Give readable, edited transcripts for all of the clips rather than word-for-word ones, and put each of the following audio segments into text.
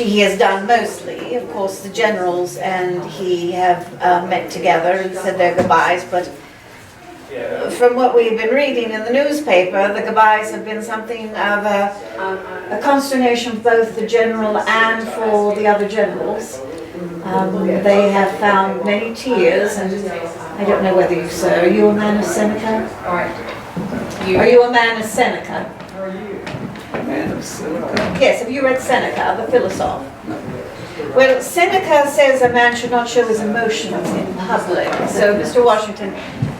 he has done mostly. Of course, the generals and he have met together and said their goodbyes, but from what we've been reading in the newspaper, the goodbyes have been something of a consternation for both the general and for the other generals. They have found many tears, and I don't know whether you, sir, are you a man of Seneca? Are you a man of Seneca? Man of Seneca. Yes, have you read Seneca, the philosopher? Well, Seneca says a man should not show his emotions in public. So Mr. Washington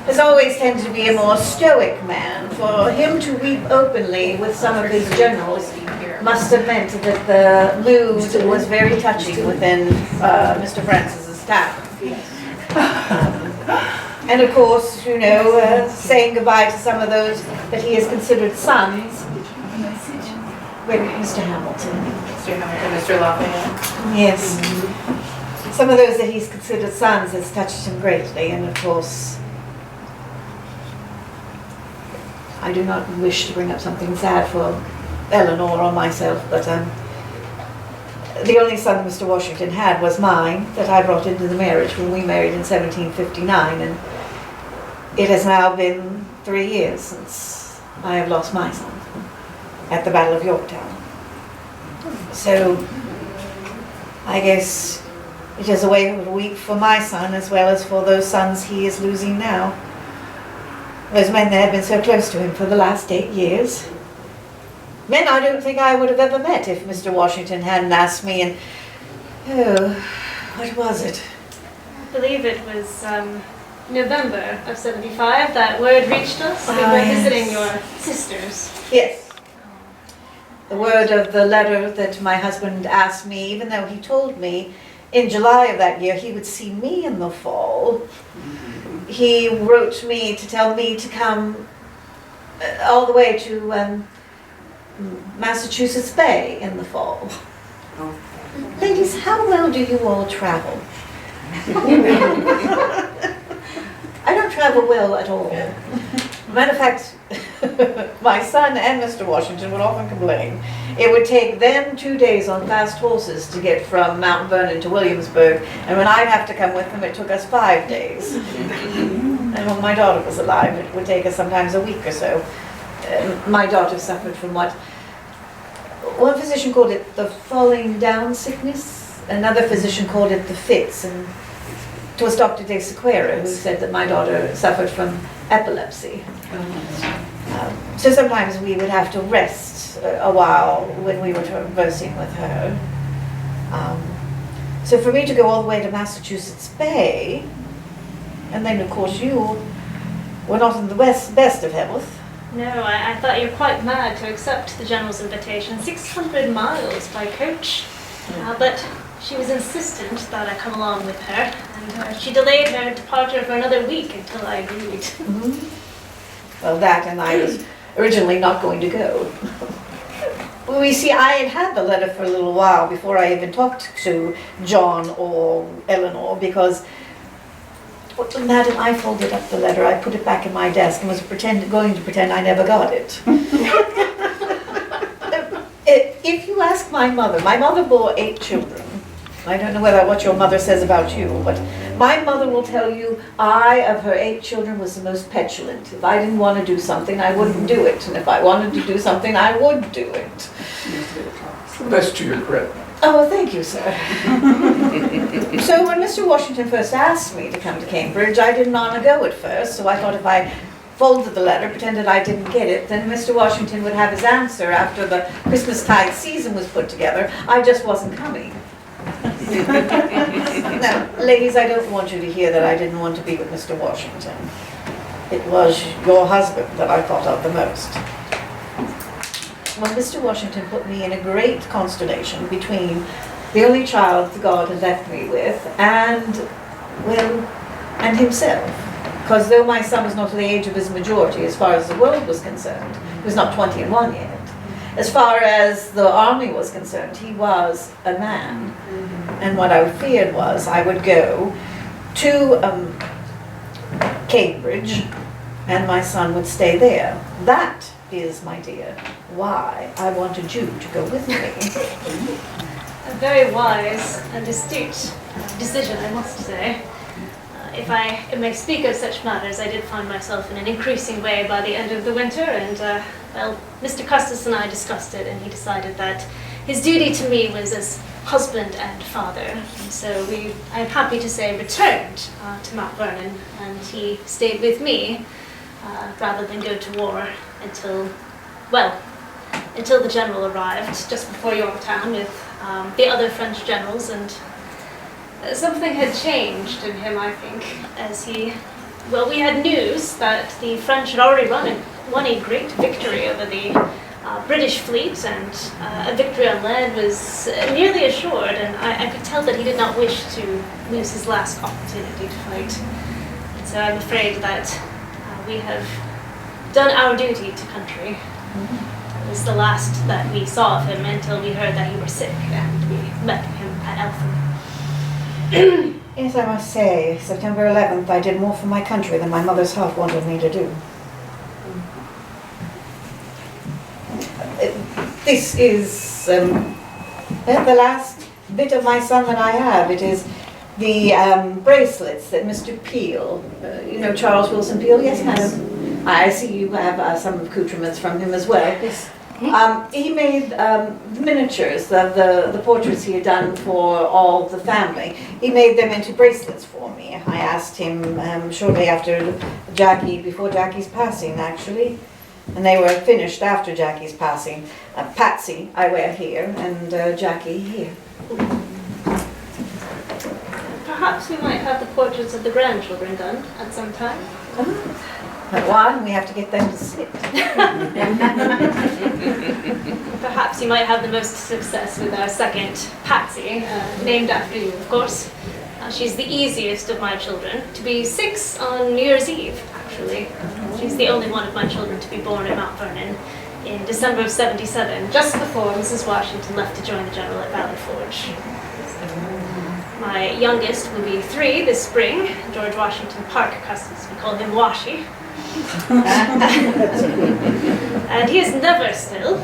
has always tended to be a more stoic man. For him to weep openly with some of his generals must have meant that the mood was very touching within Mr. Francis's staff. And of course, you know, saying goodbye to some of those that he has considered sons. Wait, Mr. Hamilton. Mr. Hamilton, Mr. Lafayette. Yes. Some of those that he's considered sons has touched him greatly, and of course, I do not wish to bring up something sad for Eleanor or myself, but the only son that Mr. Washington had was mine, that I brought into the marriage when we married in 1759, and it has now been 3 years since I have lost my son at the Battle of Yorktown. So I guess it is a way of a week for my son as well as for those sons he is losing now. Those men that have been so close to him for the last 8 years. Men I don't think I would have ever met if Mr. Washington hadn't asked me, and what was it? I believe it was November of 75 that word reached us. We were visiting your sisters. Yes. The word of the letter that my husband asked me, even though he told me in July of that year he would see me in the fall. He wrote me to tell me to come all the way to Massachusetts Bay in the fall. Ladies, how well do you all travel? I don't travel well at all. Matter of fact, my son and Mr. Washington would often complain. It would take them 2 days on fast horses to get from Mount Vernon to Williamsburg, and when I'd have to come with them, it took us 5 days. And when my daughter was alive, it would take us sometimes a week or so. My daughter suffered from what one physician called it the falling down sickness, another physician called it the fits, and it was Dr. De Sequeira who said that my daughter suffered from epilepsy. So sometimes we would have to rest a while when we were conversing with her. So for me to go all the way to Massachusetts Bay, and then of course you were not in the best of health. No, I thought you were quite mad to accept the General's invitation. 600 miles by coach. But she was insistent that I come along with her, and she delayed her departure for another week until I agreed. Mm-hmm. Well, that and I was originally not going to go. Well, you see, I had had the letter for a little while before I even talked to John or Eleanor, because Madam, I folded up the letter, I put it back in my desk and was going to pretend I never got it. If you ask my mother bore 8 children. I don't know what your mother says about you, but my mother will tell you I, of her 8 children, was the most petulant. If I didn't want to do something, I wouldn't do it. And if I wanted to do something, I would do it. That's to your credit. Oh, thank you, sir. So when Mr. Washington first asked me to come to Cambridge, I didn't want to go at first, so I thought if I folded the letter, pretended I didn't get it, then Mr. Washington would have his answer after the Christmastide season was put together. I just wasn't coming. Now, ladies, I don't want you to hear that I didn't want to be with Mr. Washington. It was your husband that I thought of the most. Well, Mr. Washington put me in a great consternation between the only child God had left me with and himself. Because though my son was not at the age of his majority as far as the world was concerned, he was not 21 yet. As far as the army was concerned, he was a man. And what I feared was I would go to Cambridge and my son would stay there. That is, my dear, why I wanted you to go with me. a very wise and astute decision, I must say. If I may speak of such matters, I did find myself in an increasing way by the end of the winter, and well, Mr. Custis and I discussed it, and he decided that his duty to me was as husband and father. And so I'm happy to say, returned to Mount Vernon, and he stayed with me rather than go to war until the general arrived just before Yorktown with the other French generals, and something had changed in him, I think, as we had news that the French had already won a great victory over the British fleet, and a victory on land was nearly assured, and I could tell that he did not wish to lose his last opportunity to fight. And so I'm afraid that we have done our duty to country. It was the last that we saw of him until we heard that he was sick, and we met him at Eltham. Yes, I must say, September 11th, I did more for my country than my mother's heart wanted me to do. This is the last bit of my son that I have. It is the bracelets that Mr. Peel, you know Charles Wilson Peel? Yes, madam. I see you have some accoutrements from him as well. Yes. He made the miniatures, the portraits he had done for all the family. He made them into bracelets for me. I asked him shortly after before Jackie's passing, actually. And they were finished after Jackie's passing. Patsy I wear here, and Jackie here. Perhaps we might have the portraits of the grandchildren done at some time. But one, we have to get them to sit. Perhaps you might have the most success with our second, Patsy, named after you, of course. She's the easiest of my children, to be 6 on New Year's Eve, actually. She's the only one of my children to be born at Mount Vernon in December of '77, just before Mrs. Washington left to join the general at Valley Forge. My youngest will be 3 this spring, George Washington Park Custis. We call him Washi. And he is never still.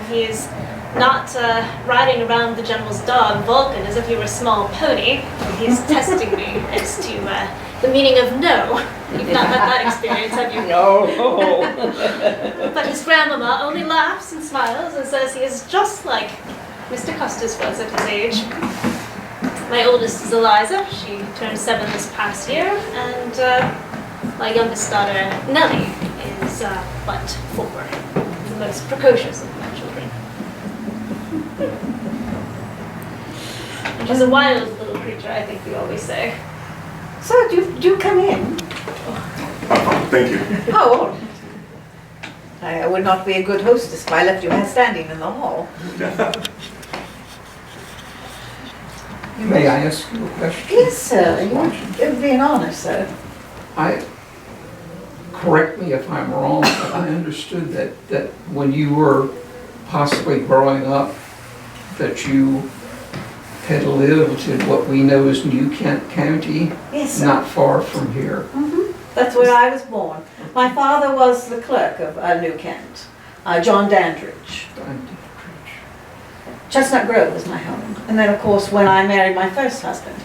He is not riding around the general's dog, Vulcan, as if he were a small pony. He is testing me as to the meaning of no. You've not had that experience, have you? No. But his grandmama only laughs and smiles and says he is just like Mr. Custis was at his age. My oldest is Eliza. She turned 7 this past year, and my youngest daughter, Nellie, is but 4, the most precocious of my children. She's a wild little creature, I think we always say. So, do come in. Thank you. Oh, I would not be a good hostess if I left you standing in the hall. May I ask you a question? Yes, sir. It would be an honor, sir. Correct me if I'm wrong, but I understood that when you were possibly growing up, that you had lived in what we know as New Kent County, Yes, sir. not far from here. That's where I was born. My father was the clerk of New Kent, John Dandridge. Chestnut Grove was my home. And then, of course, when I married my first husband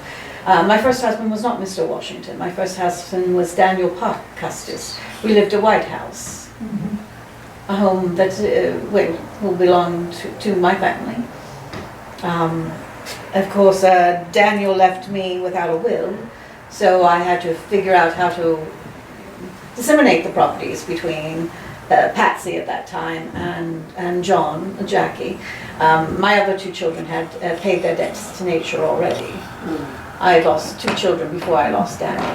was not Mr. Washington. My first husband was Daniel Park Custis. We lived at White House, a home that will belong to my family. Of course, Daniel left me without a will, so I had to figure out how to disseminate the properties between Patsy at that time and Jackie. My other 2 children had paid their debts to nature already. I had lost 2 children before I lost Daniel.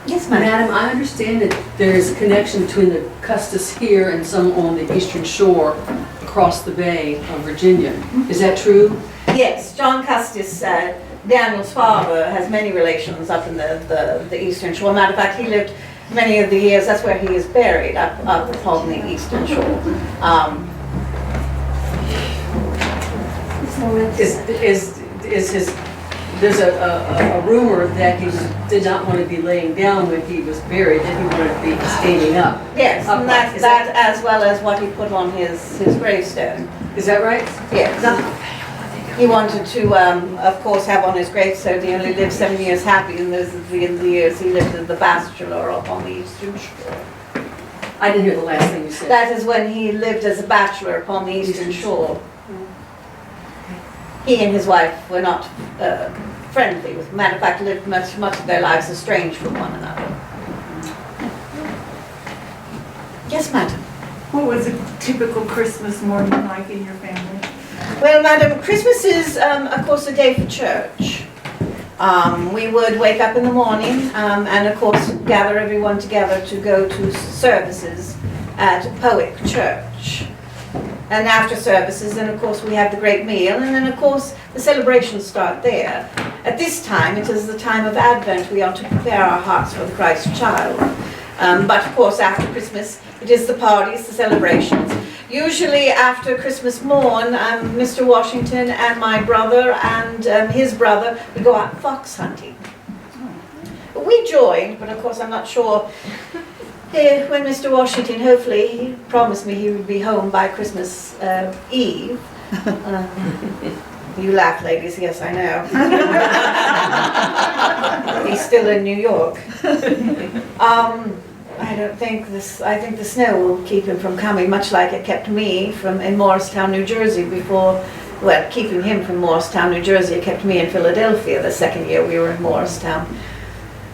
Yes, ma'am. Madam, I understand that there is a connection between the Custis here and some on the eastern shore across the bay of Virginia. Is that true? Yes, John Custis, Daniel's father, has many relations up in the eastern shore. Matter of fact, he lived many of the years, that's where he is buried, up upon the eastern shore. Is his there's a rumor that he did not want to be laying down when he was buried, that he wanted to be standing up. Yes, and Upright. that's that as well as what he put on his gravestone. Is that right? Yes. He wanted to, of course, have on his gravestone, he only lived 7 years happy, and those are the years he lived as the bachelor up on the eastern shore. I didn't hear the last thing you said. That is when he lived as a bachelor upon the eastern shore. He and his wife were not friendly. As a matter of fact, lived much of their lives estranged from one another. Yes, madam. What was a typical Christmas morning like in your family? Well, madam, Christmas is, of course, a day for church. We would wake up in the morning and, of course, gather everyone together to go to services at Powick Church. And after services, then, of course, we have the great meal, and then, of course, the celebrations start there. At this time, it is the time of Advent. We are to prepare our hearts for the Christ child. But, of course, after Christmas, it is the parties, the celebrations. Usually after Christmas morn, Mr. Washington and my brother and his brother would go out fox hunting. We joined, but of course I'm not sure when Mr. Washington, hopefully, he promised me he would be home by Christmas Eve. You laugh, ladies, yes, I know. He's still in New York. I think the snow will keep him from coming, much like it kept me in Morristown, New Jersey before, well, keeping him from Morristown, New Jersey, it kept me in Philadelphia the second year we were in Morristown.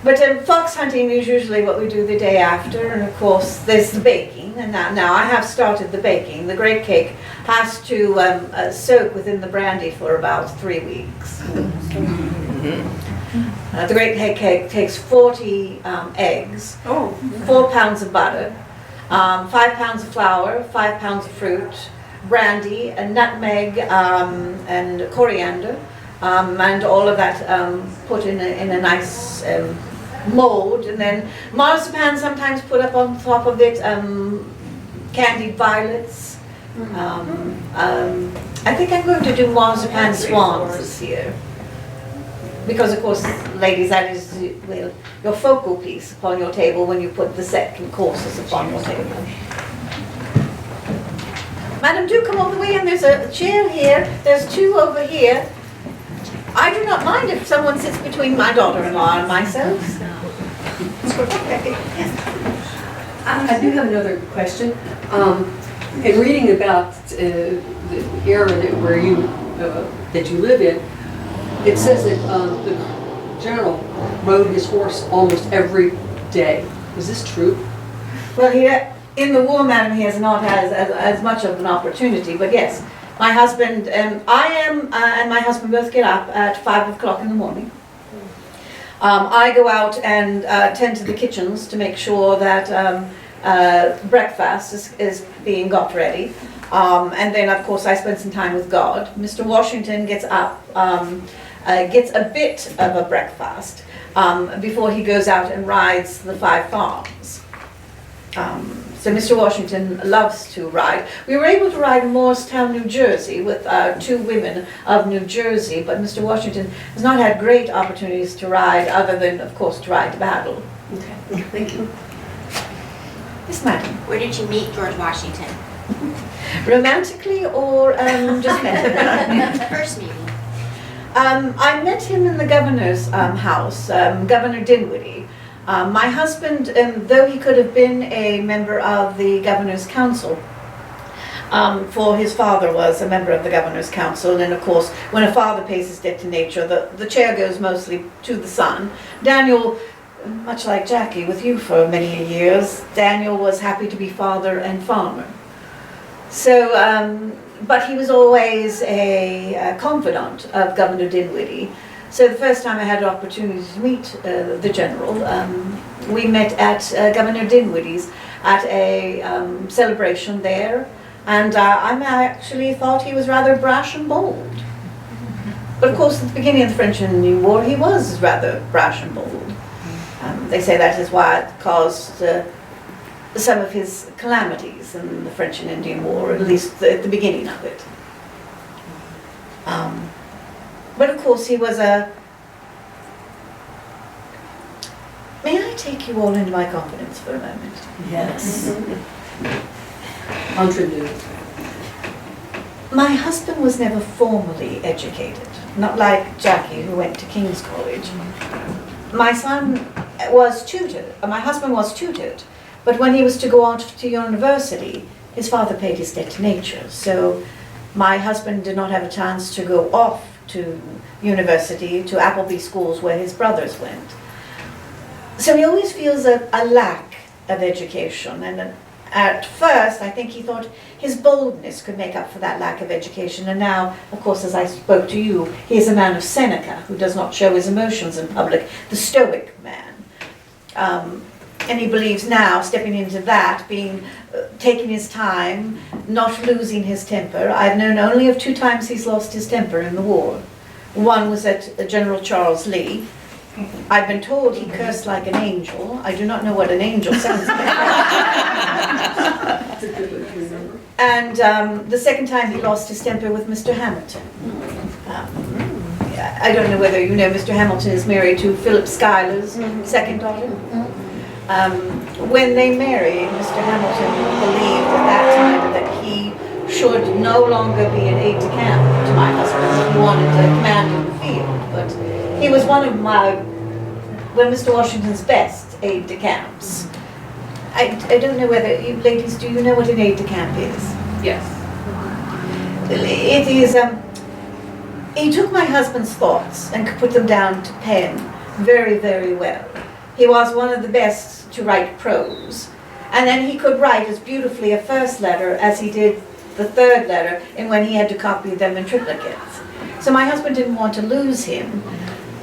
But fox hunting is usually what we do the day after, and of course there's the baking, and now I have started the baking. The great cake has to soak within the brandy for about 3 weeks. The great cake takes 40 eggs, 4 pounds of butter, 5 pounds of flour, 5 pounds of fruit, brandy, a nutmeg, and coriander, and all of that put in a nice mold, and then marzipan sometimes put up on top of it, candied violets. I think I'm going to do marzipan swans this year. Because, of course, ladies, that is your focal piece upon your table when you put the second courses upon your table. Madam, do come all the way in. There's a chair here. There's 2 over here. I do not mind if someone sits between my daughter-in-law and myself. I do have another question. In reading about the area that you live in, it says that the general rode his horse almost every day. Is this true? Well, in the war, madam, he has not had as much of an opportunity, but yes. My husband, and my husband both get up at 5 o'clock in the morning. I go out and tend to the kitchens to make sure that breakfast is being got ready. And then, of course, I spend some time with God. Mr. Washington gets up, gets a bit of a breakfast before he goes out and rides the 5 farms. So Mr. Washington loves to ride. We were able to ride in Morristown, New Jersey with 2 women of New Jersey, but Mr. Washington has not had great opportunities to ride other than, of course, to ride to battle. Okay, thank you. Yes, madam. Where did you meet George Washington? Romantically or just met? First meeting. I met him in the governor's house, Governor Dinwiddie. My husband, though he could have been a member of the governor's council, for his father was a member of the governor's council, and of course when a father pays his debt to nature, the chair goes mostly to the son. Daniel, much like Jackie with you for many years, Daniel was happy to be father and farmer. So, but he was always a confidant of Governor Dinwiddie. So the first time I had an opportunity to meet the general, we met at Governor Dinwiddie's at a celebration there, and I actually thought he was rather brash and bold. But of course, at the beginning of the French and Indian War, he was rather brash and bold. They say that is why it caused some of his calamities in the French and Indian War, at least at the beginning of it. But of course he was a I take you all into my confidence for a moment? Yes. Entrepreneur. My husband was never formally educated, not like Jackie, who went to King's College. My son was tutored, my husband was tutored, but when he was to go on to university, his father paid his debt to nature. So my husband did not have a chance to go off to university, to Appleby schools where his brothers went. So he always feels a lack of education, and at first I think he thought his boldness could make up for that lack of education, and now, of course, as I spoke to you, he is a man of Seneca who does not show his emotions in public, the stoic man. And he believes now, stepping into that, taking his time, not losing his temper. I've known only of 2 times he's lost his temper in the war. One was at General Charles Lee. I've been told he cursed like an angel. I do not know what an angel sounds like. That's a good one to remember. And the second time he lost his temper with Mr. Hamilton. I don't know whether you know Mr. Hamilton is married to Philip Schuyler's second daughter. When they married, Mr. Hamilton believed at that time that he should no longer be an aide-de-camp to my husband. He wanted to command in the field, but he was one of Mr. Washington's best aide-de-camps. I don't know whether you ladies, do you know what an aide-de-camp is? Yes. It is, he took my husband's thoughts and could put them down to pen very, very well. He was one of the best to write prose. And then he could write as beautifully a first letter as he did the third letter, and when he had to copy them in triplicates. So my husband didn't want to lose him.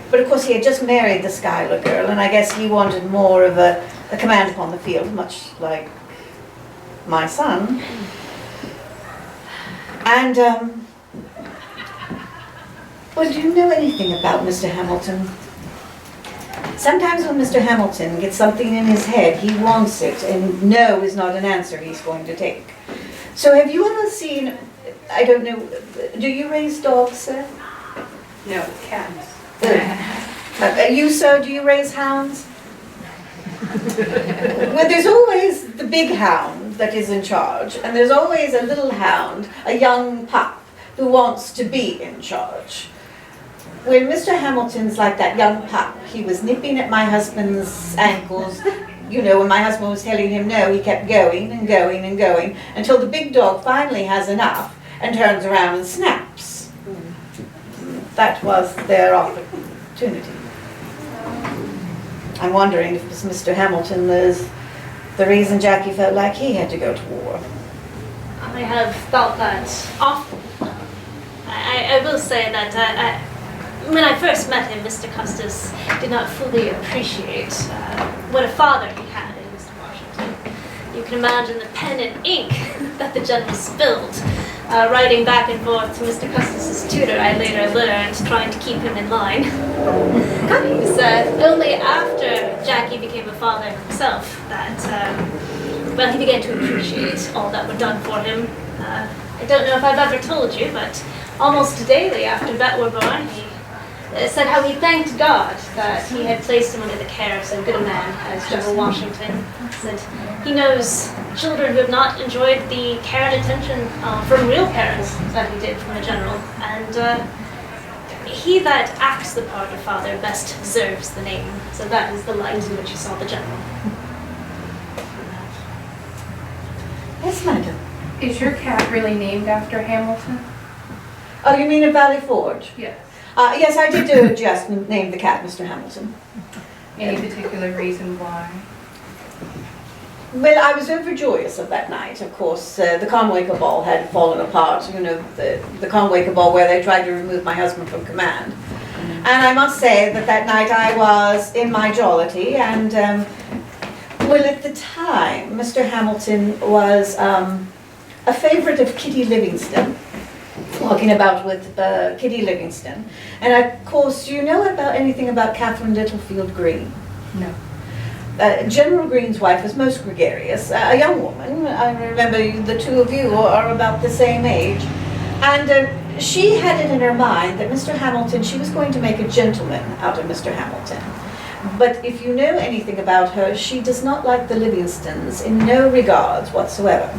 But of course he had just married the Schuyler girl, and I guess he wanted more of a command upon the field, much like my son. And, well, do you know anything about Mr. Hamilton? Sometimes when Mr. Hamilton gets something in his head, he wants it, and no is not an answer he's going to take. So have you ever seen, I don't know, do you raise dogs, sir? No, cats. You, sir, do you raise hounds? Well, there's always the big hound that is in charge, and there's always a little hound, a young pup, who wants to be in charge. When Mr. Hamilton's like that young pup, he was nipping at my husband's ankles. You know, when my husband was telling him no, he kept going and going and going until the big dog finally has enough and turns around and snaps. That was their opportunity. I'm wondering if Mr. Hamilton is the reason Jackie felt like he had to go to war. I have felt that often. I will say that when I first met him, Mr. Custis did not fully appreciate what a father he had in Mr. Washington. You can imagine the pen and ink that the general spilled, writing back and forth to Mr. Custis's tutor, I later learned, trying to keep him in line. It was only after Jackie became a father himself that, well, he began to appreciate all that were done for him. I don't know if I've ever told you, but almost daily after Bet were born, he said how he thanked God that he had placed him under the care of so good a man as General Washington. Said he knows children who have not enjoyed the care and attention from real parents that he did from a general, and he that acts the part of father best deserves the name. So that is the light in which he saw the general. Yes, madam. Is your cat really named after Hamilton? Oh, you mean at Valley Forge? Yes. Yes, I did just name the cat Mr. Hamilton. Any particular reason why? Well, I was overjoyous of that night. Of course, the Conway cabal had fallen apart. You know, the Conway cabal where they tried to remove my husband from command. And I must say that that night I was in my jollity, and well, at the time, Mr. Hamilton was a favorite of Kitty Livingston, walking about with Kitty Livingston. And of course, do you know anything about Catherine Littlefield Green? No. General Green's wife was most gregarious, a young woman. I remember the two of you are about the same age. And she had it in her mind that Mr. Hamilton, she was going to make a gentleman out of Mr. Hamilton. But if you know anything about her, she does not like the Livingstons in no regards whatsoever.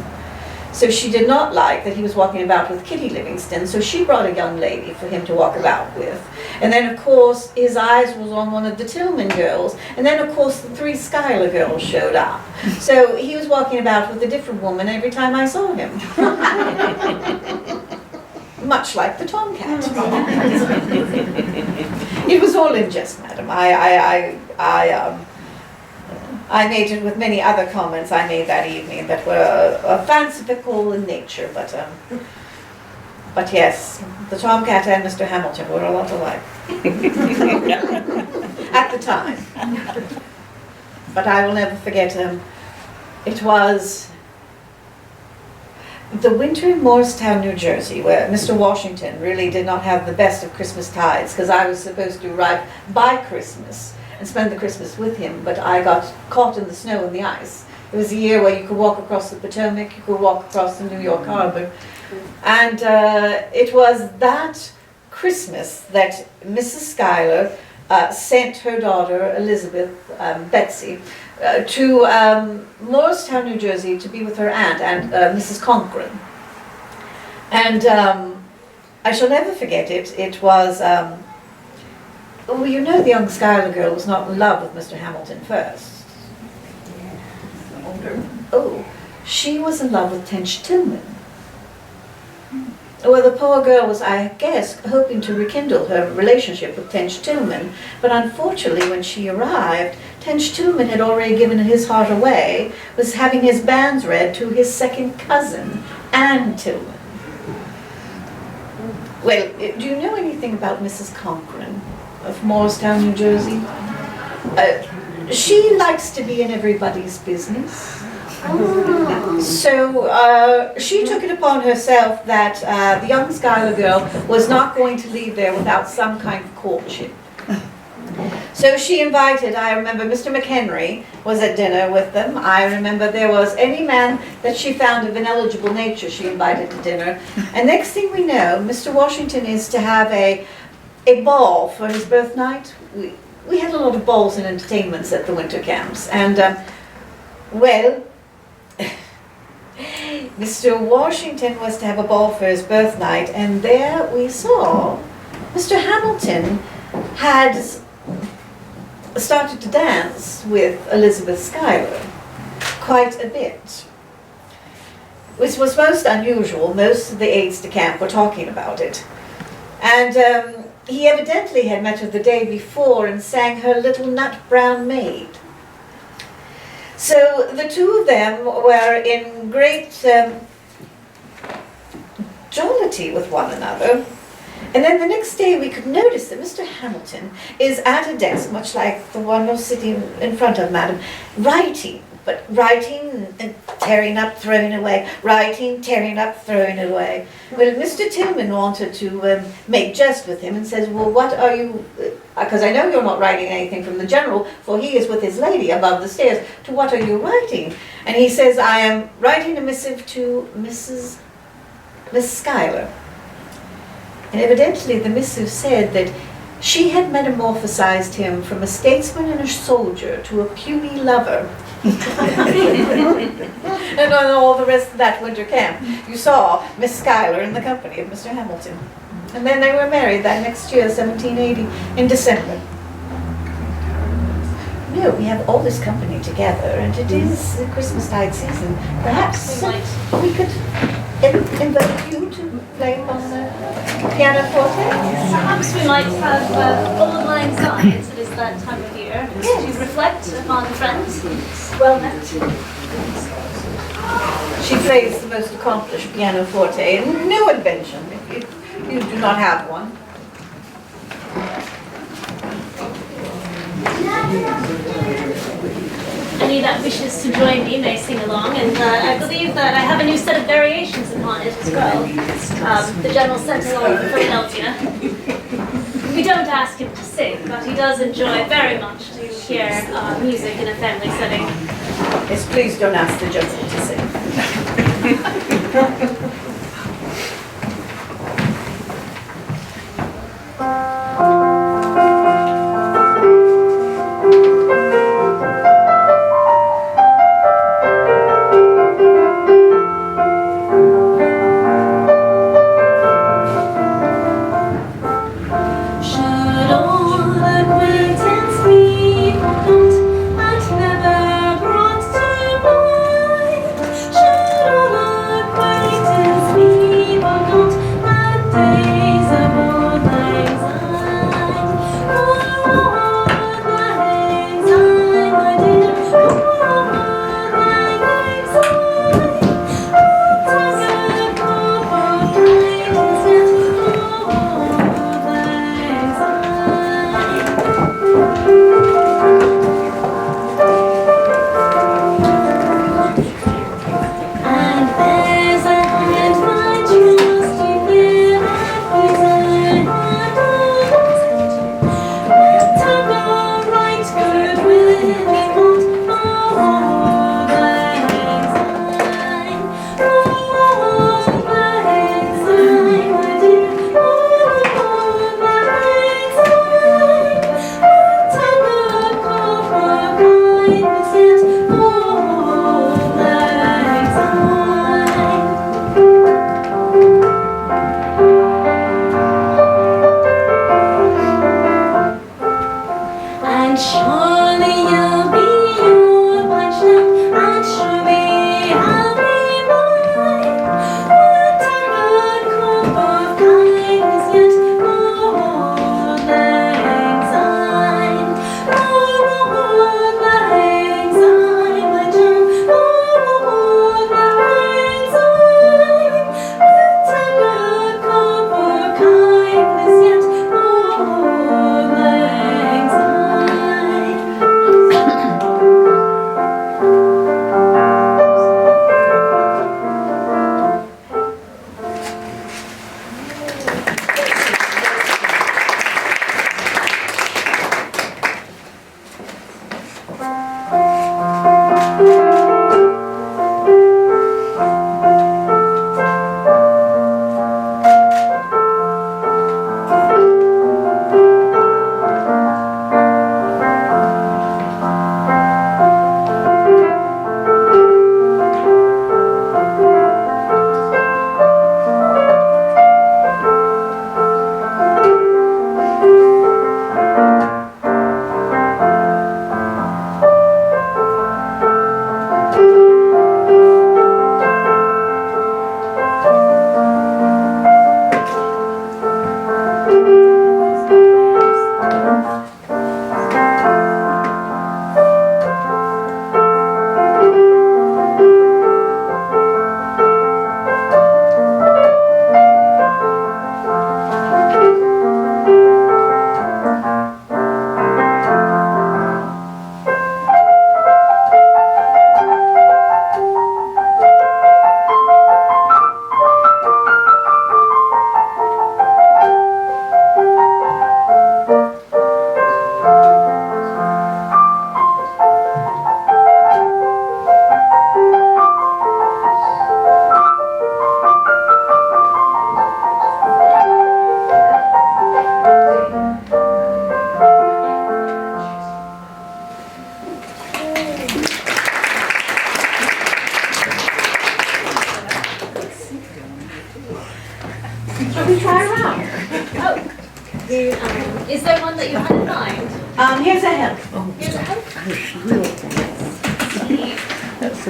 So she did not like that he was walking about with Kitty Livingston, so she brought a young lady for him to walk about with. And then, of course, his eyes was on one of the Tillman girls, and then, of course, the 3 Schuyler girls showed up. So he was walking about with a different woman every time I saw him. Much like the tomcat. It was all in jest, madam. I majored with many other comments I made that evening that were fanciful in nature, but yes, the tomcat and Mr. Hamilton were a lot alike. At the time. But I will never forget him. It was the winter in Morristown, New Jersey, where Mr. Washington really did not have the best of Christmas tides, because I was supposed to arrive by Christmas and spend the Christmas with him, but I got caught in the snow and the ice. It was a year where you could walk across the Potomac, you could walk across the New York Harbor, and it was that Christmas that Mrs. Schuyler sent her daughter, Elizabeth, Betsy, to Morristown, New Jersey, to be with her aunt and Mrs. Conkran. And I shall never forget it. It was, well, you know, the young Schuyler girl was not in love with Mr. Hamilton first. Oh, she was in love with Tench Tillman. Well, the poor girl was, I guess, hoping to rekindle her relationship with Tench Tillman, but unfortunately when she arrived, Tench Tillman had already given his heart away, was having his banns read to his second cousin, Anne Tillman. Well, do you know anything about Mrs. Conkran of Morristown, New Jersey? She likes to be in everybody's business. So she took it upon herself that the young Schuyler girl was not going to leave there without some kind of courtship. So she invited, I remember Mr. McHenry was at dinner with them. I remember there was any man that she found of an eligible nature she invited to dinner. And next thing we know, Mr. Washington is to have a ball for his birth night. We had a lot of balls and entertainments at the winter camps. And, well, Mr. Washington was to have a ball for his birth night, and there we saw Mr. Hamilton had started to dance with Elizabeth Schuyler quite a bit, which was most unusual. Most of the aides de camp were talking about it. And he evidently had met her the day before and sang her Little Nut Brown Maid. So the two of them were in great jollity with one another. And then the next day we could notice that Mr. Hamilton is at a desk, much like the one you're sitting in front of, madam, writing, but writing and tearing up, throwing away, writing, tearing up, throwing away. Well, Mr. Tillman wanted to make jest with him and says, well, what are you, because I know you're not writing anything from the general, for he is with his lady above the stairs, to what are you writing? And he says, I am writing a missive to Miss Schuyler. And evidently the missive said that she had metamorphosized him from a statesman and a soldier to a puny lover. And on all the rest of that winter camp, you saw Miss Schuyler in the company of Mr. Hamilton. And then they were married that next year, 1780, in December. No, we have all this company together, and it is the Christmastide season. Perhaps we could invite you to play on the pianoforte? Perhaps we might have Old Lang Syne, as it is that time of year, to reflect upon friends well met. She plays the most accomplished pianoforte, and no invention if you do not have one. Any that wishes to join me may sing along, and I believe that I have a new set of variations upon it as well. The General sent along from Philadelphia. We don't ask him to sing, but he does enjoy very much to hear music in a family setting. Yes, please don't ask the General to sing. try around. Is there one that you had in mind? Here's a hemp. Here's a help.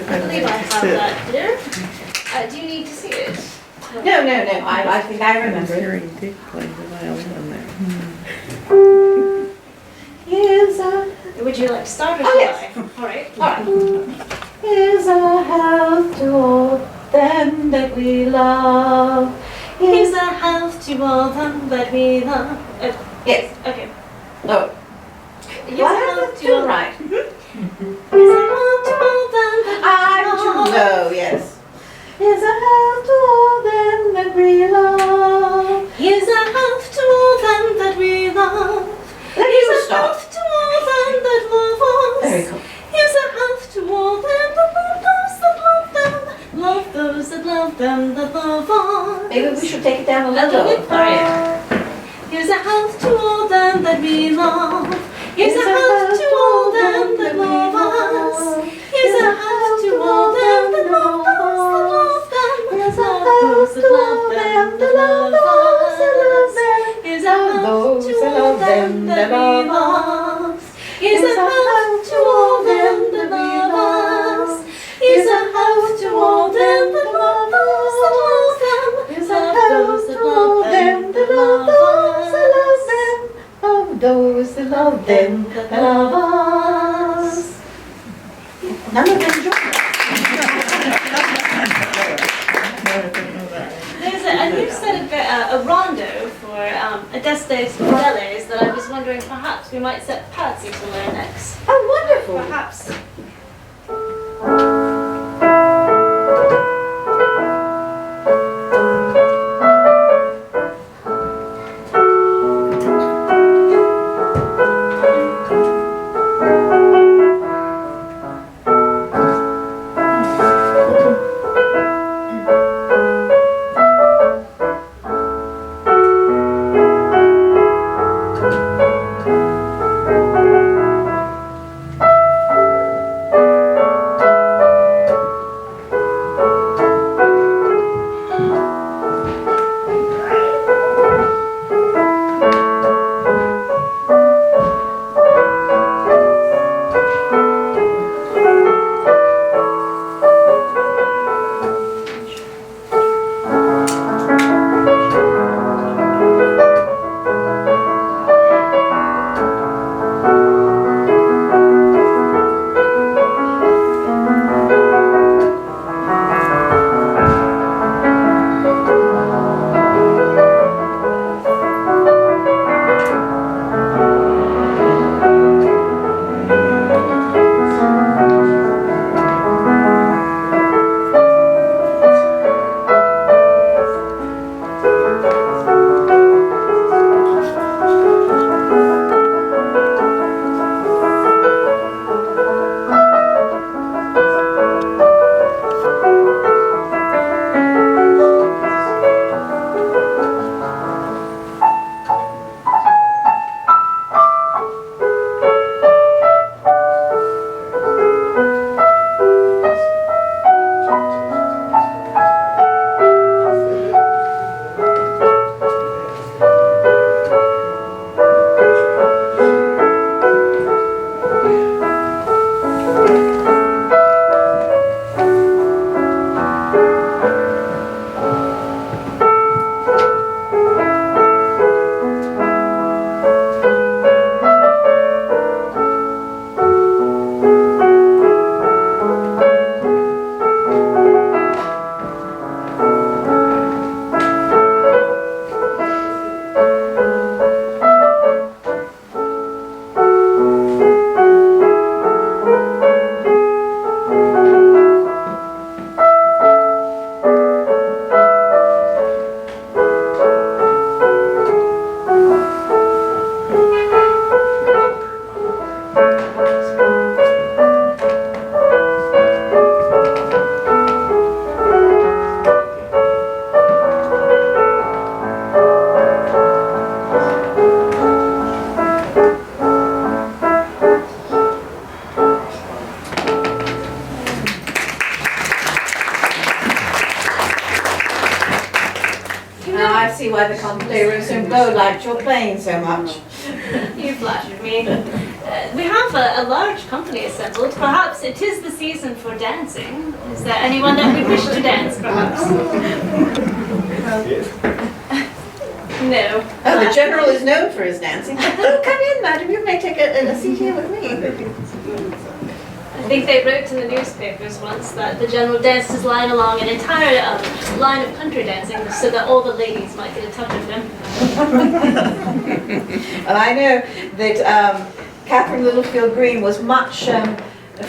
I believe I have that here. Do you need to see it? No, I think I remember it. hearing Dick play the violin there. Here's a, Would you like to start or Oh, shall yes. I? All right. here's a health to all them that we love. Here's a health to all them that we love. Yes. Okay. Oh. Here's Do I a have health the to tune all. right? Here's a health to all them that I'm we too love. low, yes. Here's a health to all them that we love. Here's a health to all them that we love. Let Here's you a start. health to all them that love us. Very cool. Here's a health to all them that love those that love them. Love those that love them that love us. Maybe we should take it down a Okay, little. all right. Here's a health to all them that we love. Here's a health to all them that love us. Here's a health to all them that love us, that love them. Here's a Love health those that to love all them, them that that love love us, that love us. them. Here's a health Those to that all love them them, that that we love love. Here's a health to all them that love us. Here's a health to all them that love us, that love them. Here's a Love health those to that all love them them, that that love love those that love us. them. Of those that love them that love us. None of them join us. There's a new set of a rondo for Adestes Modeles that I was wondering perhaps we might set Patsy to learn next. Oh, wonderful. Perhaps. Now I see why the cosplay room so low liked your playing so much. You flattered me. We have a large company assembled. Perhaps it is the season for dancing. Is there anyone that would wish to dance, perhaps? No. Oh, the General is known for his dancing. Oh, come in, madam, you may take a seat here with me. I think they wrote in the newspapers once that the General danced his line along an entire line of country dancing so that all the ladies might get a touch of him. Well, I know that Catherine Littlefield Green was much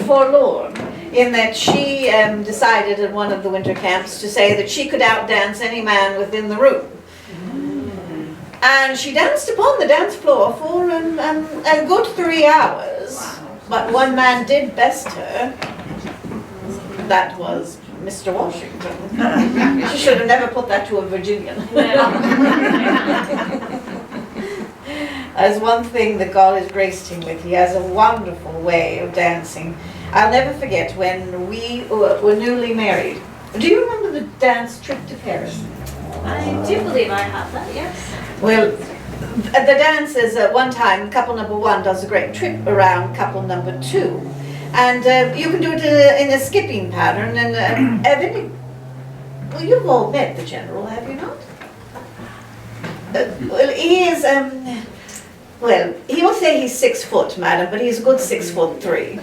forlorn in that she decided at one of the winter camps to say that she could outdance any man within the room. And she danced upon the dance floor for a good 3 hours. But one man did best her. That was Mr. Washington. She should have never put that to a Virginian. As one thing that God has graced him with, he has a wonderful way of dancing. I'll never forget when we were newly married. Do you remember the dance trip to Paris? I do believe I have that, yes. Well, the dance is one time, couple number one does a great trip around couple number two. And you can do it in a skipping pattern. And well, you've all met the General, have you not? Well, he is, well, he will say he's 6 foot, madam, but he's a good 6'3".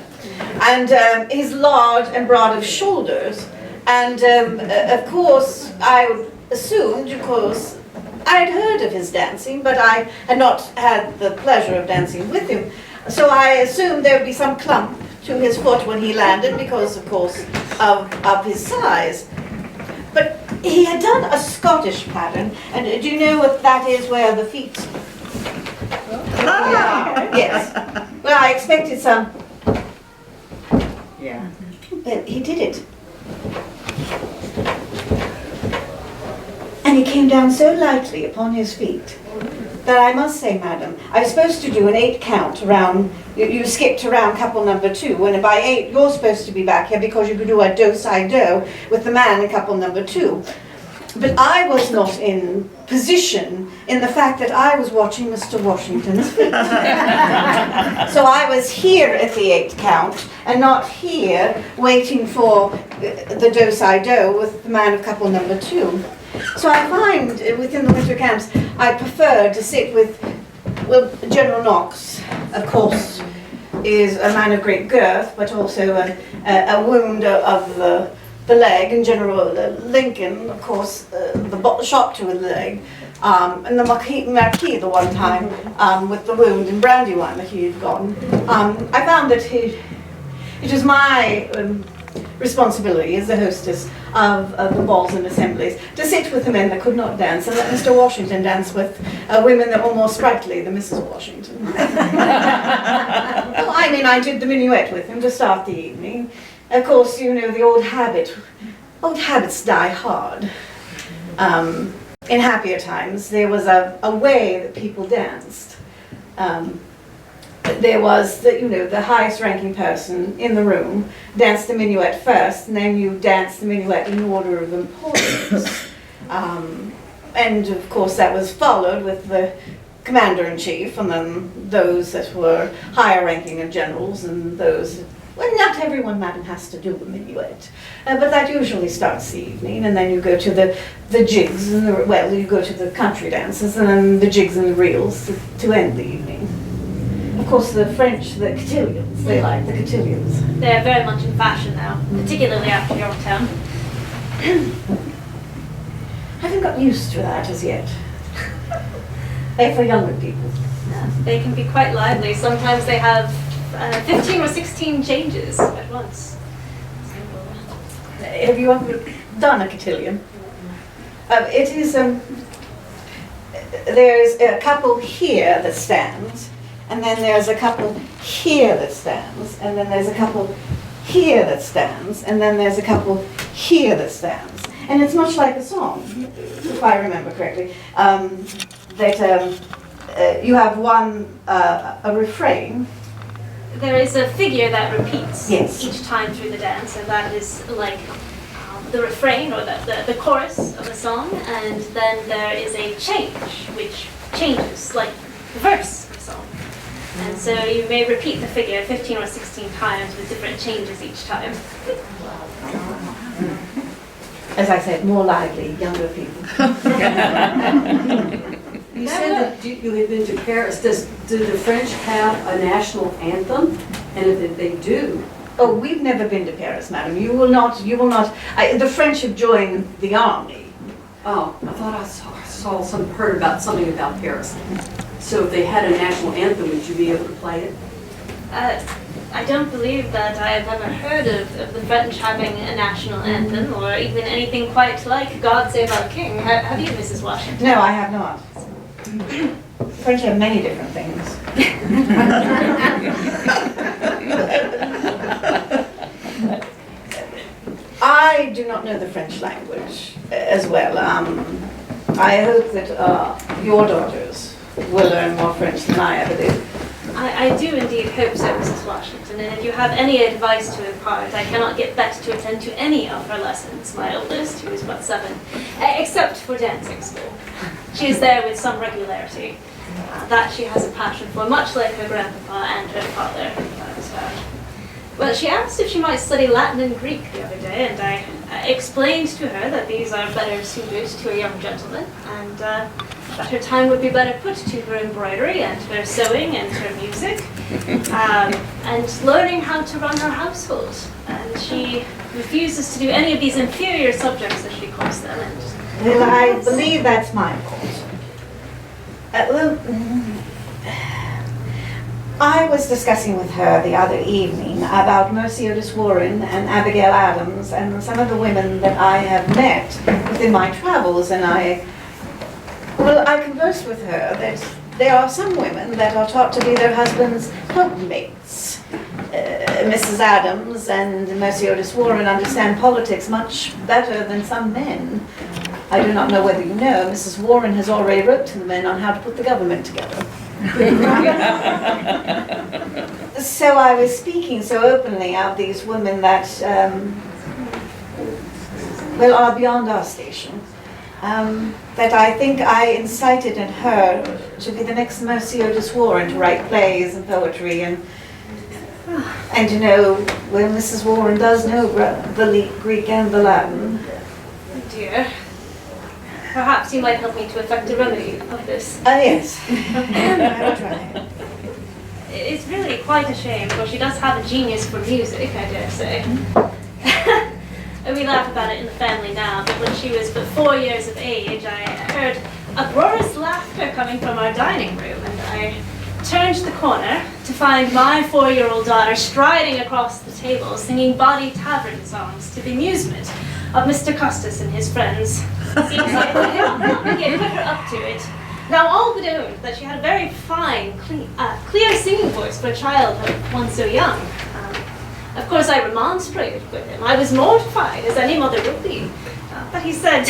And he's large and broad of shoulders. And of course, I assumed, of course, I had heard of his dancing, but I had not had the pleasure of dancing with him. So I assumed there would be some clump to his foot when he landed because, of course, of his size. But he had done a Scottish pattern, and do you know what that is, where the feet... Yeah. Yes. Well, I expected some... Yeah. But he did it. And he came down so lightly upon his feet that I must say, madam, I was supposed to do an 8 count around, you skipped around couple number 2, and by 8 you're supposed to be back here because you could do a do-side-do with the man in couple number 2. But I was not in position in the fact that I was watching Mr. Washington's feet. So I was here at the 8 count and not here waiting for the do-side-do with the man of couple number 2. So I find within the winter camps, I prefer to sit with, well, General Knox, of course, is a man of great girth, but also a wound of the leg, and General Lincoln, of course, the shot to the leg, and the Marquis the one time with the wound in Brandywine that he had gotten. I found that it was my responsibility as the hostess of the balls and assemblies to sit with the men that could not dance and let Mr. Washington dance with women that were more sprightly than Mrs. Washington. Well, I mean, I did the minuet with him to start the evening. Of course, you know, the old habits die hard. In happier times, there was a way that people danced. There was, the highest ranking person in the room danced the minuet first, and then you danced the minuet in order of importance. And of course that was followed with the commander-in-chief, and then those that were higher ranking of generals, and those, well, not everyone, madam, has to do a minuet. But that usually starts the evening, and then you go to the jigs, and you go to the country dances, and then the jigs and the reels to end the evening. Of course, the French, the cotillions, they like the cotillions. They're very much in fashion now, particularly after Yorktown. I haven't got used to that as yet. They're for younger people. They can be quite lively. Sometimes they have 15 or 16 changes at once. Have you ever done a cotillion? It is, there's a couple here that stands, and then there's a couple here that stands, and then there's a couple here that stands, and then there's a couple here that stands. And it's much like a song, if I remember correctly, that you have a refrain. There is a figure that repeats Yes. each time through the dance, and that is like the refrain or the chorus of a song, and then there is a change, which changes, like the verse of a song. And so you may repeat the figure 15 or 16 times with different changes each time. As I said, more lively, younger people. You said that you had been to Paris. Do the French have a national anthem? And if they do, Oh, we've never been to Paris, madam. You will not, the French have joined the army. oh, I thought I heard about something about Paris. So if they had a national anthem, would you be able to play it? I don't believe that I have ever heard of the French having a national anthem or even anything quite like God Save Our King. Have you, Mrs. Washington? No, I have not. French have many different things. I do not know the French language as well. I hope that your daughters will learn more French than I ever did. I do indeed hope so, Mrs. Washington, and if you have any advice to impart, I cannot get Beth to attend to any of her lessons, my oldest, who is but 7, except for dancing school. She is there with some regularity. That she has a passion for, much like her grandpapa and her father. Well, she asked if she might study Latin and Greek the other day, and I explained to her that these are better suited to a young gentleman, and that her time would be better put to her embroidery and her sewing and her music, and learning how to run her household. And she refuses to do any of these inferior subjects, as she calls them. And Well, I believe that's my fault. I was discussing with her the other evening about Mercy Otis Warren and Abigail Adams and some of the women that I have met within my travels, and I conversed with her that there are some women that are taught to be their husbands' helpmates. Mrs. Adams and Mercy Otis Warren understand politics much better than some men. I do not know whether you know, Mrs. Warren has already wrote to the men on how to put the government together. So I was speaking so openly of these women that, are beyond our station. That I think I incited in her to be the next Mercy Otis Warren, to write plays and poetry, and you know, when Mrs. Warren does know the Greek and the Latin. oh dear. Perhaps you might help me to effect a remedy of this. Yes, I will try. It's really quite a shame, for she does have a genius for music, I dare say. And we laugh about it in the family now, but when she was but 4 years of age, I heard uproarious laughter coming from our dining room, and I turned the corner to find my 4-year-old daughter striding across the table, singing bawdy tavern songs to the amusement of Mr. Custis and his friends. Seems like he had put her up to it. Now all but owned that she had a very fine, clear singing voice for a child of one so young. Of course I remonstrated with him. I was mortified, as any mother would be. But he said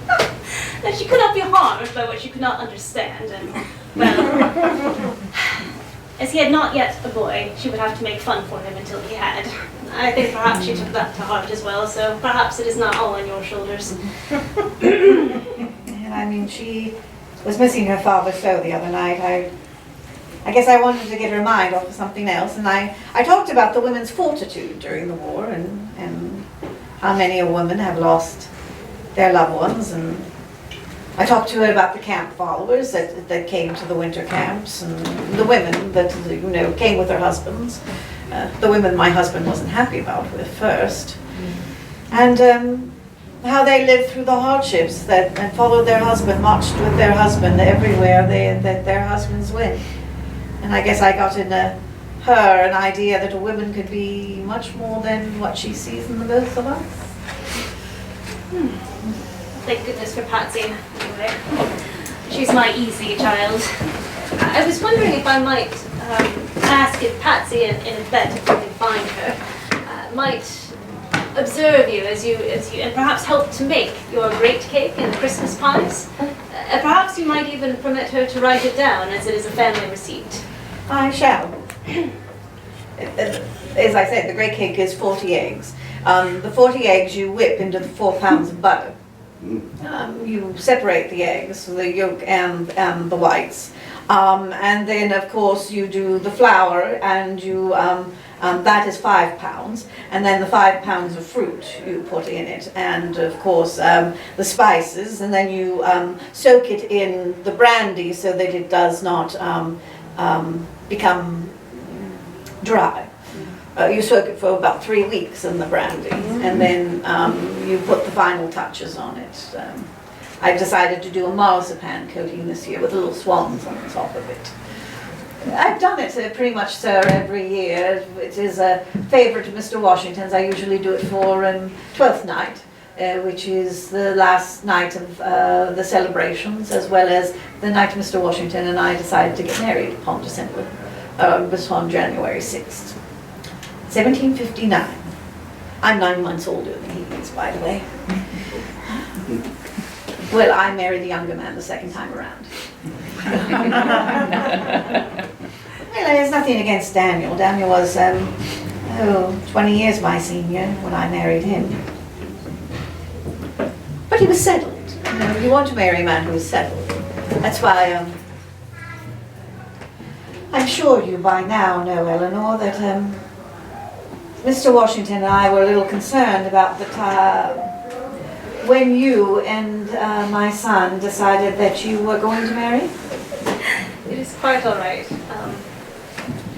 that she could not be harmed by what she could not understand. And, well, as he had not yet a boy, she would have to make fun for him until he had. I think perhaps she took that to heart as well, so perhaps it is not all on your shoulders. And I mean, she was missing her father so the other night. I guess I wanted to get her mind off of something else, and I talked about the women's fortitude during the war and how many a woman have lost their loved ones, and I talked to her about the camp followers that came to the winter camps, and the women that, you know, came with their husbands. The women my husband wasn't happy about at first. And how they lived through the hardships and followed their husband, marched with their husband everywhere that their husbands went. And I guess I got in her an idea that a woman could be much more than what she sees in the both of us. Thank goodness for Patsy, anyway. She's my easy child. I was wondering if I might ask if Patsy in bed, if you can find her, might observe you as you and perhaps help to make your great cake and Christmas pies. Perhaps you might even permit her to write it down, as it is a family receipt. I shall. As I said, the great cake is 40 eggs. The 40 eggs you whip into the 4 pounds of butter. You separate the eggs, the yolk and the whites. And then, of course, you do the flour, and you that is 5 pounds, and then the 5 pounds of fruit you put in it, and of course the spices, and then you soak it in the brandy so that it does not become dry. You soak it for about 3 weeks in the brandy, and then you put the final touches on it. I've decided to do a marzipan coating this year with little swans on the top of it. I've done it pretty much, sir, every year. It is a favourite of Mr. Washington's. I usually do it for Twelfth Night, which is the last night of the celebrations, as well as the night Mr. Washington and I decided to get married upon January 6th, 1759. I'm 9 months older than he is, by the way. Well, I married the younger man the second time around. Well, there's nothing against Daniel. Daniel was 20 years my senior when I married him. But he was settled. You know, you want to marry a man who is settled. That's why I'm sure you by now know, Eleanor, that Mr. Washington and I were a little concerned about the time when you and my son decided that you were going to marry. It is quite all right.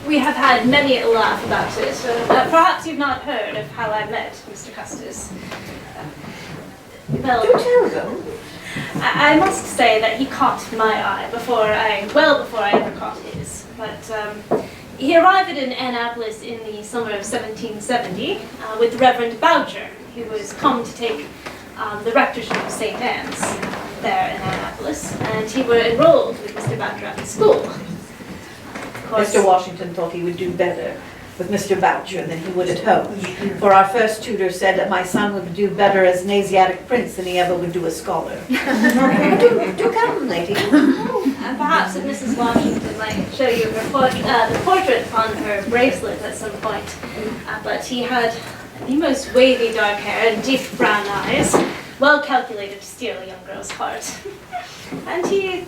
We have had many a laugh about it. Perhaps you've not heard of how I met Mr. Custis. Well, Do tell them. I must say that he caught my eye before I ever caught his. But he arrived in Annapolis in the summer of 1770 with the Reverend Boucher, who was come to take the rectorship of St. Anne's there in Annapolis, and he were enrolled with Mr. Boucher at the school. Mr. Washington thought he would do better with Mr. Boucher than he would at home. For our first tutor said that my son would do better as an Asiatic prince than he ever would do a scholar. do come, lady. And perhaps if Mrs. Washington might show you the portrait on her bracelet at some point. But he had the most wavy dark hair and deep brown eyes, well calculated to steal a young girl's heart. And he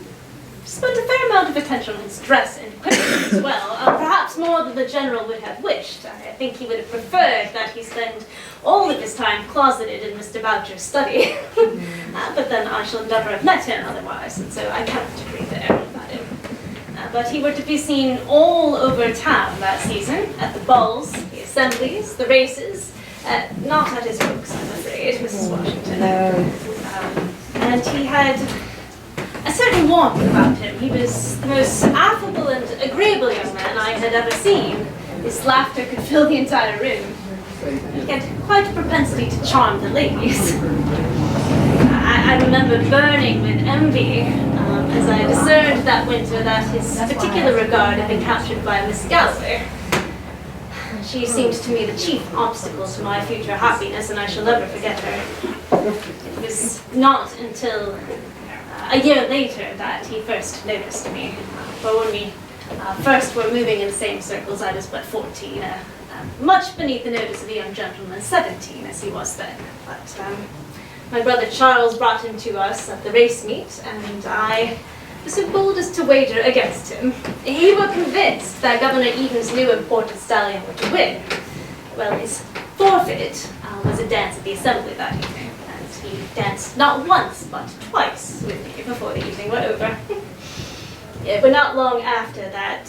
spent a fair amount of attention on his dress and equipment as well, perhaps more than the general would have wished. I think he would have preferred that he spend all of his time closeted in Mr. Boucher's study. But then I shall never have met him otherwise, and so I cannot agree there about him. But he were to be seen all over town that season, at the balls, the assemblies, the races, not at his books, I'm afraid, Mrs. Washington. No. And he had a certain warmth about him. He was the most affable and agreeable young man I had ever seen. His laughter could fill the entire room. He had quite a propensity to charm the ladies. I remember burning with envy as I discerned that winter that his particular regard had been captured by Miss Galloway. She seemed to me the chief obstacle to my future happiness, and I shall never forget her. It was not until a year later that he first noticed me. For when we first were moving in the same circles, I was but 14, much beneath the notice of a young gentleman, 17 as he was then. But my brother Charles brought him to us at the race meet, and I was so bold as to wager against him. He was convinced that Governor Eaton's new imported stallion were to win. Well, his forfeit was a dance at the assembly that evening. He danced not once, but twice with me before the evening were over. But not long after that,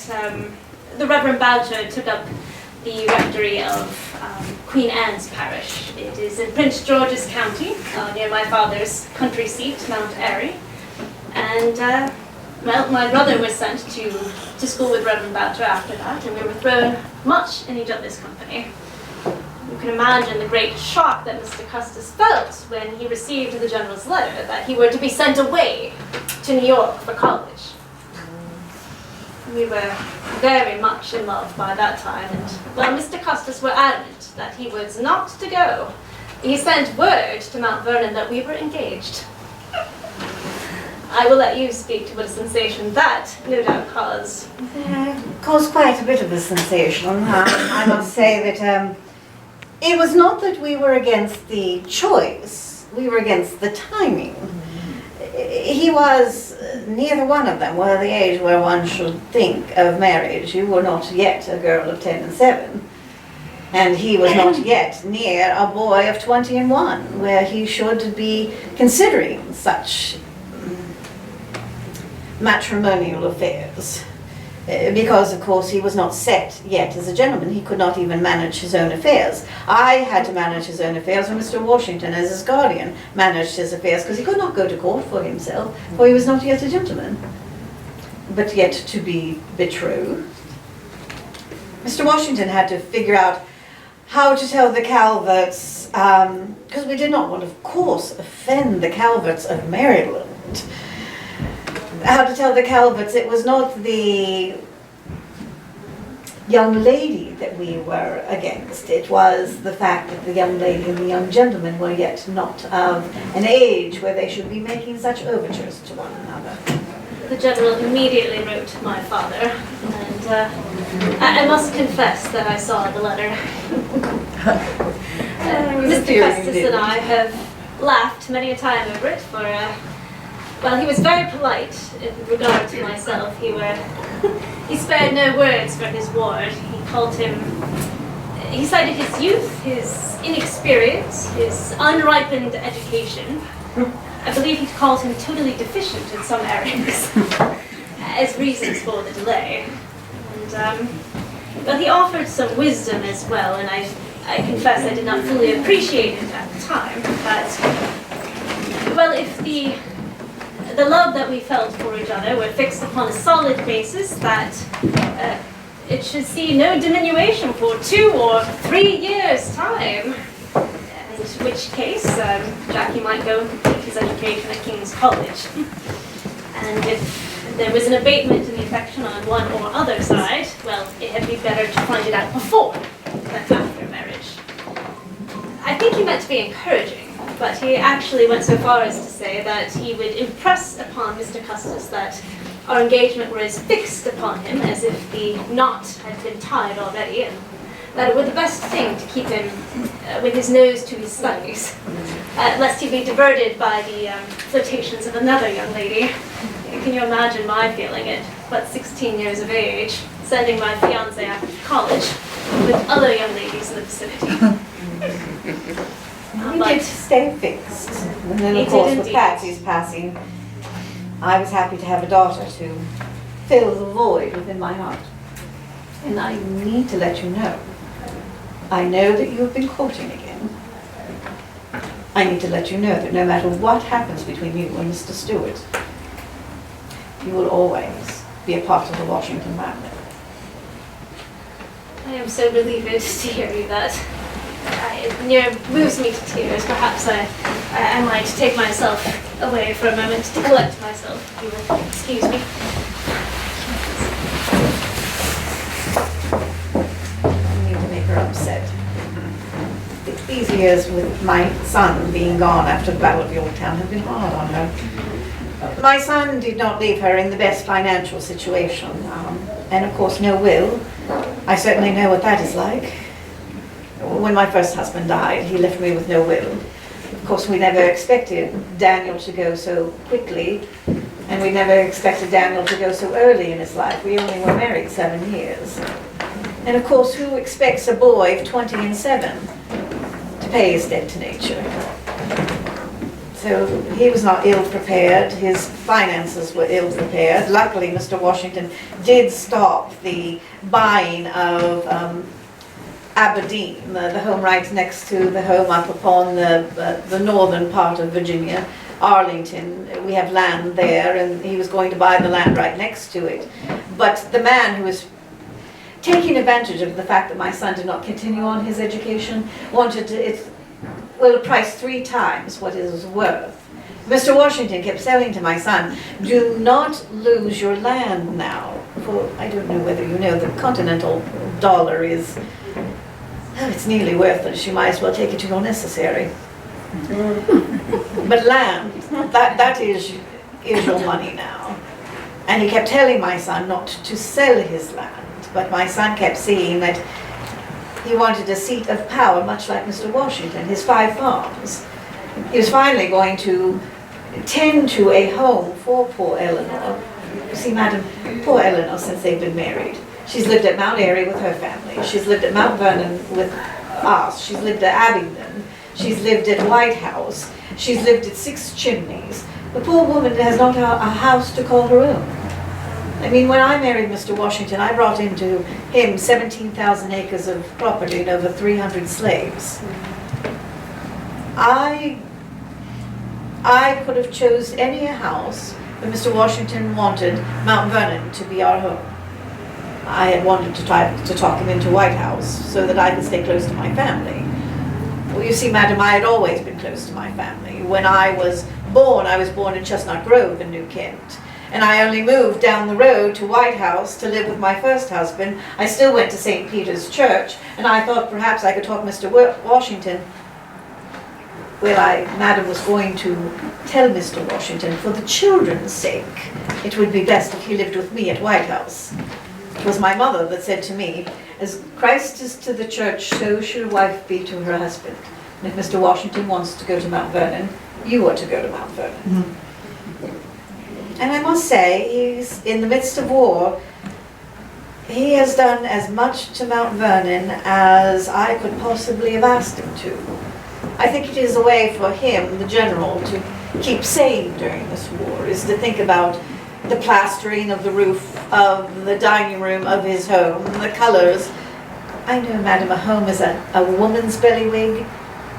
the Reverend Boucher took up the rectory of Queen Anne's parish. It is in Prince George's County, near my father's country seat, Mount Airy. And, well, my brother was sent to school with Reverend Boucher after that, and we were thrown much in each other's company. You can imagine the great shock that Mr. Custis felt when he received the General's letter that he were to be sent away to New York for college. We were very much in love by that time, and while Mr. Custis were adamant that he was not to go, he sent word to Mount Vernon that we were engaged. I will let you speak to what a sensation that no doubt caused. Caused quite a bit of a sensation. I must say that It was not that we were against the choice, we were against the timing. He was, neither one of them were the age where one should think of marriage. You were not yet a girl of 10 and 7. And he was not yet near a boy of 20 and 1, where he should be considering such matrimonial affairs. Because, of course, he was not set yet as a gentleman. He could not even manage his own affairs. I had to manage his own affairs, and Mr. Washington, as his guardian, managed his affairs, because he could not go to court for himself, for he was not yet a gentleman, but yet to be betrothed. Mr. Washington had to figure out how to tell the Calverts, because we did not want, of course, offend the Calverts of Maryland. How to tell the Calverts it was not the young lady that we were against. It was the fact that the young lady and the young gentleman were yet not of an age where they should be making such overtures to one another. The general immediately wrote to my father, and I must confess that I saw the letter. Mr. Custis and I have laughed many a time over it, for well, he was very polite in regard to myself. He spared no words for his ward. He cited his youth, his inexperience, his unripened education. I believe he called him totally deficient in some areas as reasons for the delay. And well, he offered some wisdom as well, and I confess I did not fully appreciate it at the time. But well, if the love that we felt for each other were fixed upon a solid basis, that it should see no diminution for 2 or 3 years' time. In which case, Jackie might go and complete his education at King's College. And if there was an abatement in the affection on one or other side, well, it had been better to find it out before than after marriage. I think he meant to be encouraging, but he actually went so far as to say that he would impress upon Mr. Custis that our engagement were as fixed upon him as if the knot had been tied already, and that it were the best thing to keep him with his nose to his studies, lest he be diverted by the flirtations of another young lady. Can you imagine my feeling at but 16 years of age, sending my fiancé after college with other young ladies in the vicinity? He did stay fixed. And then, of course, with Patsy's passing, I was happy to have a daughter to fill the void within my heart. And I need to let you know, I know that you have been courting again. I need to let you know that no matter what happens between you and Mr. Stewart, you will always be a part of the Washington family. I am so relieved to hear you that. It near moves me to tears. Perhaps I might take myself away for a moment to collect myself, if you will excuse me. I need to make her upset. These years with my son being gone after the Battle of Yorktown have been hard on her. My son did not leave her in the best financial situation, and of course no will. I certainly know what that is like. When my first husband died, he left me with no will. Of course, we never expected Daniel to go so quickly, and we never expected Daniel to go so early in his life. We only were married 7 years. And of course, who expects a boy of 20 and 7 to pay his debt to nature? So he was not ill prepared. His finances were ill prepared. Luckily, Mr. Washington did stop the buying of Aberdeen, the home right next to the home up upon the northern part of Virginia, Arlington. We have land there, and he was going to buy the land right next to it. But the man who was taking advantage of the fact that my son did not continue on his education wanted a price 3 times what it was worth. Mr. Washington kept saying to my son, do not lose your land now. For I don't know whether you know, the continental dollar is, it's nearly worthless. You might as well take it to your necessary. But land, that is your money now. And he kept telling my son not to sell his land. But my son kept seeing that He wanted a seat of power, much like Mr. Washington, his 5 farms. He was finally going to tend to a home for poor Eleanor. You see, madam, poor Eleanor, since they've been married, she's lived at Mount Airy with her family. She's lived at Mount Vernon with us. She's lived at Abingdon. She's lived at White House. She's lived at 6 Chimneys. The poor woman has not a house to call her own. I mean, when I married Mr. Washington, I brought into him 17,000 acres of property and over 300 slaves. I could have chose any house, but Mr. Washington wanted Mount Vernon to be our home. I had wanted to try to talk him into White House so that I could stay close to my family. Well, you see, madam, I had always been close to my family. When I was born in Chestnut Grove in New Kent. And I only moved down the road to White House to live with my first husband. I still went to St. Peter's Church, and I thought perhaps I could talk Mr. Washington. Well, madam, was going to tell Mr. Washington, for the children's sake, it would be best if he lived with me at White House. It was my mother that said to me, as Christ is to the church, so should a wife be to her husband. And if Mr. Washington wants to go to Mount Vernon, you are to go to Mount Vernon. Mm-hmm. And I must say, he's in the midst of war. He has done as much to Mount Vernon as I could possibly have asked him to. I think it is a way for him, the general, to keep sane during this war, is to think about the plastering of the roof of the dining room of his home, the colors. I know, madam, a home is a woman's bellywig,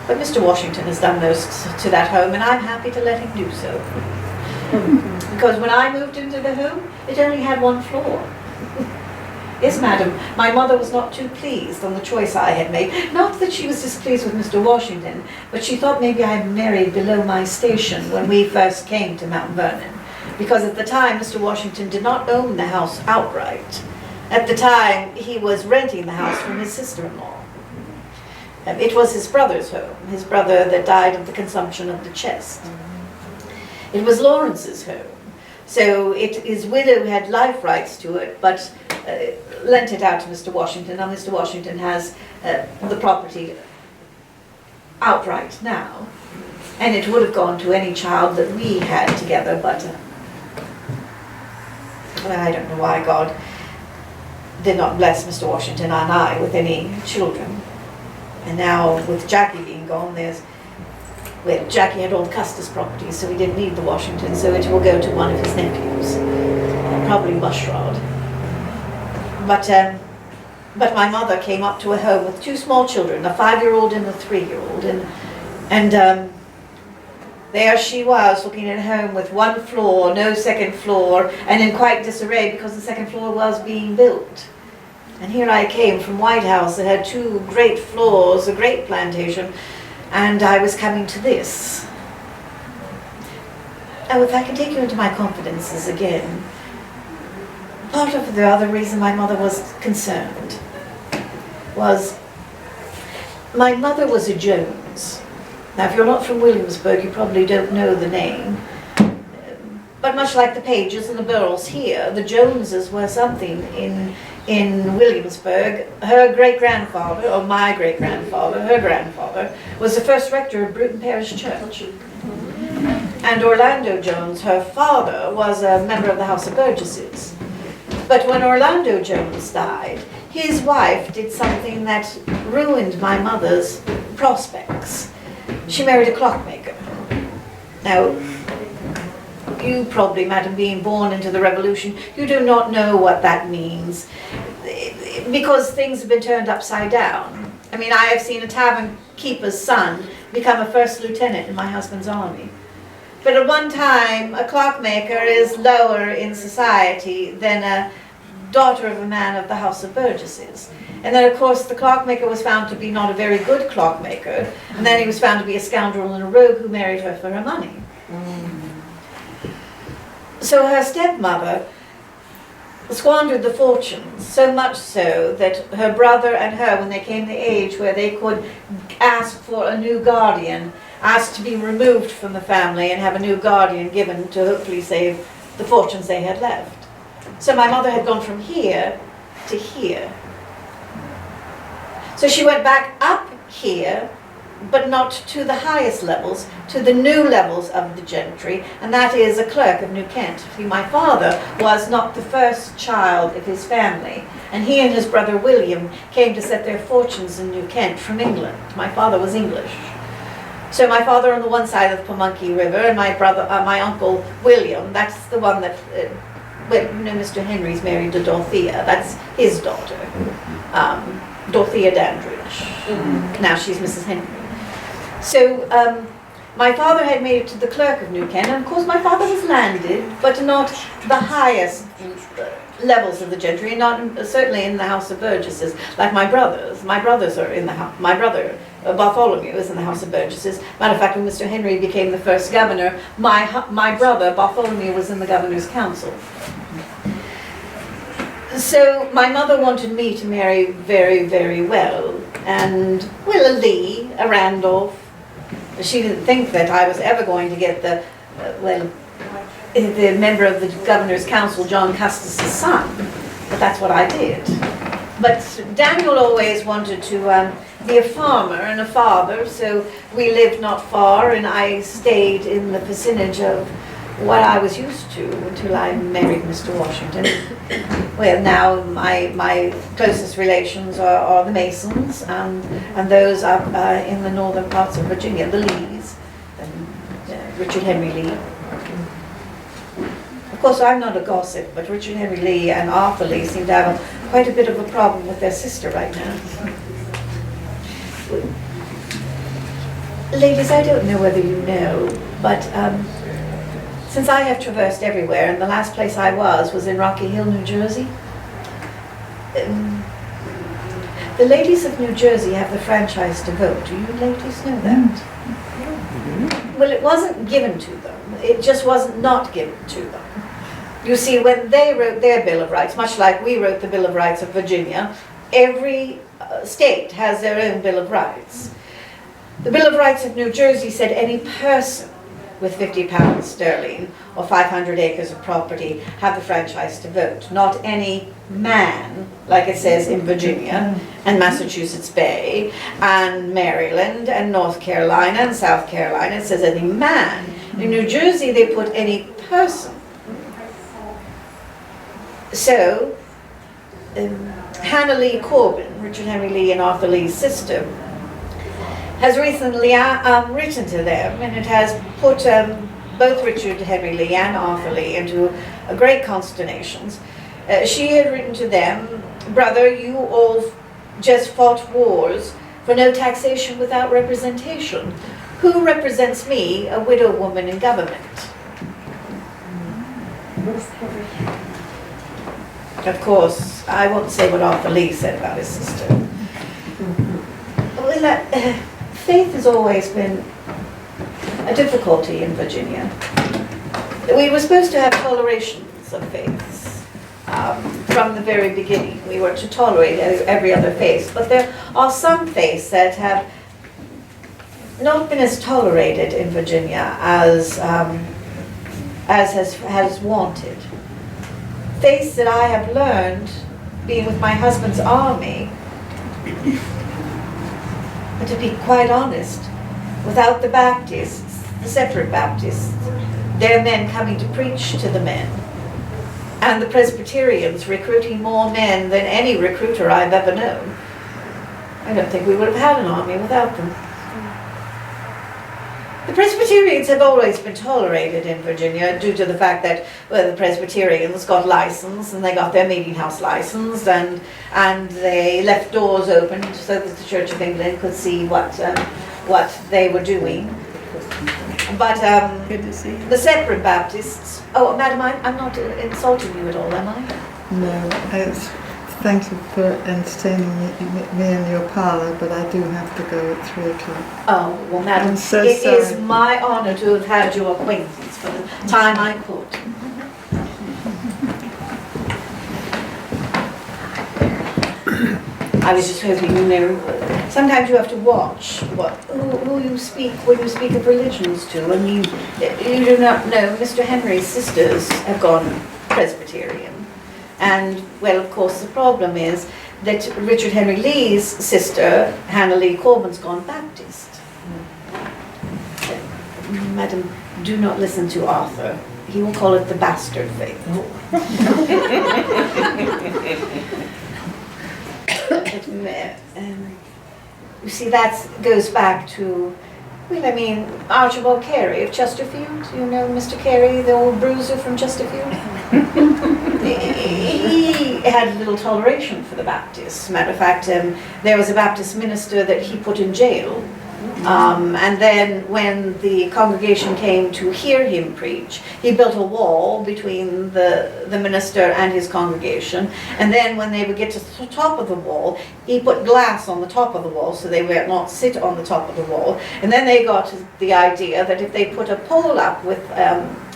but Mr. Washington has done most to that home, and I'm happy to let him do so. Because when I moved into the home, it only had 1 floor. Yes, madam, my mother was not too pleased on the choice I had made. Not that she was displeased with Mr. Washington, but she thought maybe I had married below my station when we first came to Mount Vernon. Because at the time, Mr. Washington did not own the house outright. At the time, he was renting the house from his sister-in-law. It was his brother's home, his brother that died of the consumption of the chest. It was Lawrence's home. So his widow had life rights to it, but lent it out to Mr. Washington. Now Mr. Washington has the property outright now. And it would have gone to any child that we had together, but well, I don't know why God did not bless Mr. Washington and I with any children. And now with Jackie being gone, well, Jackie had all Custer's property, so we didn't need the Washington, so it will go to one of his nephews, probably Bushrod. But my mother came up to a home with 2 small children, a 5-year-old and a 3-year-old, and there she was looking at home with 1 floor, no 2nd floor, and in quite disarray because the 2nd floor was being built. And here I came from White House that had 2 great floors, a great plantation, and I was coming to this. Oh, if I can take you into my confidences again, part of the other reason my mother was concerned was my mother was a Jones. Now, if you're not from Williamsburg, you probably don't know the name. But much like the Pages and the Burrells here, the Joneses were something in Williamsburg. Her great-grandfather, or my great-grandfather, her grandfather, was the first rector of Bruton Parish Church. And Orlando Jones, her father, was a member of the House of Burgesses. But when Orlando Jones died, his wife did something that ruined my mother's prospects. She married a clockmaker. Now, you probably, madam, being born into the Revolution, you do not know what that means, because things have been turned upside down. I mean, I have seen a tavern keeper's son become a 1st lieutenant in my husband's army. But at one time, a clockmaker is lower in society than a daughter of a man of the House of Burgesses. And then, of course, the clockmaker was found to be not a very good clockmaker, and then he was found to be a scoundrel and a rogue who married her for her money. So her stepmother squandered the fortunes, so much so that her brother and her, when they came to the age where they could ask for a new guardian, asked to be removed from the family and have a new guardian given to hopefully save the fortunes they had left. So my mother had gone from here to here. So she went back up here, but not to the highest levels, to the new levels of the gentry, and that is a clerk of New Kent. See, my father was not the first child of his family, and he and his brother William came to set their fortunes in New Kent from England. My father was English. So my father on the one side of the Pamunkey River, and my uncle William, that's the one that, Mr. Henry's married to Dorothea, that's his daughter, Dorothea Dandridge. Now she's Mrs. Henry. So my father had made it to the clerk of New Kent, and of course my father was landed, but not the highest levels of the gentry, not certainly in the House of Burgesses, like my brothers. My brothers are in the house. My brother Bartholomew is in the House of Burgesses. Matter of fact, when Mr. Henry became the first governor, my brother Bartholomew was in the Governor's Council. So my mother wanted me to marry very, very well, and a Lee, a Randolph. She didn't think that I was ever going to get the member of the Governor's Council, John Custis' son, but that's what I did. But Daniel always wanted to be a farmer and a father, so we lived not far, and I stayed in the vicinage of what I was used to until I married Mr. Washington. Well, now my closest relations are the Masons, and those up in the northern parts of Virginia, the Lees, and Richard Henry Lee. Of course, I'm not a gossip, but Richard Henry Lee and Arthur Lee seem to have quite a bit of a problem with their sister right now. Ladies, I don't know whether you know, but since I have traversed everywhere, and the last place I was in Rocky Hill, New Jersey, the ladies of New Jersey have the franchise to vote. Do you ladies know that? Well, it wasn't given to them. It just wasn't not given to them. You see, when they wrote their Bill of Rights, much like we wrote the Bill of Rights of Virginia, every state has their own Bill of Rights. The Bill of Rights of New Jersey said any person with 50 pounds sterling or 500 acres of property have the franchise to vote. Not any man, like it says in Virginia and Massachusetts Bay and Maryland and North Carolina and South Carolina. It says any man. In New Jersey they put any person. So Hannah Lee Corbin, Richard Henry Lee and Arthur Lee's sister, has recently written to them, and it has put both Richard Henry Lee and Arthur Lee into great consternations. She had written to them, "Brother, you all just fought wars for no taxation without representation. Who represents me, a widow woman in government?" Of course, I won't say what Arthur Lee said about his sister. Well, faith has always been a difficulty in Virginia. We were supposed to have tolerations of faiths from the very beginning. We were to tolerate every other faith, but there are some faiths that have not been as tolerated in Virginia as has wanted. Faiths that I have learned, being with my husband's army, but to be quite honest, without the Baptists, the separate Baptists, their men coming to preach to the men, and the Presbyterians recruiting more men than any recruiter I've ever known, I don't think we would have had an army without them. The Presbyterians have always been tolerated in Virginia due to the fact that the Presbyterians got licensed, and they got their meeting house licensed, and they left doors open so that the Church of England could see what they were doing. But Good to see you. the separate Baptists, oh, Madam, I'm not insulting you at all, am I? No, thank you for entertaining me in your parlour, but I do have to go at 3 o'clock. Oh, well, Madam, I'm so it is sorry. my honour to have had your acquaintance for the time I could. I was just hoping, sometimes you have to watch who you speak when you speak of religions to, and you do not know Mr. Henry's sisters have gone Presbyterian. And, well, of course, the problem is that Richard Henry Lee's sister, Hannah Lee Corbin's gone Baptist. Madam, do not listen to Arthur. He will call it the bastard faith. You see, that goes back to, well, I mean, Archibald Carey of Chesterfield. You know Mr. Carey, the old bruiser from Chesterfield? He had little toleration for the Baptists. Matter of fact, there was a Baptist minister that he put in jail. And then when the congregation came to hear him preach, he built a wall between the minister and his congregation. And then when they would get to the top of the wall, he put glass on the top of the wall so they would not sit on the top of the wall. And then they got the idea that if they put a pole up with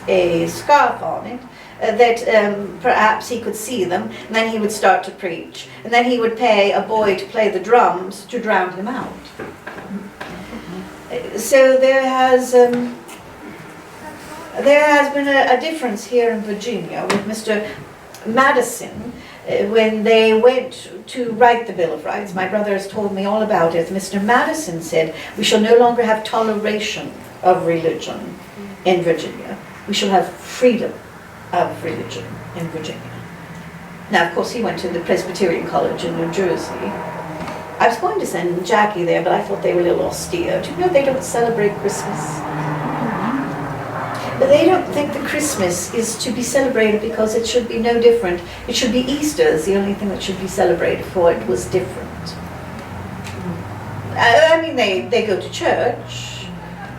a scarf on it, that perhaps he could see them, and then he would start to preach. And then he would pay a boy to play the drums to drown him out. So there has been a difference here in Virginia with Mr. Madison when they went to write the Bill of Rights. My brother has told me all about it. Mr. Madison said, we shall no longer have toleration of religion in Virginia. We shall have freedom of religion in Virginia. Now, of course, he went to the Presbyterian College in New Jersey. I was going to send Jackie there, but I thought they were a little austere. Do you know they don't celebrate Christmas? But they don't think that Christmas is to be celebrated because it should be no different. It should be Easter is the only thing that should be celebrated, for it was different. I mean, they go to church,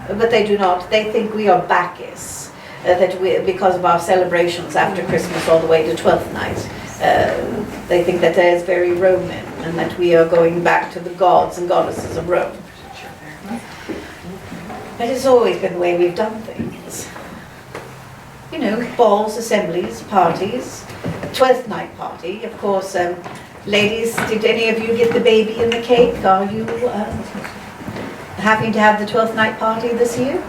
but they do not. They think we are Bacchus, that we, because of our celebrations after Christmas all the way to Twelfth Night. They think that that is very Roman, and that we are going back to the gods and goddesses of Rome. It has always been the way we've done things. You know, balls, assemblies, parties, 12th night party. Of course, ladies, did any of you get the baby in the cake? Are you happy to have the 12th night party this year?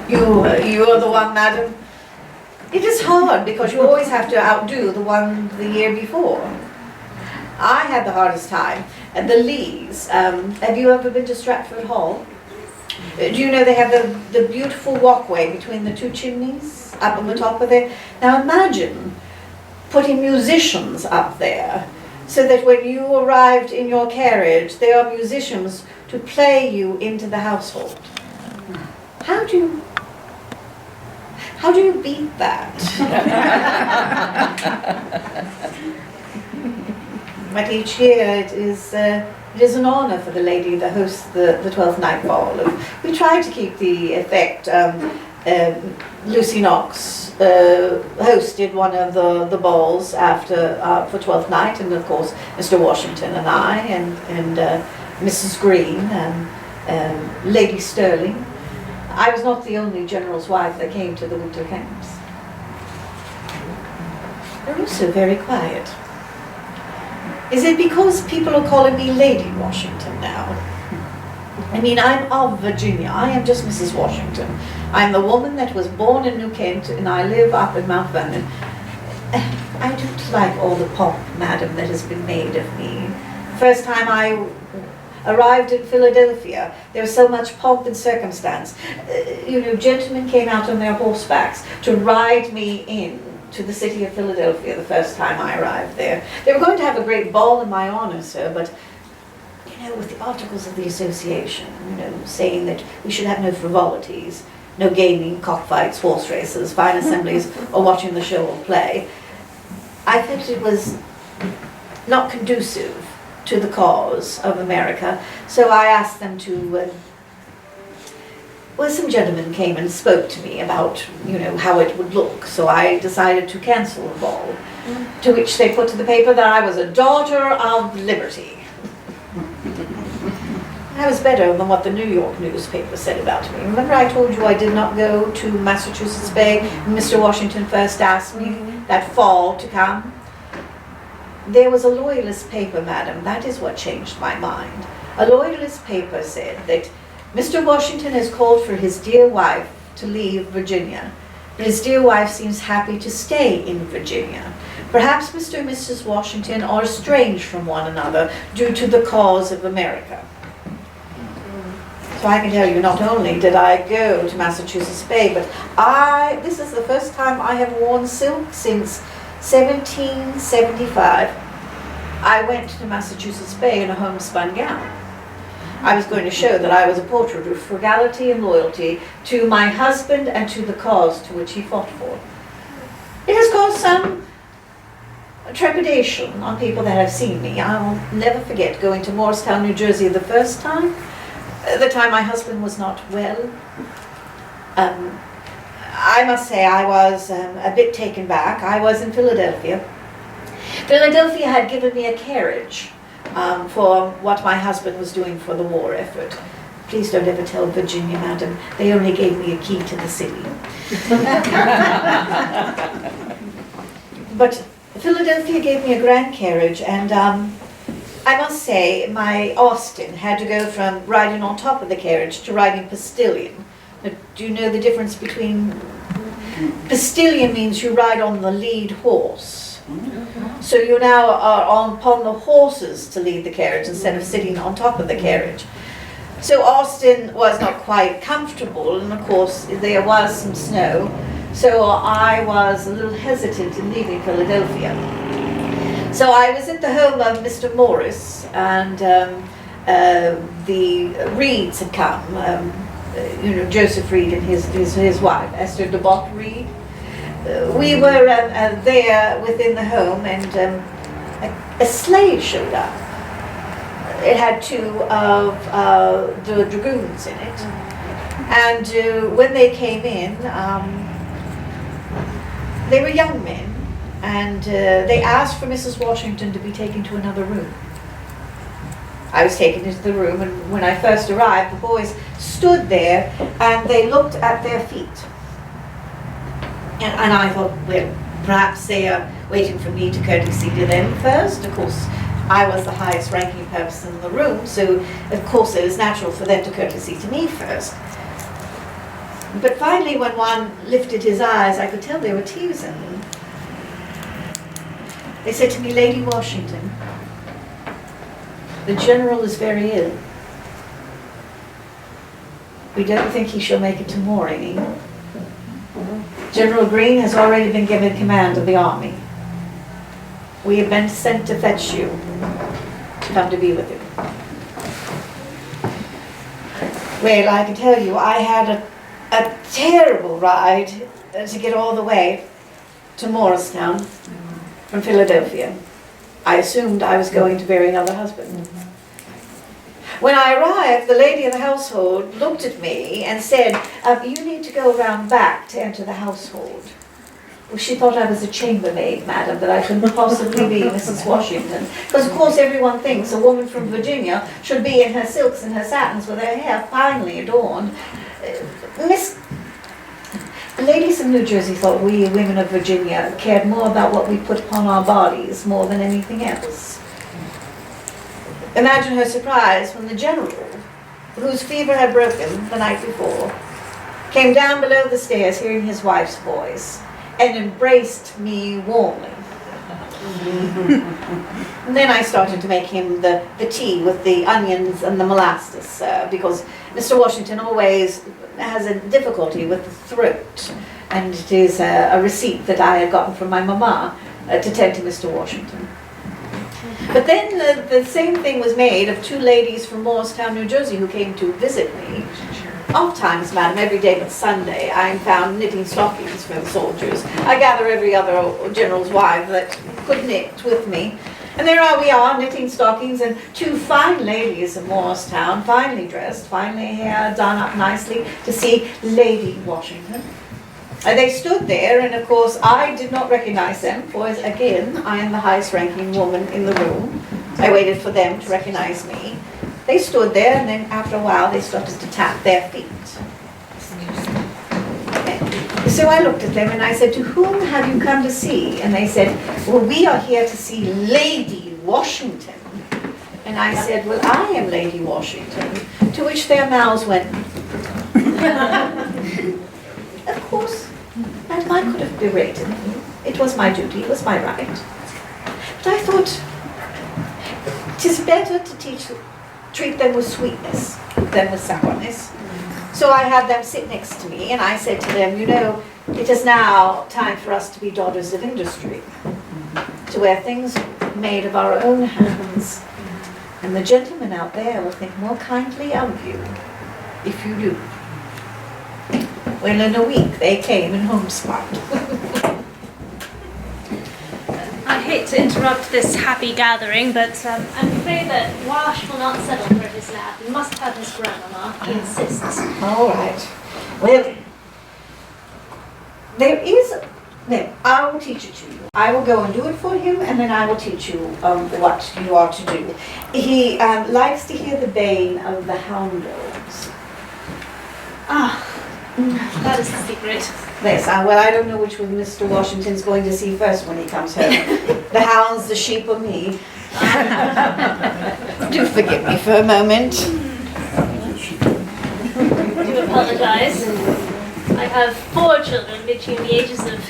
You are the one, madam. It is hard because you always have to outdo the one the year before. I had the hardest time. And the Lees, have you ever been to Stratford Hall? Do you know they have the beautiful walkway between the two chimneys up on the top of it? Now imagine putting musicians up there so that when you arrived in your carriage, there are musicians to play you into the household. How do you beat that? But each year it is an honor for the lady that hosts the 12th night ball. We try to keep the effect. Lucy Knox hosted one of the balls after for 12th night, and of course Mr. Washington and I and Mrs. Green and Lady Sterling. I was not the only general's wife that came to the winter camps. They're also very quiet. Is it because people are calling me Lady Washington now? I mean, I'm of Virginia. I am just Mrs. Washington. I'm the woman that was born in New Kent, and I live up in Mount Vernon. I don't like all the pomp, madam, that has been made of me. First time I arrived in Philadelphia, there was so much pomp and circumstance. You know, gentlemen came out on their horsebacks to ride me in to the city of Philadelphia the first time I arrived there. They were going to have a great ball in my honor, sir, but, you know, with the Articles of the Association, you know, saying that we should have no frivolities, no gaming, cockfights, horse races, fine assemblies, or watching the show or play, I felt it was not conducive to the cause of America, so I asked them to well, some gentlemen came and spoke to me about, you know, how it would look, so I decided to cancel the ball, to which they put to the paper that I was a daughter of liberty. That was better than what the New York newspaper said about me. Remember I told you I did not go to Massachusetts Bay when Mr. Washington first asked me that fall to come? There was a loyalist paper, madam, that is what changed my mind. A loyalist paper said that Mr. Washington has called for his dear wife to leave Virginia, but his dear wife seems happy to stay in Virginia. Perhaps Mr. and Mrs. Washington are estranged from one another due to the cause of America. So I can tell you, not only did I go to Massachusetts Bay, but this is the first time I have worn silk since 1775. I went to Massachusetts Bay in a homespun gown. I was going to show that I was a portrait of frugality and loyalty to my husband and to the cause to which he fought for. It has caused some trepidation on people that have seen me. I will never forget going to Morristown, New Jersey the first time, the time my husband was not well. I must say I was a bit taken back. I was in Philadelphia. Philadelphia had given me a carriage for what my husband was doing for the war effort. Please don't ever tell Virginia, madam. They only gave me a key to the city. But Philadelphia gave me a grand carriage, and I must say my Austin had to go from riding on top of the carriage to riding postilion. Now, do you know the difference between... Postilion means you ride on the lead horse. So you now are upon the horses to lead the carriage instead of sitting on top of the carriage. So Austin was not quite comfortable, and of course there was some snow, so I was a little hesitant in leaving Philadelphia. So I was at the home of Mr. Morris, and the Reeds had come, Joseph Reed and his wife, Esther DeBock Reed. We were there within the home, and a sleigh showed up. It had two of the dragoons in it, and when they came in, they were young men, and they asked for Mrs. Washington to be taken to another room. I was taken into the room, and when I first arrived, the boys stood there and they looked at their feet. And I thought, well, perhaps they are waiting for me to courtesy to them first. Of course, I was the highest ranking person in the room, so of course it was natural for them to courtesy to me first. But finally, when one lifted his eyes, I could tell there were tears in them. They said to me, Lady Washington, the general is very ill. We don't think he shall make it to Morning. General Greene has already been given command of the army. We have been sent to fetch you, to come to be with you. Well, I can tell you, I had a terrible ride to get all the way to Morristown from Philadelphia. I assumed I was going to marry another husband. When I arrived, the lady of the household looked at me and said, you need to go round back to enter the household. Well, she thought I was a chambermaid, madam, that I couldn't possibly be Mrs. Washington. Because, of course, everyone thinks a woman from Virginia should be in her silks and her satins with her hair finely adorned. The ladies in New Jersey thought we women of Virginia cared more about what we put upon our bodies more than anything else. Imagine her surprise when the general, whose fever had broken the night before, came down below the stairs hearing his wife's voice and embraced me warmly. And then I started to make him the tea with the onions and the molasses because Mr. Washington always has a difficulty with the throat, and it is a receipt that I had gotten from my mama to tend to Mr. Washington. But then the same thing was made of two ladies from Morristown, New Jersey, who came to visit me. Oftentimes, madam, every day but Sunday, I am found knitting stockings for the soldiers. I gather every other general's wife that could knit with me. And there we are, knitting stockings, and two fine ladies of Morristown, finely dressed, finely hair done up nicely, to see Lady Washington. They stood there, and of course I did not recognize them, for again, I am the highest ranking woman in the room. I waited for them to recognize me. They stood there, and then after a while they started to tap their feet. So I looked at them and I said, to whom have you come to see? And they said, well, we are here to see Lady Washington. And I said, well, I am Lady Washington. To which their mouths went. Of course, madam, I could have berated them. It was my duty, it was my right. But I thought, it is better to treat them with sweetness than with sourness. So I had them sit next to me and I said to them, you know, it is now time for us to be daughters of industry, to wear things made of our own hands. And the gentlemen out there will think more kindly of you if you do. Well, in a week they came and homespun. I hate to interrupt this happy gathering, but I'm afraid that Wash will not settle for his nap. He must have his grandmama. He insists. All right. Well, there is. No, I will teach it to you. I will go and do it for him, and then I will teach you what you are to do. He likes to hear the baying of the hound dogs. Ah, that is the secret. Yes, well, I don't know which one Mr. Washington's going to see first when he comes home. The hounds, the sheep, or me. Do forgive me for a moment. I do apologize. I have 4 children between the ages of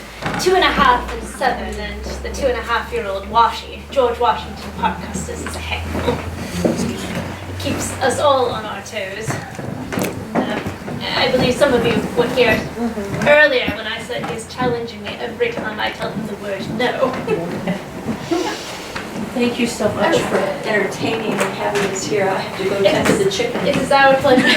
2.5 and 7, and the 2.5-year-old Washy, George Washington Park Custis, is a heckle. It keeps us all on our toes. I believe some of you were here earlier when I said he's challenging me every time I tell him the word no. Thank you so much for entertaining and having us here. I have to go tend to the chicken. It is our pleasure to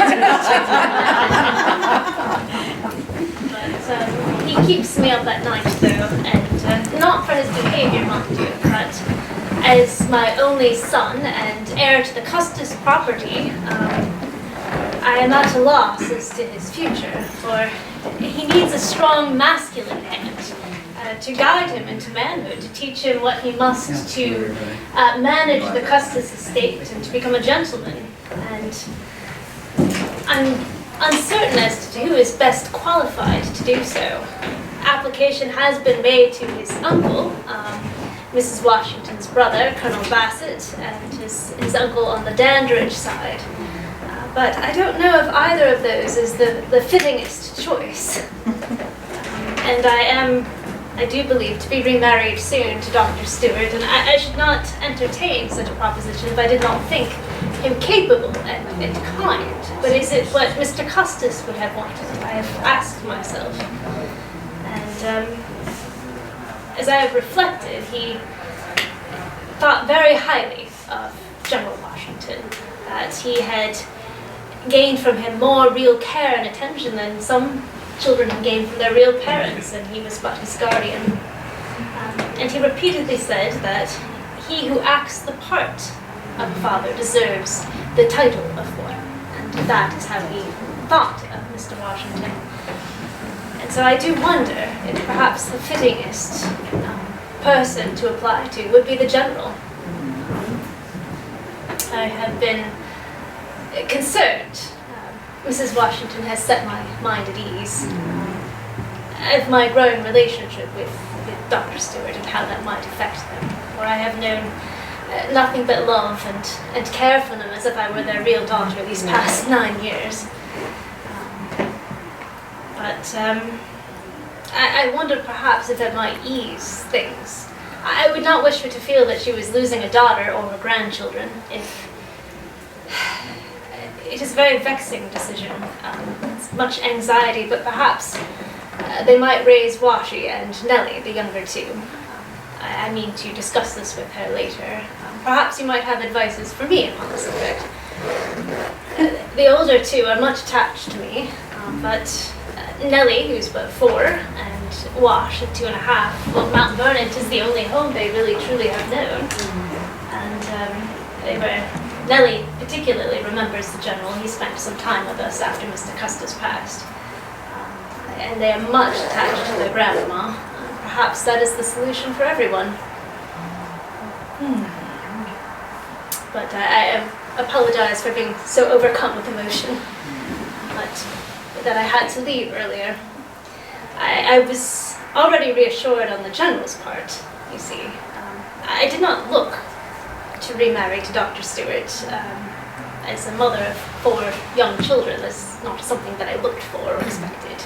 But he keeps me up at night though, and not for his behavior, mind you, but as my only son and heir to the Custis property, I am at a loss as to his future, for he needs a strong masculine hand to guide him into manhood, to teach him what he must to manage the Custis estate and to become a gentleman. And I'm uncertain as to who is best qualified to do so. Application has been made to his uncle, Mrs. Washington's brother, Colonel Bassett, and his uncle on the Dandridge side. But I don't know if either of those is the fittingest choice. And I do believe, to be remarried soon to Dr. Stewart, and I should not entertain such a proposition if I did not think him capable and inclined. But is it what Mr. Custis would have wanted? I have asked myself. And as I have reflected, he thought very highly of General Washington, that he had gained from him more real care and attention than some children have gained from their real parents, and he was but his guardian. And he repeatedly said that he who acts the part of a father deserves the title of one, and that is how he thought of Mr. Washington. And so I do wonder if perhaps the fittingest person to apply to would be the general. I have been concerned. Mrs. Washington has set my mind at ease of my growing relationship with Dr. Stewart and how that might affect them. For I have known nothing but love and care for them as if I were their real daughter these past 9 years. But I wondered perhaps if it might ease things. I would not wish her to feel that she was losing a daughter or her grandchildren. It is a very vexing decision. It's much anxiety, but perhaps they might raise Washy and Nellie, the younger two. I mean to discuss this with her later. Perhaps you might have advices for me upon the subject. The older two are much attached to me, but Nellie, who's but 4, and Wash at 2.5, well, Mount Vernon is the only home they really truly have known. And Nellie particularly remembers the general. He spent some time with us after Mr. Custis passed. And they are much attached to their grandmama. Perhaps that is the solution for everyone. But I apologize for being so overcome with emotion. But that I had to leave earlier. I was already reassured on the general's part, you see. I did not look to remarry to Dr. Stewart. As a mother of 4 young children, that's not something that I looked for or expected.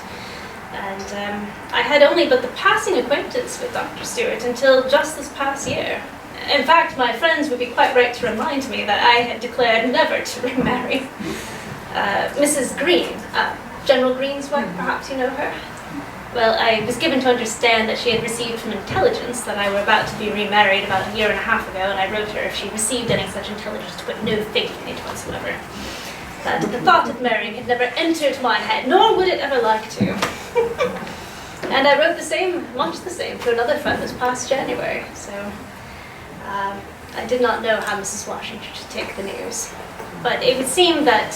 And I had only but the passing acquaintance with Dr. Stewart until just this past year. In fact, my friends would be quite right to remind me that I had declared never to remarry. Mrs. Green, General Green's wife, perhaps you know her? Well, I was given to understand that she had received from intelligence that I were about to be remarried about a year and a half ago, and I wrote her if she received any such intelligence to put no faith in it whatsoever. But the thought of marrying had never entered my head, nor would it ever like to. And I wrote the same, much the same, to another friend this past January, so I did not know how Mrs. Washington should take the news. But it would seem that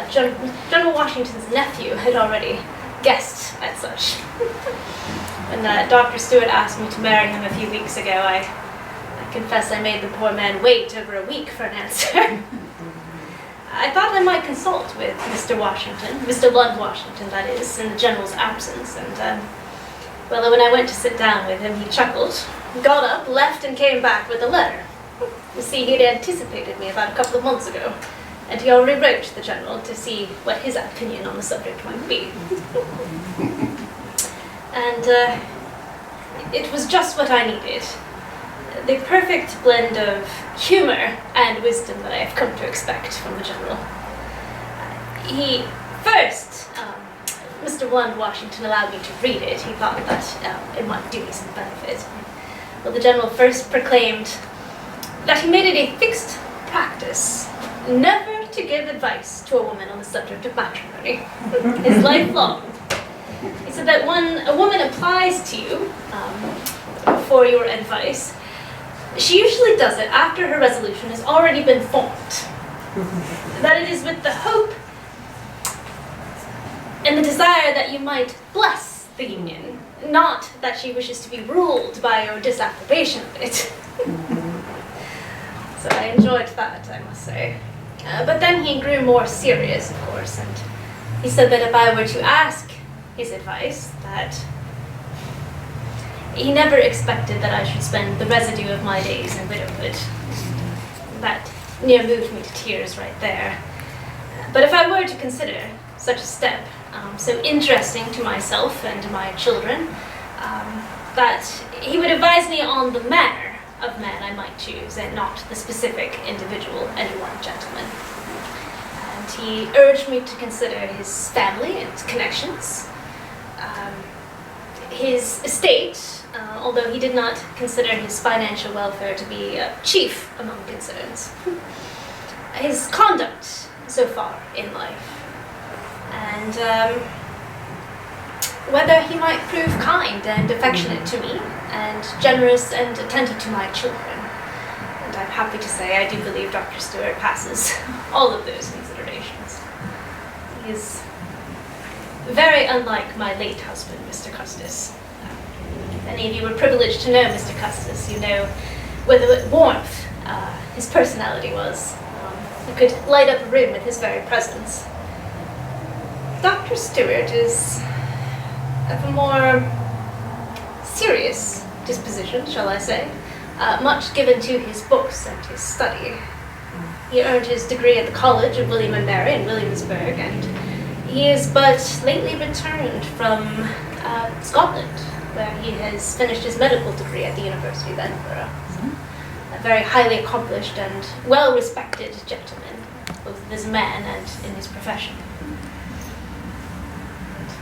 General Washington's nephew had already guessed at such. When Dr. Stewart asked me to marry him a few weeks ago, I confess I made the poor man wait over a week for an answer. I thought I might consult with Mr. Washington, Mr. Lund Washington, that is, in the General's absence, and well, when I went to sit down with him, he chuckled, got up, left, and came back with a letter. You see, he'd anticipated me about a couple of months ago, and he already wrote to the General to see what his opinion on the subject might be. And it was just what I needed. The perfect blend of humor and wisdom that I have come to expect from the General. He first, Mr. Lund Washington allowed me to read it. He thought that it might do me some benefit. Well, the General first proclaimed that he made it a fixed practice never to give advice to a woman on the subject of matrimony, his life long. He said that when a woman applies to you for your advice, she usually does it after her resolution has already been formed. That it is with the hope and the desire that you might bless the union, not that she wishes to be ruled by your disapprobation of it. So I enjoyed that, I must say. But then he grew more serious, of course, and he said that if I were to ask his advice, that he never expected that I should spend the residue of my days in widowhood. That near moved me to tears right there. But if I were to consider such a step, so interesting to myself and to my children, that he would advise me on the manner of man I might choose, and not the specific individual, any one gentleman. And he urged me to consider his family and his connections, his estate, although he did not consider his financial welfare to be chief among concerns, his conduct so far in life, and whether he might prove kind and affectionate to me, and generous and attentive to my children. And I'm happy to say I do believe Dr. Stewart passes all of those considerations. He is very unlike my late husband, Mr. Custis. If any of you were privileged to know Mr. Custis, you know with what warmth his personality was. He could light up a room with his very presence. Dr. Stewart is of a more serious disposition, shall I say, much given to his books and his study. He earned his degree at the College of William and Mary in Williamsburg, and he is but lately returned from Scotland, where he has finished his medical degree at the University of Edinburgh. A very highly accomplished and well-respected gentleman, both as a man and in his profession.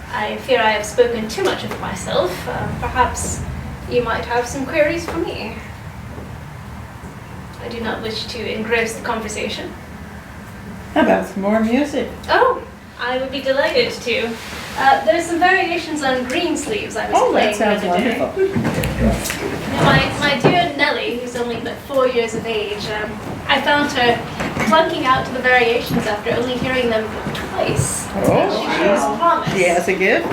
I fear I have spoken too much of myself. Perhaps you might have some queries for me. I do not wish to engross the conversation. How about some more music? Oh, I would be delighted to. There's some variations on green sleeves I was playing the other day. Wonderful. My dear Nellie, who's only but 4 years of age, I found her flunking out to the variations after only hearing them twice. Oh, She shows promise. she has a gift.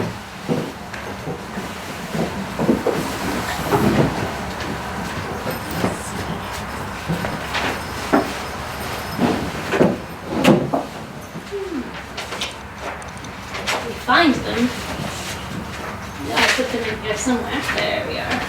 We find them. Yeah, I put them in here somewhere. There we are.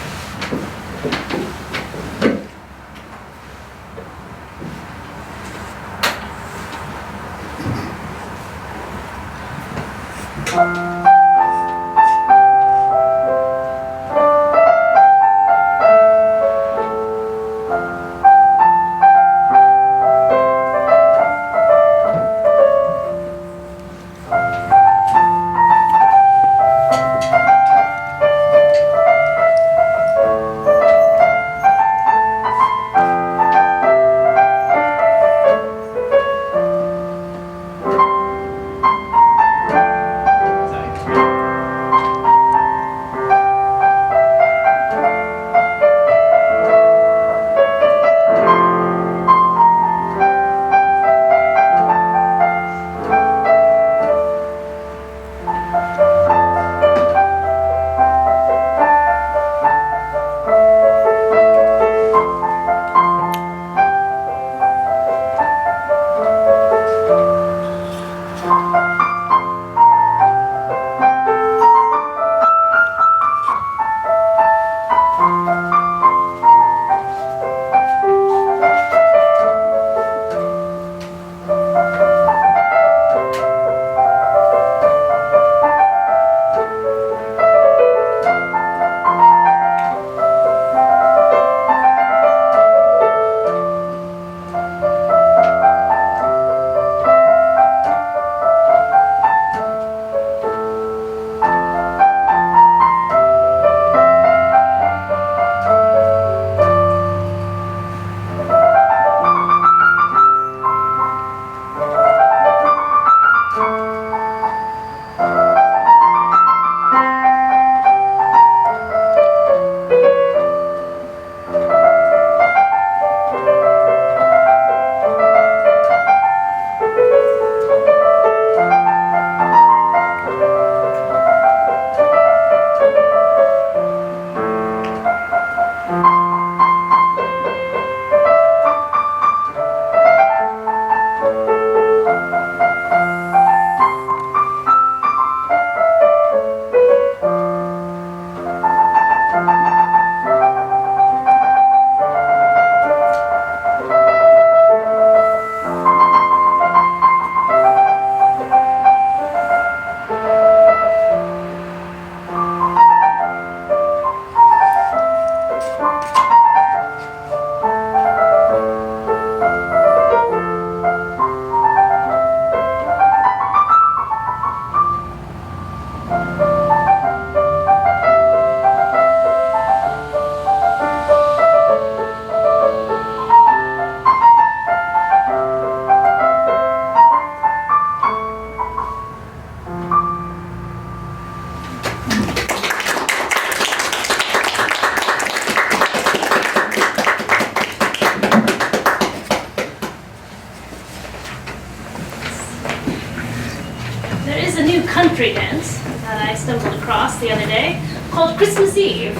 There is a new country dance that I stumbled across the other day called Christmas Eve.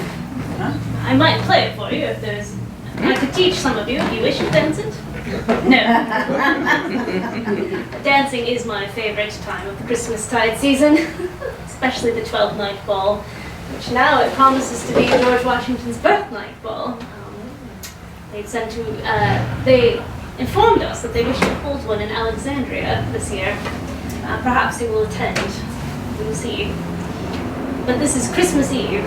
I might play it for you if there's... I could teach some of you if you wish to dance it. No. Dancing is my favorite time of the Christmastide season, especially the 12th night ball, which now it promises to be George Washington's birth night ball. They informed us that they wish to hold one in Alexandria this year. Perhaps he will attend. We will see. But this is Christmas Eve.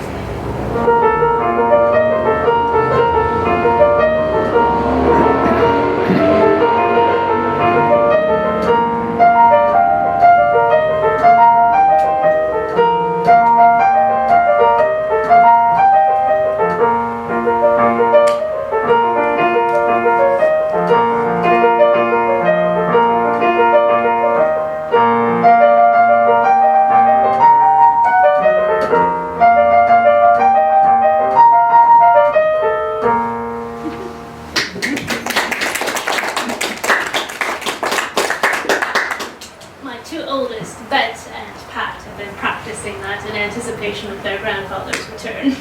Of their grandfather's return.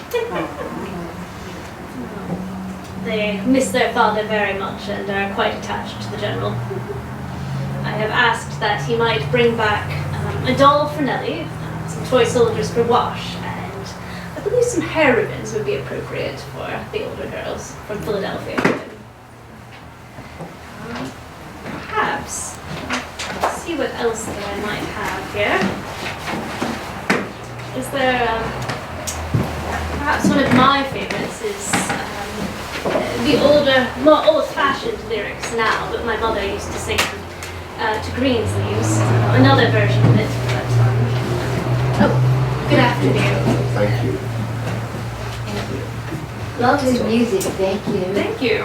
They miss their father very much and are quite attached to the general. I have asked that he might bring back a doll for Nellie, some toy soldiers for Wash, and I believe some hair ribbons would be appropriate for the older girls from Philadelphia. Perhaps, let's see what else that I might have here. Is there, perhaps one of my favorites is the older, more old-fashioned lyrics now, but my mother used to sing to Greensleeves, another version of it. But, good afternoon. Thank you. Lovely music, thank you. Thank you.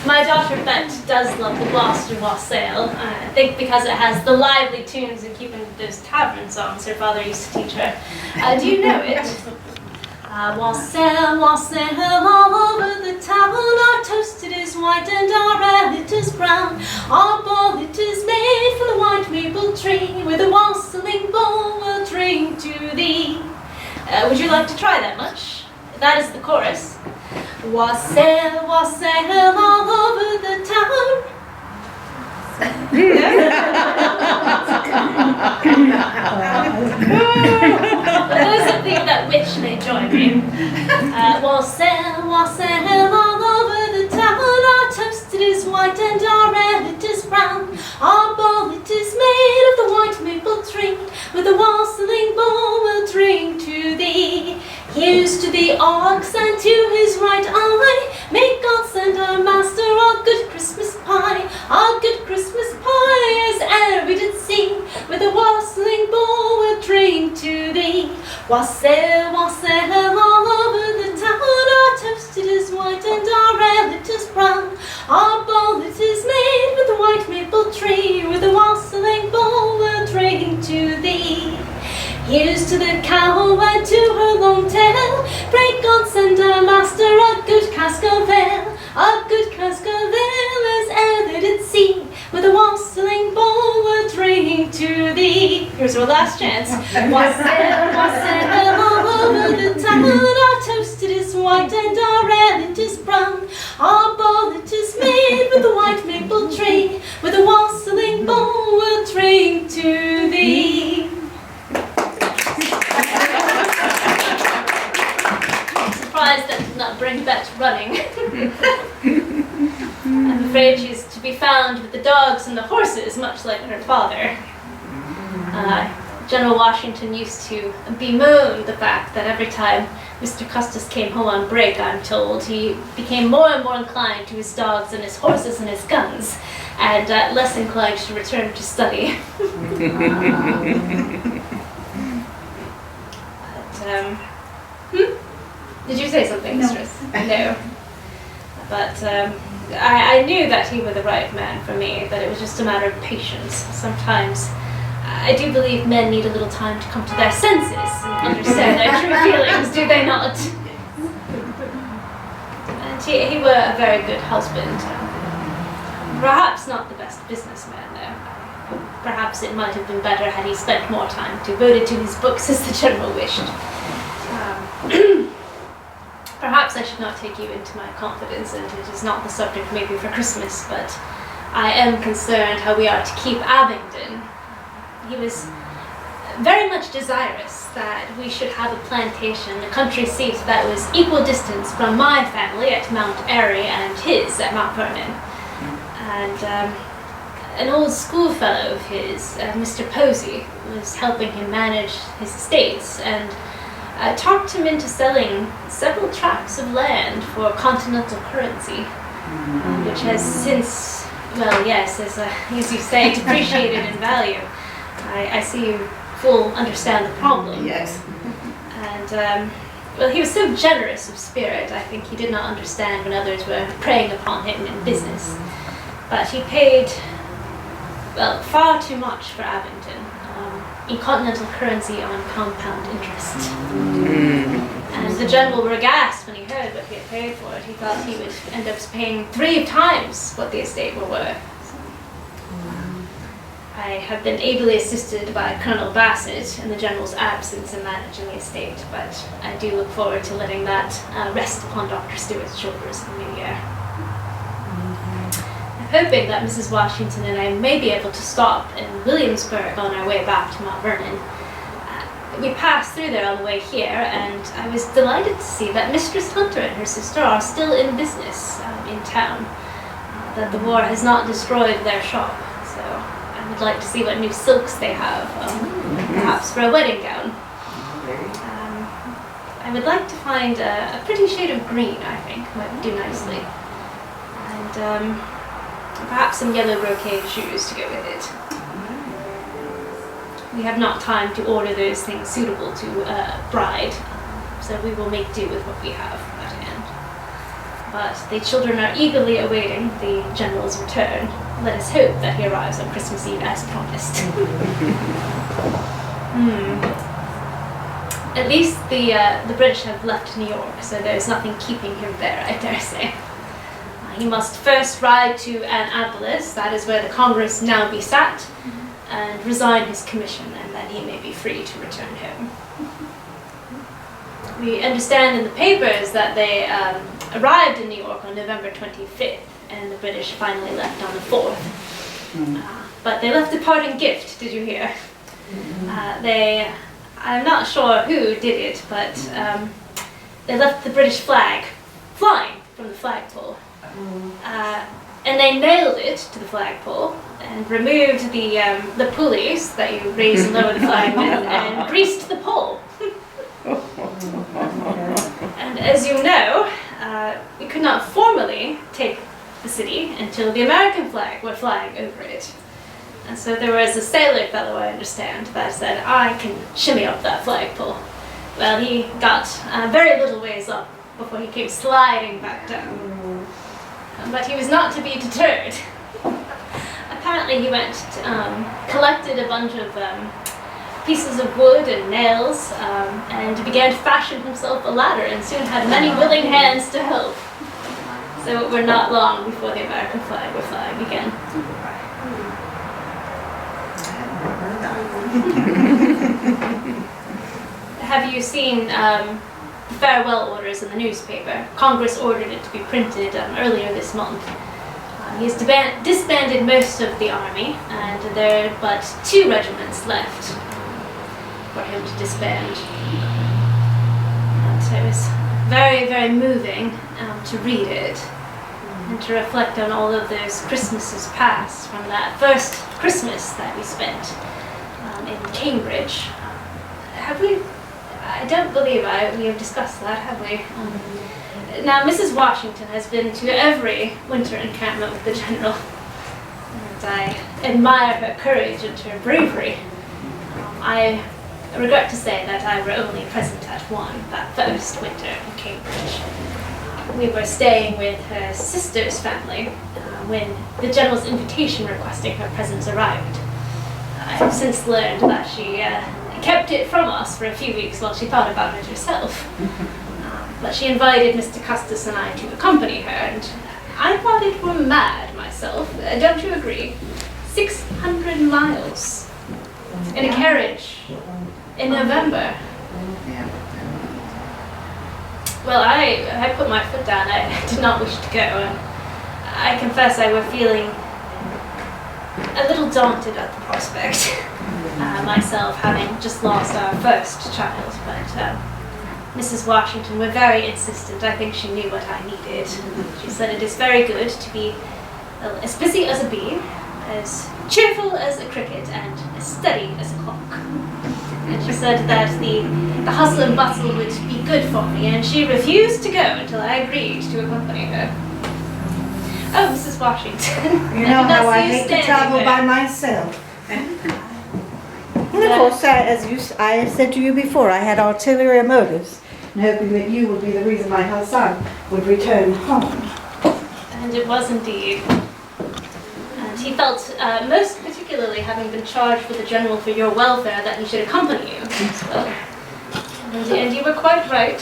My daughter Bet does love the Gloucester wassail, I think because it has the lively tunes and keeping those tavern songs her father used to teach her. Do you know it? Wassail, wassail, all over the town, our toast it is white and our ale it is brown. Our ball it is made from the white maple tree, with a wassailing bowl we'll drink to thee. Would you like to try that much? That is the chorus. Wassail, wassail, all over the town. Those that think that witch may join me. Wassail, wassail, all over the town. Our toast it is white and our ale it is brown. Our ball it is made of the white maple tree, with a wassailing bowl we'll drink to thee. Here's to the ox and to his right eye. May God send our master a good Christmas pie. Our good Christmas pie as e'er we did see, with a wassailing bowl we'll drink to thee. Wassail, wassail all over the town, our toast it is white and our ale it is brown. Our bowl it is made with a white maple tree, with a wassailing bowl we'll drink to thee. Here's to the cow and to her long tail, pray God send our master a good cask of ale, a good cask of ale as e'er they did see, with a wassailing bowl we'll drink to thee. Here's our last chance. Wassail, wassail all over the town, our toast it is white and our ale it is brown. Our bowl it is made with a white maple tree, with a wassailing bowl we'll drink to thee. Surprised that did not bring Bet running. I'm afraid she's to be found with the dogs and the horses, much like her father. General Washington used to bemoan the fact that every time Mr. Custis came home on break, I'm told, he became more and more inclined to his dogs and his horses and his guns, and less inclined to return to study. Did you say something, mistress? No. But I knew that he was the right man for me, that it was just a matter of patience. Sometimes I do believe men need a little time to come to their senses and understand their true feelings, do they not? And he were a very good husband. Perhaps not the best businessman, though. Perhaps it might have been better had he spent more time devoted to his books as the general wished. Perhaps I should not take you into my confidence, and it is not the subject maybe for Christmas, but I am concerned how we are to keep Abingdon. He was very much desirous that we should have a plantation, a country seat that was equal distance from my family at Mount Airy and his at Mount Vernon. And an old schoolfellow of his, Mr. Posey, was helping him manage his estates, and talked him into selling several tracts of land for continental currency, which has since, well, yes, as you say, depreciated in value. I see you full understand the problem. Yes. And, well, he was so generous of spirit, I think he did not understand when others were preying upon him in business. But he paid, well, far too much for Abingdon. In continental currency on compound interest. And the general were aghast when he heard what he had paid for it. He thought he would end up paying 3 times what the estate were worth. I have been ably assisted by Colonel Bassett in the general's absence in managing the estate, but I do look forward to letting that rest upon Dr. Stewart's shoulders in the new year. Hoping that Mrs. Washington and I may be able to stop in Williamsburg on our way back to Mount Vernon. We passed through there on the way here, and I was delighted to see that Mistress Hunter and her sister are still in business in town, that the war has not destroyed their shop, so I would like to see what new silks they have, perhaps for a wedding gown. I would like to find a pretty shade of green, I think, might do nicely. And perhaps some yellow brocade shoes to go with it. We have not time to order those things suitable to a bride, so we will make do with what we have at hand. But the children are eagerly awaiting the general's return. Let us hope that he arrives on Christmas Eve as promised. At least the British have left New York, so there's nothing keeping him there, I dare say. He must first ride to Annapolis, that is where the Congress now be sat, and resign his commission, and then he may be free to return home. We understand in the papers that they arrived in New York on November 25th, and the British finally left on the 4th. But they left a parting gift, did you hear? I'm not sure who did it, but they left the British flag flying from the flagpole. And they nailed it to the flagpole and removed the pulleys that you raise and lower the flag with, and greased the pole. And as you know, we could not formally take the city until the American flag were flying over it. And so there was a sailor fellow, I understand, that said, I can shimmy up that flagpole. Well, he got very little ways up before he came sliding back down. But he was not to be deterred. Apparently he went, collected a bunch of pieces of wood and nails, and began to fashion himself a ladder, and soon had many willing hands to help. So it were not long before the American flag were flying again. Have you seen the farewell orders in the newspaper? Congress ordered it to be printed earlier this month. He has disbanded most of the army, and there are but 2 regiments left for him to disband. And it was very, very moving to read it and to reflect on all of those Christmases past, from that first Christmas that we spent in Cambridge. Have we? I don't believe we have discussed that, have we? Now, Mrs. Washington has been to every winter encampment with the General, and I admire her courage and her bravery. I regret to say that I were only present at one, that first winter in Cambridge. We were staying with her sister's family when the General's invitation requesting her presence arrived. I have since learned that she kept it from us for a few weeks while she thought about it herself. But she invited Mr. Custis and I to accompany her, and I thought it were mad myself. Don't you agree? 600 miles in a carriage in November. Well, I put my foot down. I did not wish to go, and I confess I were feeling a little daunted at the prospect. Myself having just lost our first child, but Mrs. Washington were very insistent. I think she knew what I needed. She said it is very good to be as busy as a bee, as cheerful as a cricket, and as steady as a clock. And she said that the hustle and bustle would be good for me, and she refused to go until I agreed to accompany her. Oh, Mrs. Washington. You know how I hate to travel by myself. And of course, I said to you before, I had ulterior motives, and hoping that you would be the reason my son would return home. And it was indeed. And he felt, most particularly having been charged with the General for your welfare, that he should accompany you as well. And you were quite right.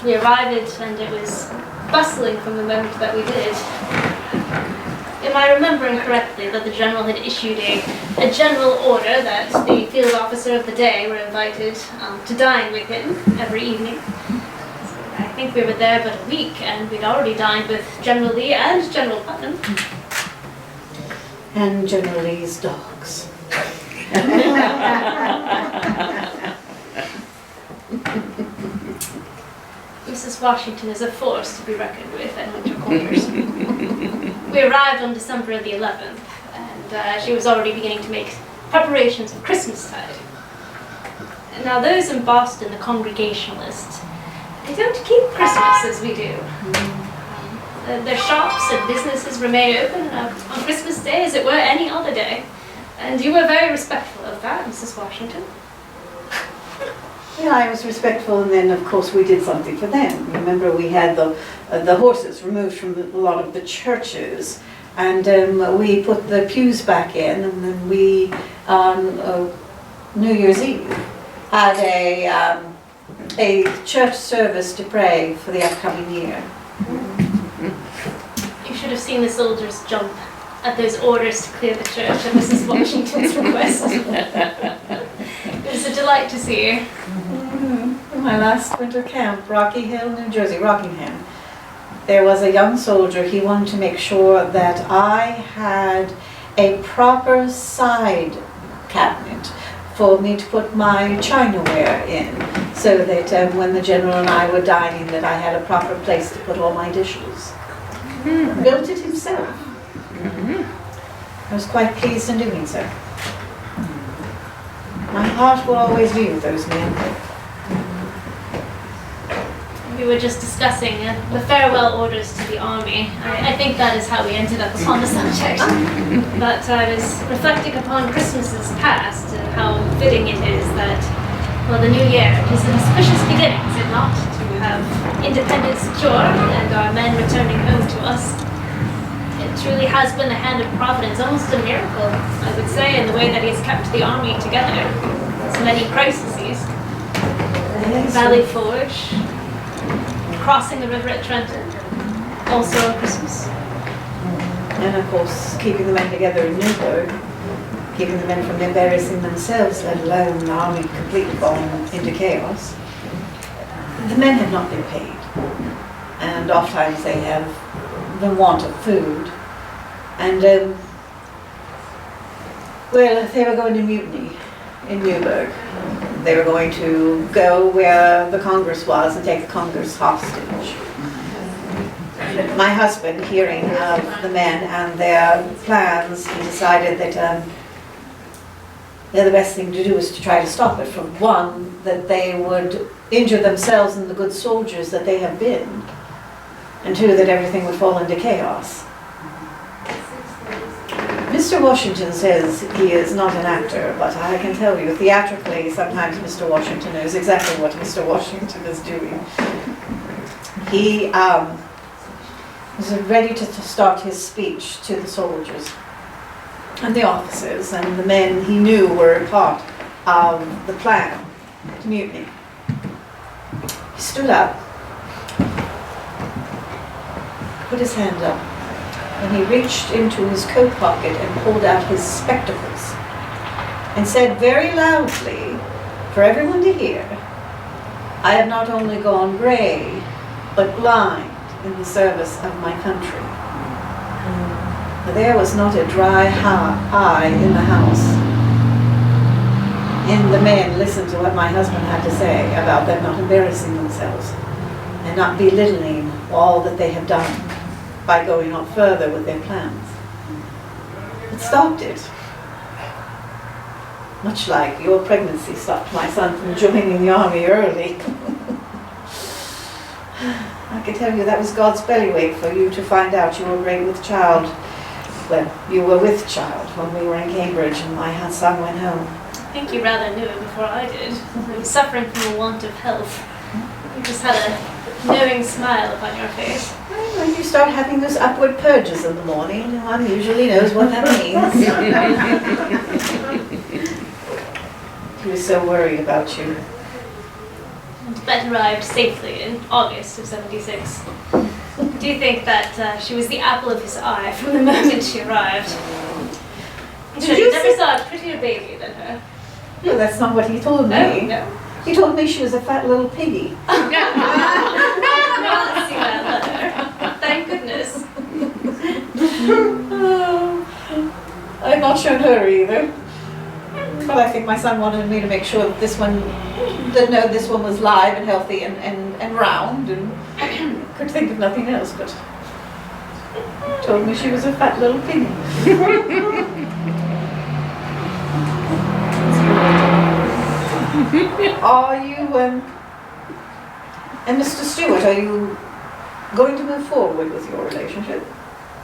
We arrived and it was bustling from the moment that we did. Am I remembering correctly that the General had issued a general order that the field officer of the day were invited to dine with him every evening? I think we were there but a week, and we'd already dined with General Lee and General Putnam. And General Lee's dogs. Mrs. Washington is a force to be reckoned with at winter quarters. We arrived on December the 11th, and she was already beginning to make preparations for Christmastide. Now, those in Boston, the Congregationalists, they don't keep Christmas as we do. Their shops and businesses remain open on Christmas Day as it were any other day. And you were very respectful of that, Mrs. Washington. Yeah, I was respectful, and then of course we did something for them. Remember, we had the horses removed from a lot of the churches, and we put the pews back in, and then we, on New Year's Eve, had a church service to pray for the upcoming year. You should have seen the soldiers jump at those orders to clear the church at Mrs. Washington's request. It was a delight to see. My last winter camp, Rocky Hill, New Jersey, Rockingham, there was a young soldier. He wanted to make sure that I had a proper side cabinet for me to put my chinaware in, so that when the General and I were dining, that I had a proper place to put all my dishes. Built it himself. I was quite pleased in doing so. My heart will always be with those men. we were just discussing the farewell orders to the army. I think that is how we ended up upon the subject. But I was reflecting upon Christmases past and how fitting it is that, well, the new year is an auspicious beginning, is it not? To have independence secure and our men returning home to us. It truly has been the hand of Providence, almost a miracle, I would say, in the way that he has kept the army together. So many crises. Valley Forge, crossing the river at Trenton, also on Christmas. And of course, keeping the men together in Newburgh, keeping the men from embarrassing themselves, let alone the army completely gone into chaos. The men have not been paid, and oftentimes they have the want of food. And, well, they were going to mutiny in Newburgh. They were going to go where the Congress was and take the Congress hostage. My husband, hearing of the men and their plans, he decided that the best thing to do is to try to stop it. From one, that they would injure themselves and the good soldiers that they have been, and two, that everything would fall into chaos. Mr. Washington says he is not an actor, but I can tell you, theatrically, sometimes Mr. Washington knows exactly what Mr. Washington is doing. He was ready to start his speech to the soldiers and the officers and the men he knew were part of the plan to mutiny. He stood up, put his hand up, and he reached into his coat pocket and pulled out his spectacles and said very loudly, for everyone to hear, "I have not only gone gray, but blind in the service of my country." There was not a dry eye in the house. And the men listened to what my husband had to say about them not embarrassing themselves and not belittling all that they have done by going on further with their plans. It stopped it. Much like your pregnancy stopped my son from joining the army early. I can tell you that was God's bellywake for you to find out you were great with child. Well, you were with child when we were in Cambridge and my son went home. I think you rather knew it before I did. I was suffering from a want of health. You just had a knowing smile upon your face. When you start having those upward purges in the morning, one usually knows what that means. He was so worried about you. And Bet arrived safely in August of '76. Do you think that she was the apple of his eye from the moment she arrived? He said he never saw a prettier baby than her. No, that's not what he told me. Oh, no. He told me she was a fat little piggy. I did not see that letter. Thank goodness. I've not shown her either. But I think my son wanted me to make sure that this one was live and healthy and round, and could think of nothing else, but told me she was a fat little piggy. Are you, and Mr. Stewart, are you going to move forward with your relationship?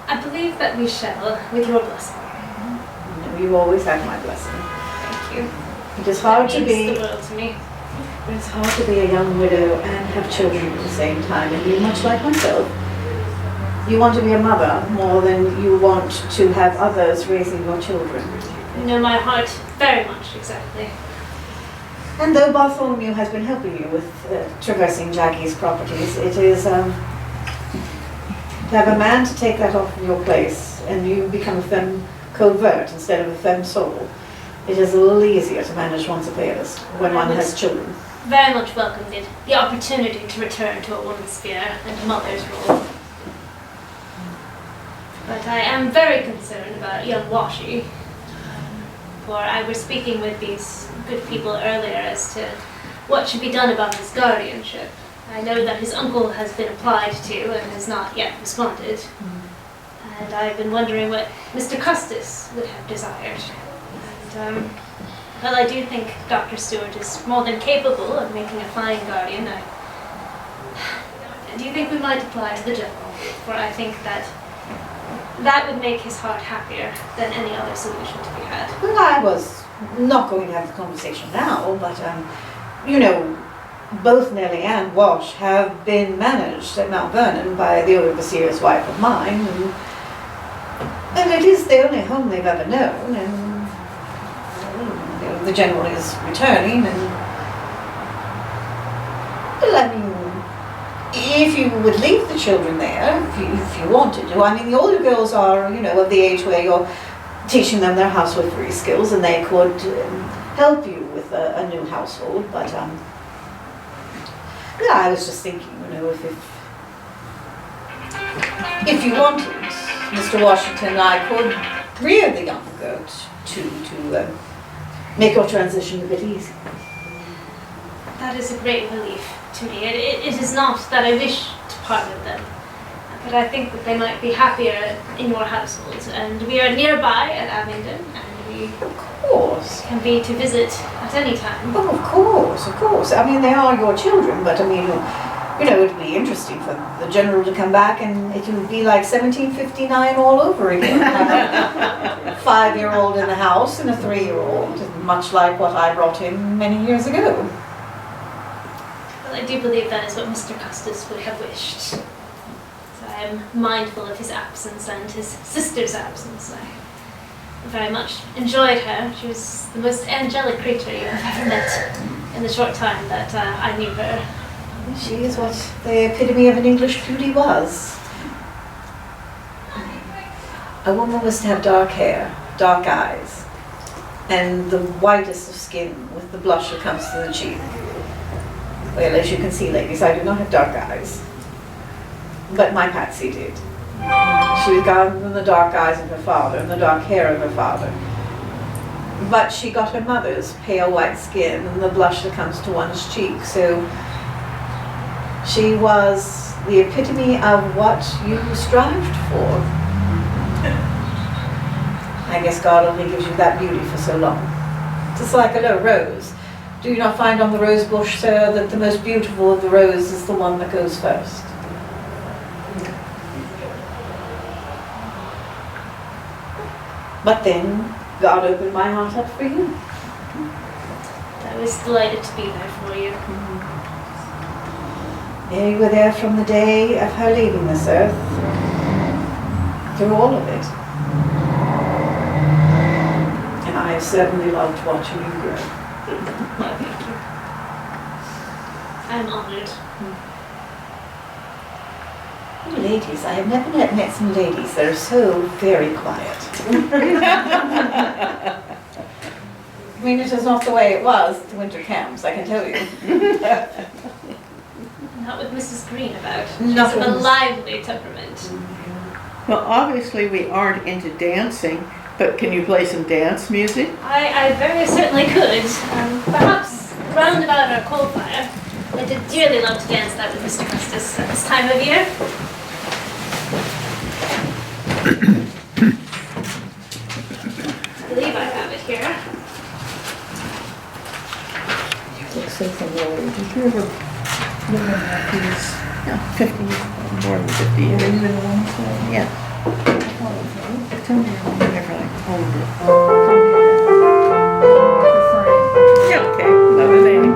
I believe that we shall, with your blessing. No, you always have my blessing. Thank you. It is hard That to means be. the world to me. It's hard to be a young widow and have children at the same time, and you, much like myself, you want to be a mother more than you want to have others raising your children. You know my heart very much, exactly. And though Bartholomew has been helping you with traversing Jackie's properties, it is to have a man to take that off of your place and you become a femme covert instead of a femme sole. It is a little easier to manage one's affairs when one has children. Very much welcomed it, the opportunity to return to a woman's sphere and a mother's role. But I am very concerned about young Washi. For I was speaking with these good people earlier as to what should be done about his guardianship. I know that his uncle has been applied to and has not yet responded. And I've been wondering what Mr. Custis would have desired. And, well, I do think Dr. Stewart is more than capable of making a fine guardian. Do you think we might apply to the general? For I think that that would make his heart happier than any other solution to be had. Well, I was not going to have the conversation now, but you know, both Nellie and Wash have been managed at Mount Vernon by the overseer's wife of mine, and it is the only home they've ever known, and you know, the general is returning, and well, I mean, if you would leave the children there, if you wanted to. I mean, the older girls are, you know, of the age where you're teaching them their housewifery skills, and they could help you with a new household, but yeah, I was just thinking, you know, if you wanted, Mr. Washington, I could rear the young goat to make your transition a bit easier. That is a great relief to me. It is not that I wish to part with them, but I think that they might be happier in your household. And we are nearby at Abingdon, and we Of course. can be to visit at any time. Oh, of course, of course. I mean, they are your children, but I mean, you know, it'd be interesting for the general to come back, and it would be like 1759 all over again. Have a 5-year-old in the house and a 3-year-old, much like what I brought him many years ago. Well, I do believe that is what Mr. Custis would have wished. So I am mindful of his absence and his sister's absence. I very much enjoyed her. She was the most angelic creature you have ever met in the short time that I knew her. She is what the epitome of an English beauty was. A woman was to have dark hair, dark eyes, and the whitest of skin with the blush that comes to the cheek. Well, as you can see, ladies, I do not have dark eyes, but my Patsy did. She was gone from the dark eyes of her father and the dark hair of her father. But she got her mother's pale white skin and the blush that comes to one's cheek, so she was the epitome of what you strived for. I guess God only gives you that beauty for so long. Just like a little rose. Do you not find on the rose bush, sir, that the most beautiful of the rose is the one that goes first? But then, God opened my heart up for you. I was delighted to be there for you. Yeah, you were there from the day of her leaving this earth, through all of it. And I have certainly loved watching you grow. Well, thank you. I'm honored. You ladies, I have never met some ladies that are so very quiet. I mean, it is not the way it was at the winter camps, I can tell you. Not with Mrs. Green about. She's Not of a with lively temperament. Well, obviously we aren't into dancing, but can you play some dance music? I very certainly could. Perhaps round about our coal fire. I did dearly love to dance that with Mr. Custis at this time of year. I believe I have it here. You look so familiar. Did you ever live in Matthews? Yeah, 50, more than 50 years. Were you in the one side? Yeah. Tell me your name, never like owned it. Yeah, okay, another name.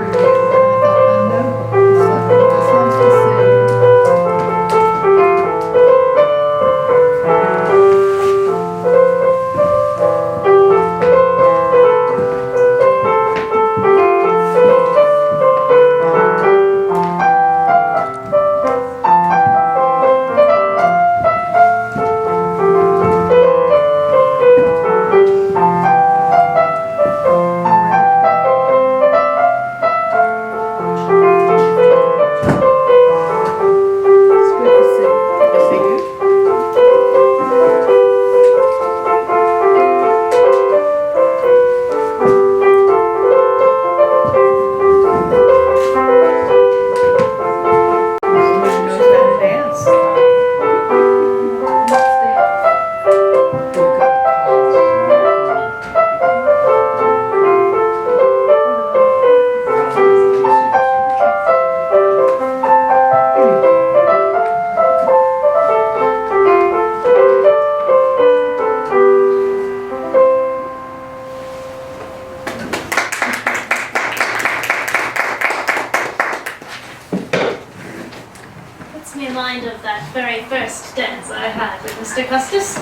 very first dance I had with Mr. Custis.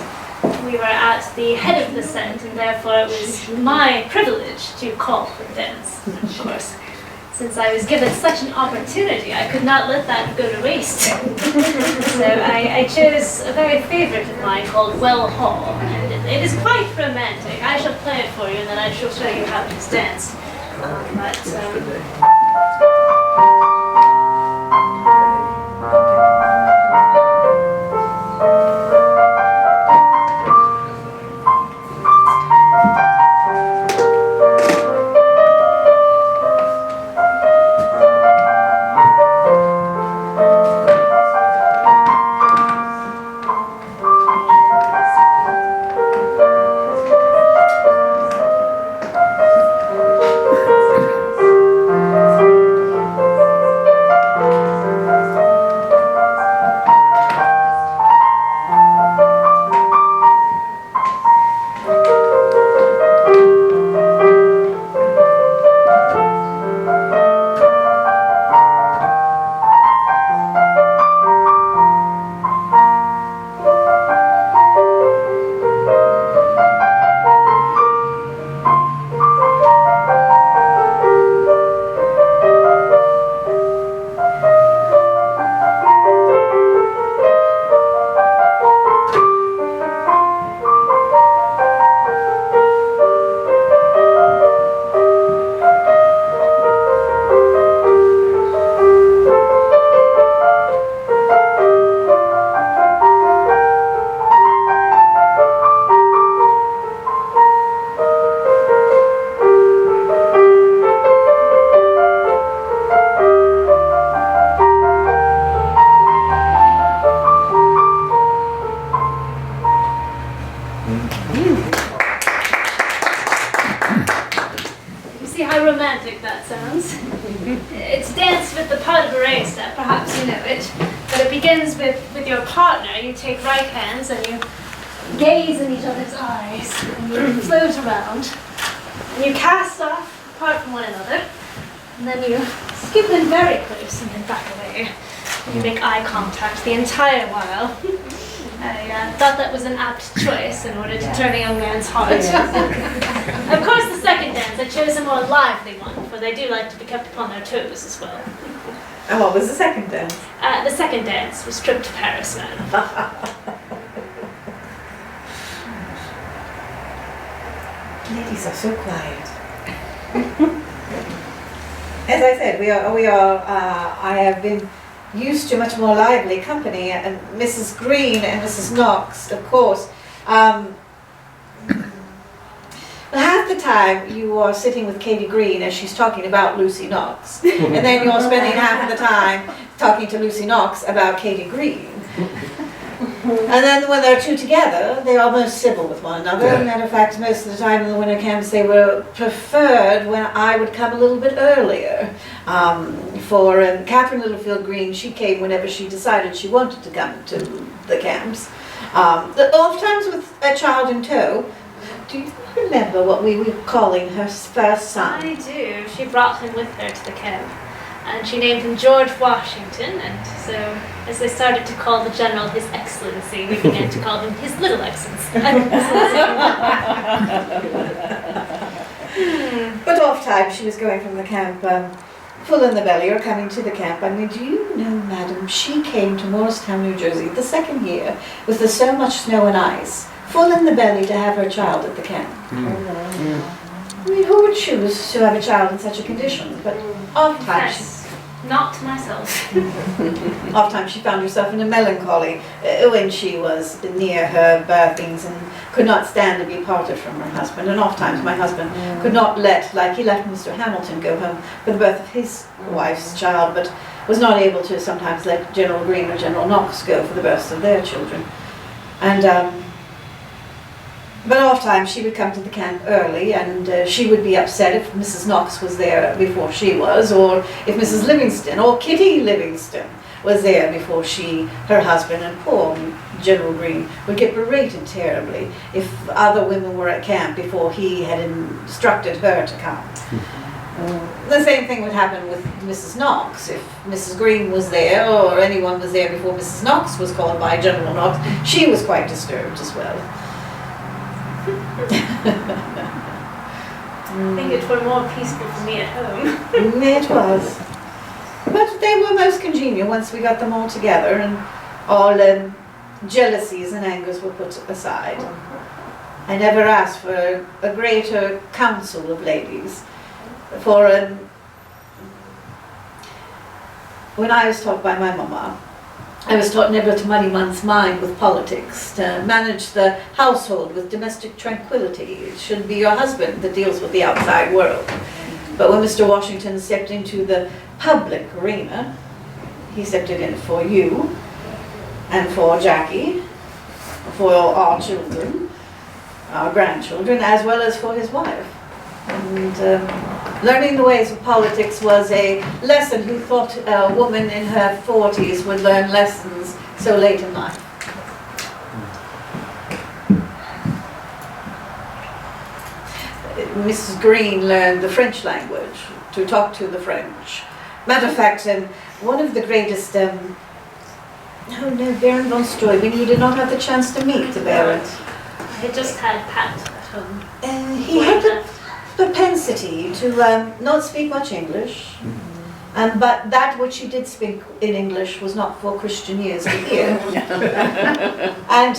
We were at the head of the set, and therefore it was my privilege to call for the dance. Of course, since I was given such an opportunity, I could not let that go to waste. So I chose a very favorite of mine called Well Hall, and it is quite romantic. I shall play it for you, and then I shall show you how it is danced. Romantic that sounds. It's danced with the pas de bourrée step, perhaps you know it. But it begins with your partner. You take right hands and you gaze in each other's eyes and you float around. And you cast off apart from one another. And then you skip in very close and then back away. And you make eye contact the entire while. I thought that was an apt choice in order to turn a young man's heart. Of course, the second dance, I chose a more lively one, for they do like to be kept upon their toes as well. And what was the second dance? The second dance was Trip to Paris now. Ladies are so quiet. As I said, I have been used to much more lively company, and Mrs. Green and Mrs. Knox, of course. Half the time you are sitting with Katie Green as she's talking about Lucy Knox, and then you're spending half of the time talking to Lucy Knox about Katie Green. And then when they're two together, they're almost civil with one another. As a matter of fact, most of the time in the winter camps, they were preferred when I would come a little bit earlier. For Catherine Littlefield Green, she came whenever she decided she wanted to come to the camps. Oftentimes with a child in tow. Do you remember what we were calling her first son? I do. She brought him with her to the camp. And she named him George Washington, and so as they started to call the General His Excellency, we began to call him His Little Excellency. But oft-times she was going from the camp full in the belly or coming to the camp. I mean, do you know, madam, she came to Morristown, New Jersey the second year with the so much snow and ice, full in the belly to have her child at the camp. I mean, who would choose to have a child in such a condition? But oftentimes... Yes, not myself. Oftentimes she found herself in a melancholy when she was near her birthings and could not stand to be parted from her husband. And oftentimes my husband could not like he let Mr. Hamilton go home for the birth of his wife's child, but was not able to sometimes let General Green or General Knox go for the births of their children. And but oftentimes she would come to the camp early, and she would be upset if Mrs. Knox was there before she was, or if Mrs. Livingston or Kitty Livingston was there before her husband, and poor General Green would get berated terribly if other women were at camp before he had instructed her to come. The same thing would happen with Mrs. Knox. If Mrs. Green was there, or anyone was there before Mrs. Knox was called by General Knox, she was quite disturbed as well. I think it were more peaceful for me at home. It was. But they were most congenial once we got them all together, and all jealousies and angers were put aside. I never asked for a greater council of ladies. For when I was taught by my mama, I was taught never to muddy one's mind with politics, to manage the household with domestic tranquility. It should be your husband that deals with the outside world. But when Mr. Washington stepped into the public arena, he stepped it in for you, and for Jackie, for our children, our grandchildren, as well as for his wife. And learning the ways of politics was a lesson who thought a woman in her 40s would learn lessons so late in life. Mrs. Green learned the French language, to talk to the French. Matter of fact, one of the greatest, Baron von Steuben, you did not have the chance to meet the Baron. I just had Pat at home. He had the propensity to not speak much English, but that which he did speak in English was not for Christian ears to hear. And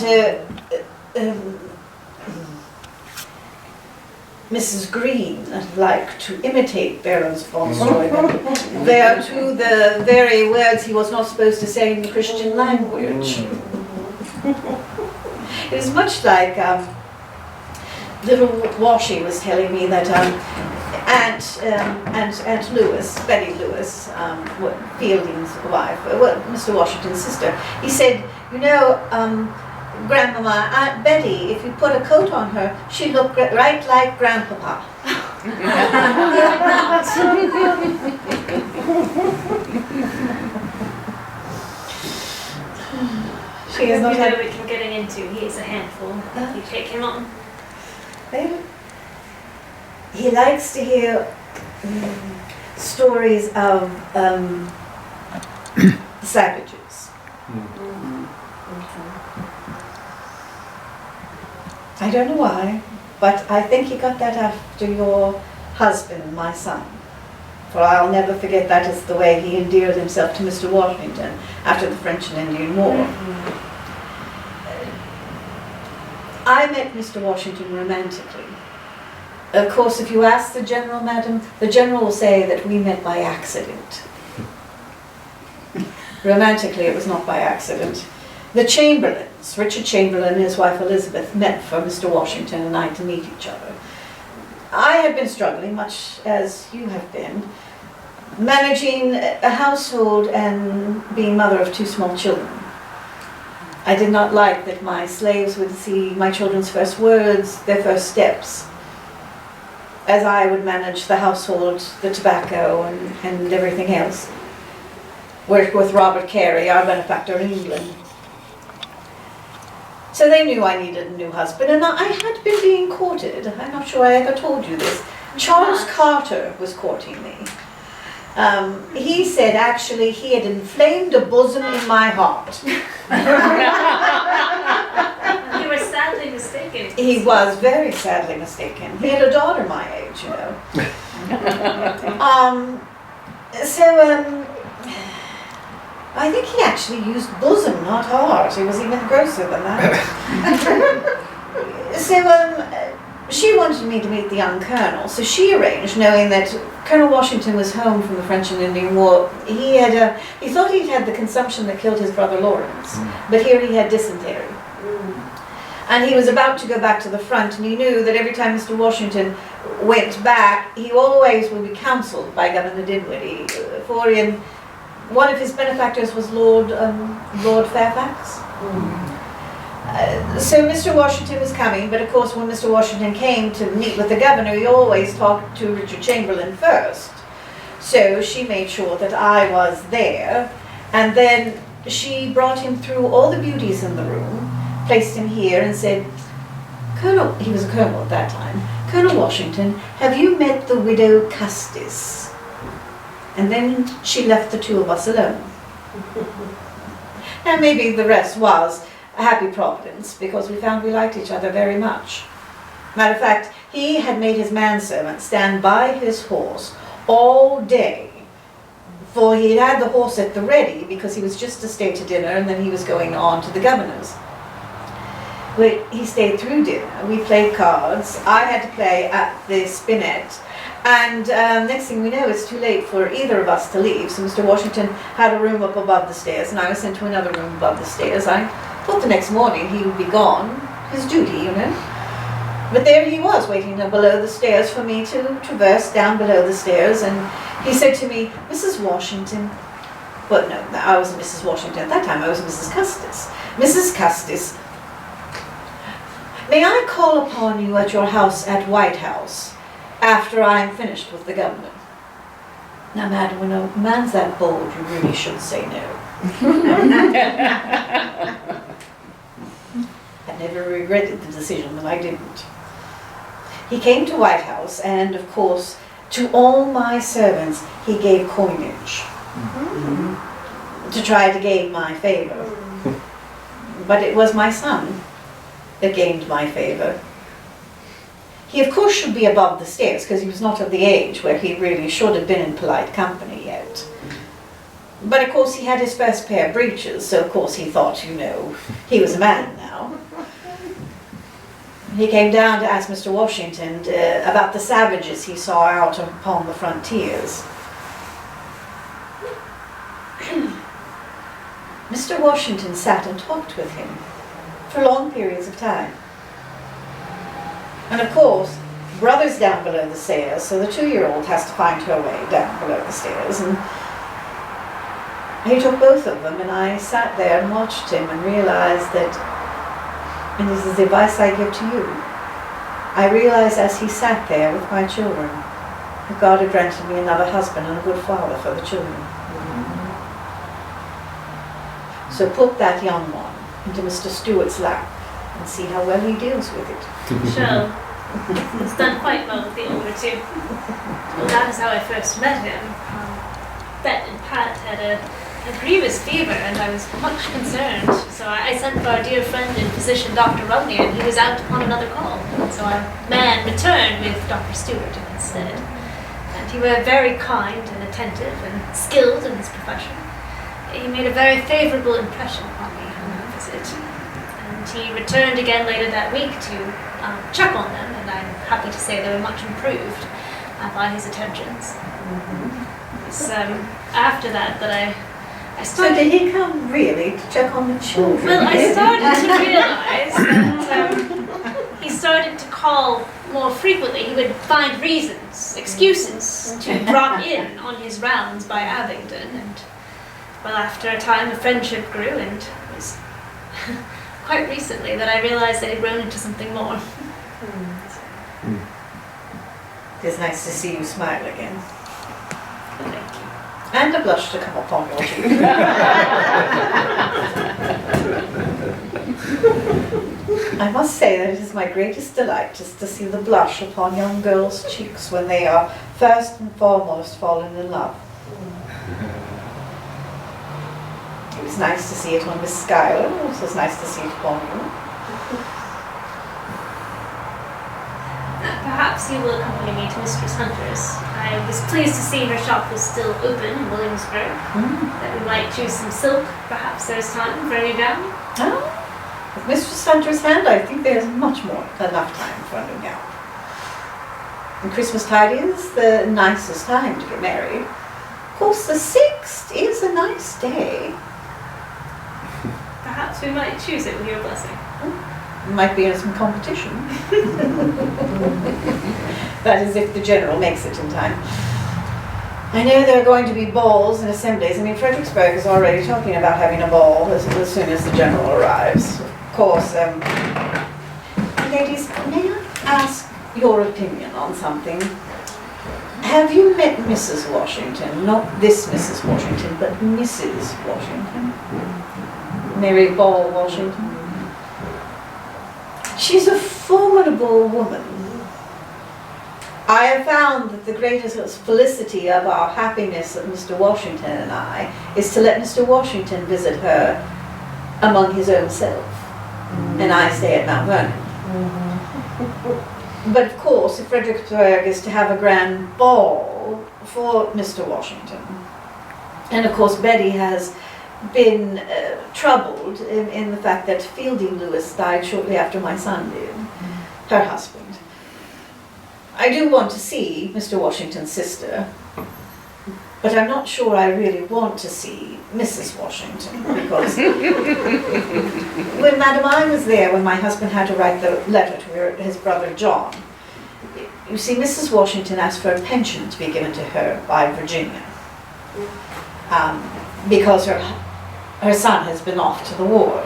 Mrs. Green liked to imitate Baron von Steuben. They are two the very words he was not supposed to say in the Christian language. It was much like little Washy was telling me that Aunt Lewis, Betty Lewis, Fielding's wife, Mr. Washington's sister, he said, you know, Grandmama, Aunt Betty, if you put a coat on her, she'd look right like Grandpapa. She is not You know what you're getting into. He is a handful. You take him on. He likes to hear stories of savages. I don't know why, but I think he got that after your husband, my son. For I'll never forget that is the way he endeared himself to Mr. Washington after the French and Indian War. I met Mr. Washington romantically. Of course, if you ask the General, madam, the General will say that we met by accident. Romantically, it was not by accident. The Chamberlains, Richard Chamberlain and his wife Elizabeth, met for Mr. Washington and I to meet each other. I had been struggling, much as you have been, managing a household and being mother of 2 small children. I did not like that my slaves would see my children's first words, their first steps, as I would manage the household, the tobacco, and everything else. Worked with Robert Carey, our benefactor in England. So they knew I needed a new husband, and I had been being courted. I'm not sure I ever told you this. Charles Carter was courting me. He said actually he had inflamed a bosom in my heart. You were sadly mistaken. He was very sadly mistaken. He had a daughter my age, you know. I think he actually used bosom, not heart. He was even grosser than that. She wanted me to meet the young colonel, so she arranged, knowing that Colonel Washington was home from the French and Indian War. He thought he'd had the consumption that killed his brother Lawrence, but here he had dysentery. And he was about to go back to the front, and he knew that every time Mr. Washington went back, he always would be counseled by Governor Dinwiddie, for one of his benefactors was Lord Fairfax. So Mr. Washington was coming, but of course when Mr. Washington came to meet with the governor, he always talked to Richard Chamberlain first. So she made sure that I was there, and then she brought him through all the beauties in the room, placed him here and said, Colonel, he was a colonel at that time, Colonel Washington, have you met the widow Custis? And then she left the two of us alone. And maybe the rest was a happy providence, because we found we liked each other very much. Matter of fact, he had made his manservant stand by his horse all day, for he had the horse at the ready because he was just to stay to dinner and then he was going on to the governor's. He stayed through dinner, we played cards, I had to play at the spinet, and next thing we know it's too late for either of us to leave, so Mr. Washington had a room up above the stairs and I was sent to another room above the stairs. I thought the next morning he would be gone, his duty, you know. But there he was, waiting below the stairs for me to traverse down below the stairs, and he said to me, Mrs. Washington, well, no, I wasn't Mrs. Washington at that time, I was Mrs. Custis. Mrs. Custis, may I call upon you at your house at White House after I am finished with the governor? Now, madam, when a man's that bold, you really should say no. I never regretted the decision when I didn't. He came to White House, and of course, to all my servants, he gave coinage to try to gain my favor. But it was my son that gained my favor. He, of course, should be above the stairs, because he was not of the age where he really should have been in polite company yet. But of course, he had his first pair of breeches, so of course he thought, you know, he was a man now. He came down to ask Mr. Washington about the savages he saw out upon the frontiers. Mr. Washington sat and talked with him for long periods of time. And of course, brother's down below the stairs, so the 2-year-old has to find her way down below the stairs. And he took both of them, and I sat there and watched him and realized that, and this is the advice I give to you, I realized as he sat there with my children, that God had granted me another husband and a good father for the children. So put that young one into Mr. Stewart's lap and see how well he deals with it. Sure. It's done quite well with the older two. Well, that is how I first met him. Bet and Pat had a grievous fever, and I was much concerned. So I sent for our dear friend and physician, Dr. Rumney, and he was out upon another call. So our man returned with Dr. Stewart instead. And he was very kind and attentive and skilled in his profession. He made a very favorable impression upon me on our visit. And he returned again later that week to check on them, and I'm happy to say they were much improved by his attentions. It's after that I So did he come really to check on the children? Well, I started to realize that he started to call more frequently. He would find reasons, excuses to drop in on his rounds by Abingdon. And well, after a time, the friendship grew, and it was quite recently that I realized they had grown into something more. It's nice to see you smile again. Thank you. And a blush to come upon your cheek. I must say that it is my greatest delight just to see the blush upon young girls' cheeks when they are first and foremost fallen in love. It was nice to see it on Miss Schuyler. It was nice to see it upon you. Perhaps you will accompany me to Mistress Hunter's. I was pleased to see her shop was still open in Williamsburg. That we might choose some silk. Perhaps there's time for a new gown. Oh, with Mistress Hunter's hand, I think there's enough time for a new gown. And Christmastide is the nicest time to get married. Of course, the 6th is a nice day. Perhaps we might choose it with your blessing. Might be in some competition. That is if the general makes it in time. I know there are going to be balls and assemblies. I mean, Fredericksburg is already talking about having a ball as soon as the general arrives. Of course, ladies, may I ask your opinion on something? Have you met Mrs. Washington? Not this Mrs. Washington, but Mrs. Washington. Mary Ball Washington. She's a formidable woman. I have found that the greatest felicity of our happiness of Mr. Washington and I is to let Mr. Washington visit her among his own self. And I stay at Mount Vernon. But of course, if Fredericksburg is to have a grand ball for Mr. Washington, and of course Betty has been troubled in the fact that Fielding Lewis died shortly after my son did, her husband. I do want to see Mr. Washington's sister, but I'm not sure I really want to see Mrs. Washington, because when Madam I was there, when my husband had to write the letter to his brother John, you see, Mrs. Washington asked for a pension to be given to her by Virginia, because her son has been off to the war.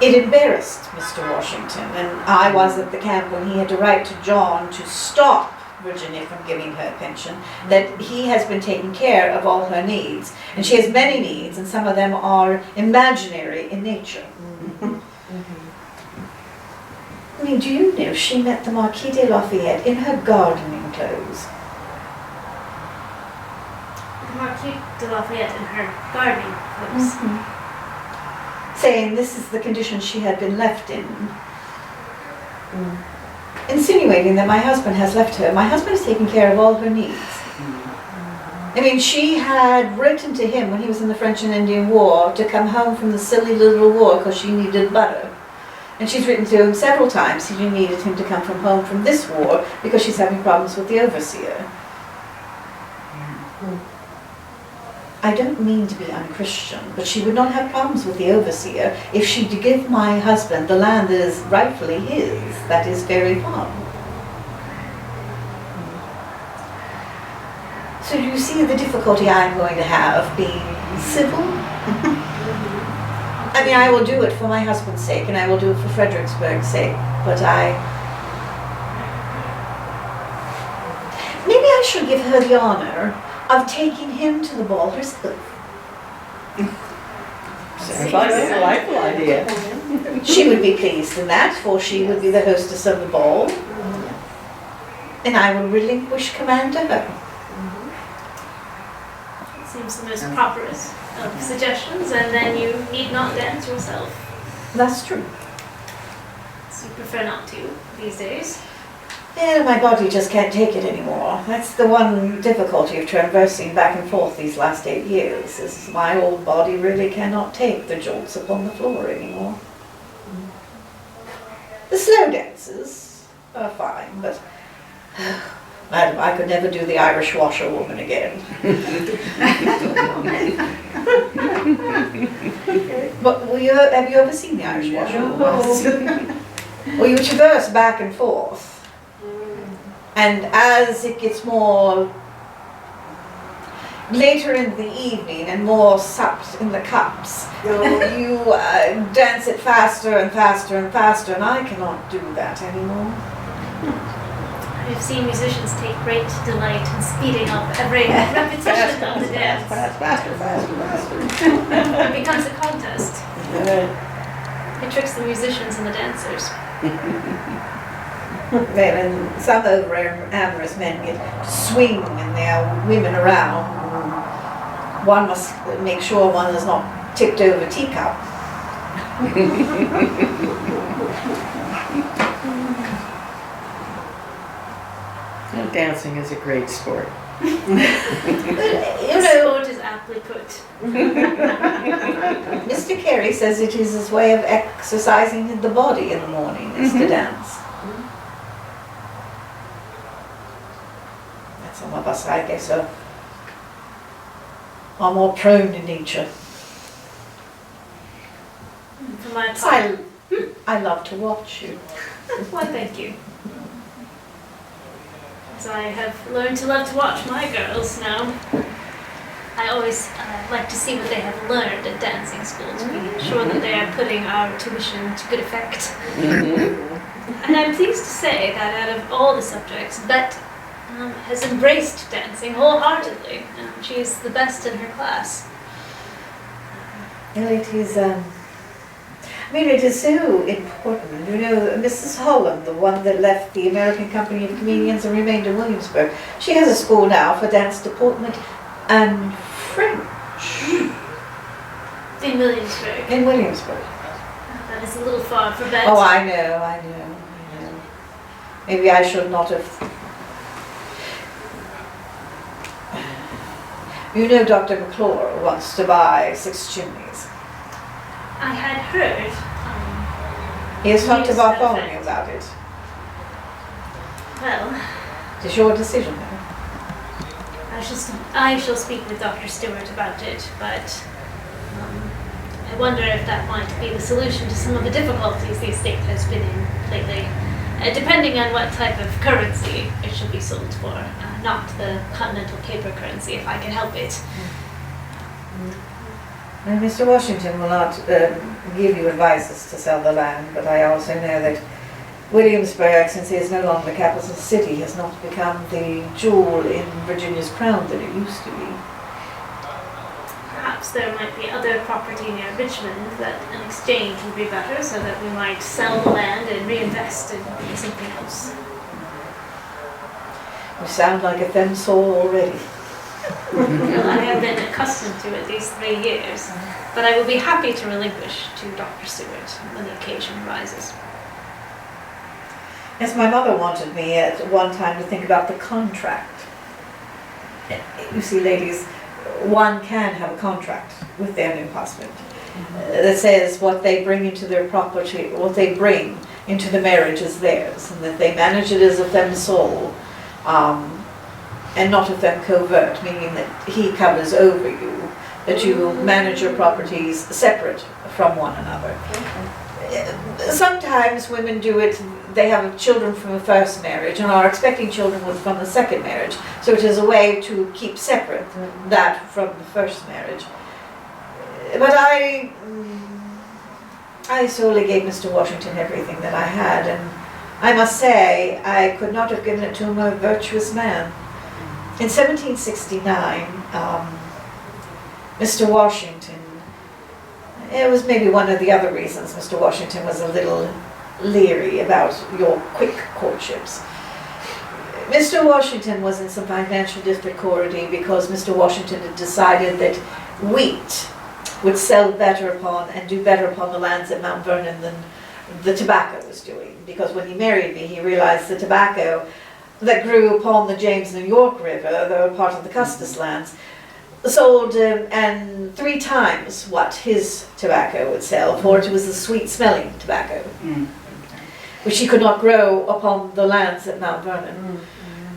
It embarrassed Mr. Washington, and I was at the camp when he had to write to John to stop Virginia from giving her pension, that he has been taking care of all her needs. And she has many needs, and some of them are imaginary in nature. I mean, do you know she met the Marquis de Lafayette in her gardening clothes? The Marquis de Lafayette in her gardening clothes. Saying this is the condition she had been left in. Insinuating that my husband has left her. My husband is taking care of all her needs. I mean, she had written to him when he was in the French and Indian War to come home from the silly little war because she needed butter. And she's written to him several times. She needed him to come from home from this war because she's having problems with the overseer. I don't mean to be unchristian, but she would not have problems with the overseer if she'd give my husband the land that is rightfully his, that is Fairy Farm. So you see the difficulty I'm going to have being civil? I mean, I will do it for my husband's sake, and I will do it for Fredericksburg's sake, but maybe I should give her the honor of taking him to the ball herself. Sounds like a delightful idea. She would be pleased in that, for she would be the hostess of the ball, and I will relinquish command to her. It seems the most properest of suggestions, and then you need not dance yourself. That's true. So you prefer not to these days. Yeah, my body just can't take it anymore. That's the one difficulty of traversing back and forth these last 8 years, is my old body really cannot take the jolts upon the floor anymore. The slow dances are fine, but madam, I could never do the Irish washerwoman again. But have you ever seen the Irish washerwoman? Well, you traverse back and forth. And as it gets more later in the evening and more supped in the cups, you dance it faster and faster and faster, and I cannot do that anymore. I've seen musicians take great delight in speeding up every repetition of the dance. Faster. It becomes a contest. It tricks the musicians and the dancers. And some over amorous men get to swing and there are women around. One must make sure one is not tipped over teacup. Dancing is a great sport. Sport is aptly put. Mr. Carey says it is his way of exercising the body in the morning is to dance. Some of us, I guess, are more prone to nature. For my part, I love to watch you. why thank you. As I have learned to love to watch my girls now, I always like to see what they have learned at dancing school to be sure that they are putting our tuition to good effect. And I'm pleased to say that out of all the subjects, Bet has embraced dancing wholeheartedly. She is the best in her class. Well, it is, mean, it is so important. You know, Mrs. Holland, the one that left the American Company of Comedians and remained in Williamsburg, she has a school now for dance deportment and French In Williamsburg. in Williamsburg. That is a little far for bed. Oh, I know. Maybe I should not have. You know, Dr. McClure wants to buy 6 chimneys. I had heard. He has talked to news Bartholomew about about it. Well, It's your decision, though. I shall speak with Dr. Stewart about it, but I wonder if that might be the solution to some of the difficulties the estate has been in lately. Depending on what type of currency it should be sold for, not the continental paper currency, if I can help it. Now, Mr. Washington will not give you advices to sell the land, but I also know that Williamsburg, since it is no longer the capital city, has not become the jewel in Virginia's crown that it used to be. Perhaps there might be other property near Richmond that an exchange would be better, so that we might sell the land and reinvest in something else. You sound like a femme soul already. Well, I have been accustomed to it these 3 years, but I will be happy to relinquish to Dr. Stewart when the occasion arises. Yes, my mother wanted me at one time to think about the contract. You see, ladies, one can have a contract with their new husband that says what they bring into their property, what they bring into the marriage is theirs, and that they manage it as a femme sole, and not a femme covert, meaning that he covers over you, that you manage your properties separate from one another. Sometimes women do it, they have children from a first marriage and are expecting children from the second marriage, so it is a way to keep separate that from the first marriage. But I solely gave Mr. Washington everything that I had, and I must say I could not have given it to a more virtuous man. In 1769, Mr. Washington, it was maybe one of the other reasons Mr. Washington was a little leery about your quick courtships. Mr. Washington was in some financial difficulty because Mr. Washington had decided that wheat would sell better upon and do better upon the lands at Mount Vernon than the tobacco was doing. Because when he married me, he realized the tobacco that grew upon the James and York River, though part of the Custis lands, sold and 3 times what his tobacco would sell, for it was a sweet-smelling tobacco, which he could not grow upon the lands at Mount Vernon.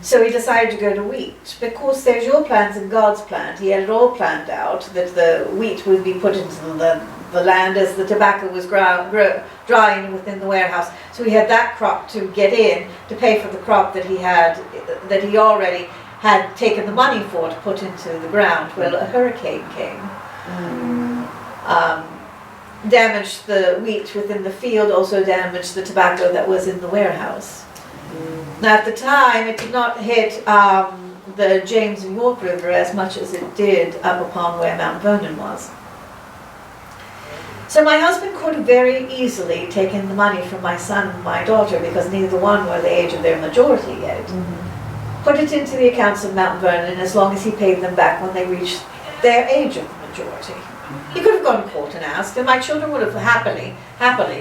So he decided to go to wheat. But of course, there's your plans and God's plan. He had it all planned out, that the wheat would be put into the land as the tobacco was drying within the warehouse. So he had that crop to get in to pay for the crop that he already had taken the money for to put into the ground. Well, a hurricane came, damaged the wheat within the field, also damaged the tobacco that was in the warehouse. Now, at the time, it did not hit the James and York River as much as it did up upon where Mount Vernon was. So my husband could have very easily taken the money from my son and my daughter, because neither one were the age of their majority yet, put it into the accounts of Mount Vernon as long as he paid them back when they reached their age of majority. He could have gone to court and asked, and my children would have happily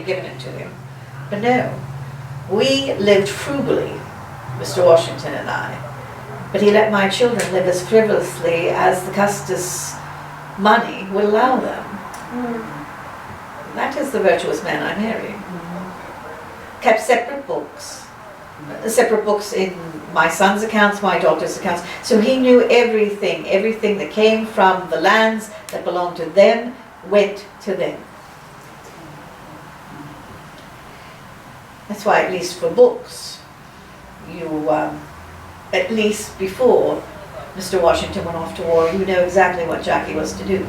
given it to him. But no, we lived frugally, Mr. Washington and I. But he let my children live as frivolously as the Custis money would allow them. That is the virtuous man I married. Kept separate books in my son's accounts, my daughter's accounts. So he knew everything that came from the lands that belonged to them went to them. That's why, at least for books, you, at least before Mr. Washington went off to war, you know exactly what Jackie was to do.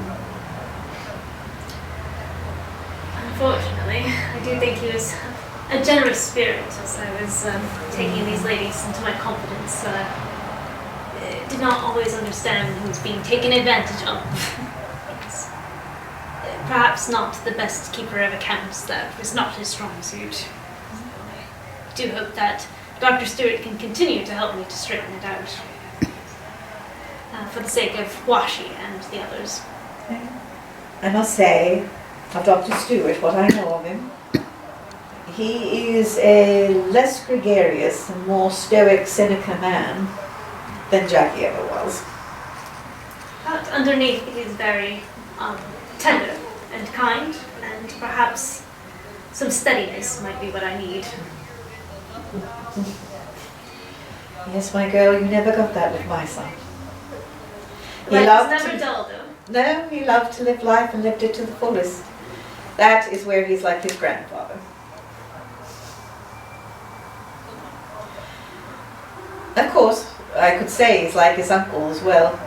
Unfortunately, I do think he was a generous spirit as I was taking these ladies into my confidence. Did not always understand who was being taken advantage of. perhaps not the best keeper of accounts. That was not his strong suit. I do hope that Dr. Stewart can continue to help me to straighten it out. For the sake of Washi and the others. I must say, of Dr. Stewart, what I know of him, he is a less gregarious and more stoic Seneca man than Jackie ever was. But underneath he is very tender and kind, and perhaps some steadiness might be what I need. Yes, my girl, you never got that with my son. Life loved is never to- dull, though. No, he loved to live life and lived it to the fullest. That is where he's like his grandfather. Of course, I could say he's like his uncle as well.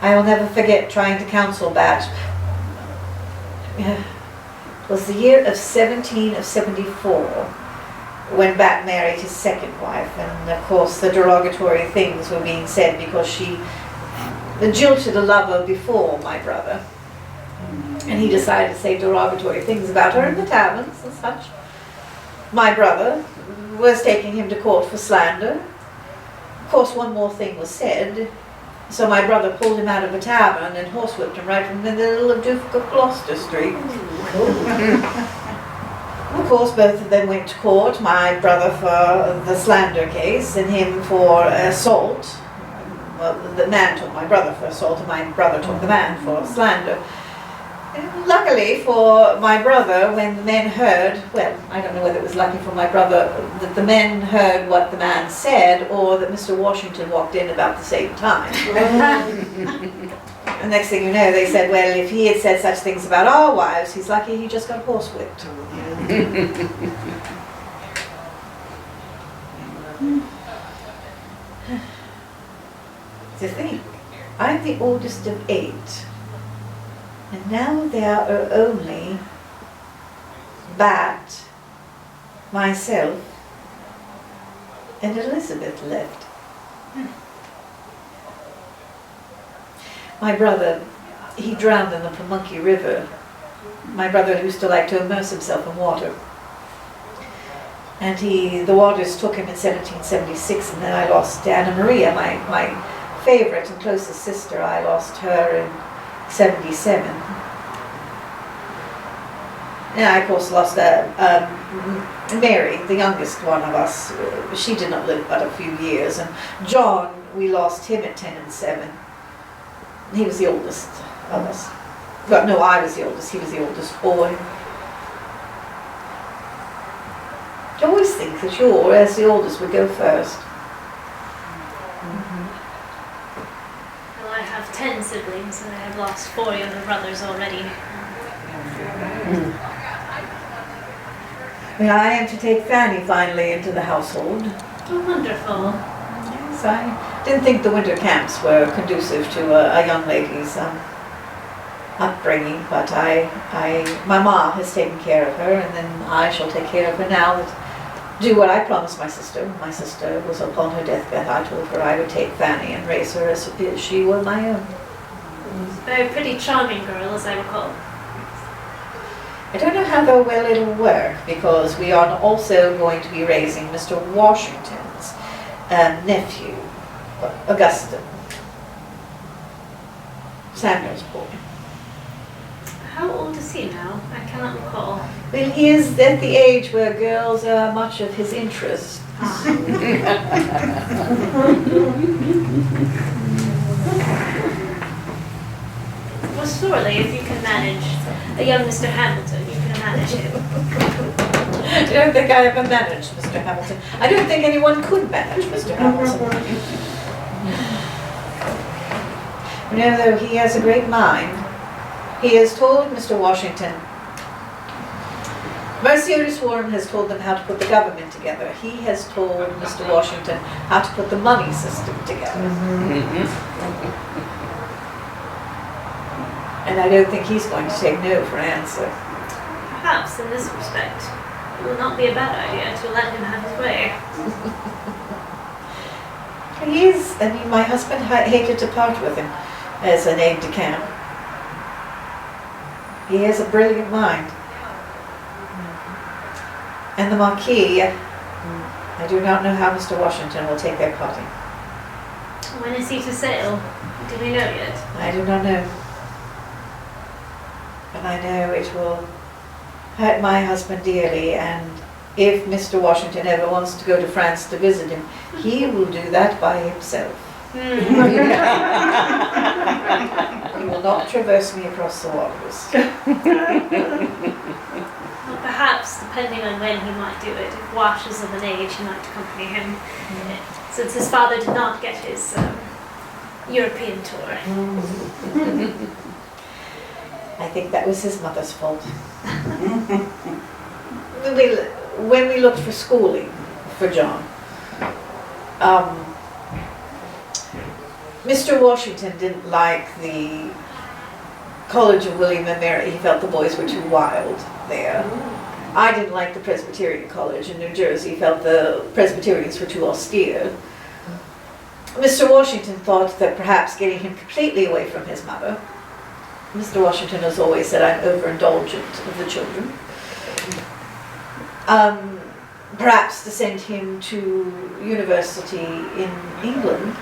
I will never forget trying to counsel Bat. It was the year of 1774 when Bat married his second wife, and of course the derogatory things were being said because she jilted a lover before my brother. And he decided to say derogatory things about her in the taverns and such. My brother was taking him to court for slander. Of course, one more thing was said, so my brother pulled him out of a tavern and horsewhipped him right from the middle of Duke of Gloucester Street. Of course, both of them went to court, my brother for the slander case and him for assault. Well, the man took my brother for assault and my brother took the man for slander. And luckily for my brother, when the men heard, well, I don't know whether it was lucky for my brother that the men heard what the man said or that Mr. Washington walked in about the same time. And next thing you know, they said, well, if he had said such things about our wives, he's lucky he just got horsewhipped. To think, I'm the oldest of 8, and now there are only Bat, myself, and Elizabeth left. My brother, he drowned in the Pamunkey River. My brother used to like to immerse himself in water. And the waters took him in 1776, and then I lost Anna Maria, my favorite and closest sister. I lost her in 77. And I, of course, lost Mary, the youngest one of us. She did not live but a few years. And John, we lost him at 10 and 7. He was the oldest of us. But no, I was the oldest. He was the oldest boy. I always think that you, as the oldest, would go first. Well, I have 10 siblings, and I have lost 4 younger brothers already. Well, I am to take Fanny finally into the household. Oh, wonderful. Yes, I didn't think the winter camps were conducive to a young lady's upbringing, but my ma has taken care of her, and then I shall take care of her now. Do what I promised my sister. When my sister was upon her deathbed, I told her I would take Fanny and raise her as if she were my own. Very pretty, charming girl, as I recall. I don't know how well it'll work, because we are also going to be raising Mr. Washington's nephew, Augustine, Samuel's boy. How old is he now? I cannot recall. Well, he is at the age where girls are much of his interest. Well, surely, if you can manage a young Mr. Hamilton, you can manage him. I don't think I ever managed Mr. Hamilton. I don't think anyone could manage Mr. Hamilton. You know, though, he has a great mind. He has told Mr. Washington, Mercy Otis Warren has told them how to put the government together. He has told Mr. Washington how to put the money system together. And I don't think he's going to take no for an answer. Perhaps, in this respect, it will not be a bad idea to let him have his way. He is, I mean, my husband hated to part with him as an aide-de-camp. He has a brilliant mind. And the Marquis, I do not know how Mr. Washington will take their party. When is he to sail? Do we know yet? I do not know. But I know it will hurt my husband dearly, and if Mr. Washington ever wants to go to France to visit him, he will do that by himself. He will not traverse me across the waters. Well, perhaps, depending on when he might do it, if Wash is of an age, he might accompany him. Since his father did not get his European tour. I think that was his mother's fault. When we looked for schooling for John, Mr. Washington didn't like the College of William and Mary. He felt the boys were too wild there. I didn't like the Presbyterian College in New Jersey. He felt the Presbyterians were too austere. Mr. Washington thought that perhaps getting him completely away from his mother. Mr. Washington has always said, I'm overindulgent of the children. Perhaps to send him to university in England.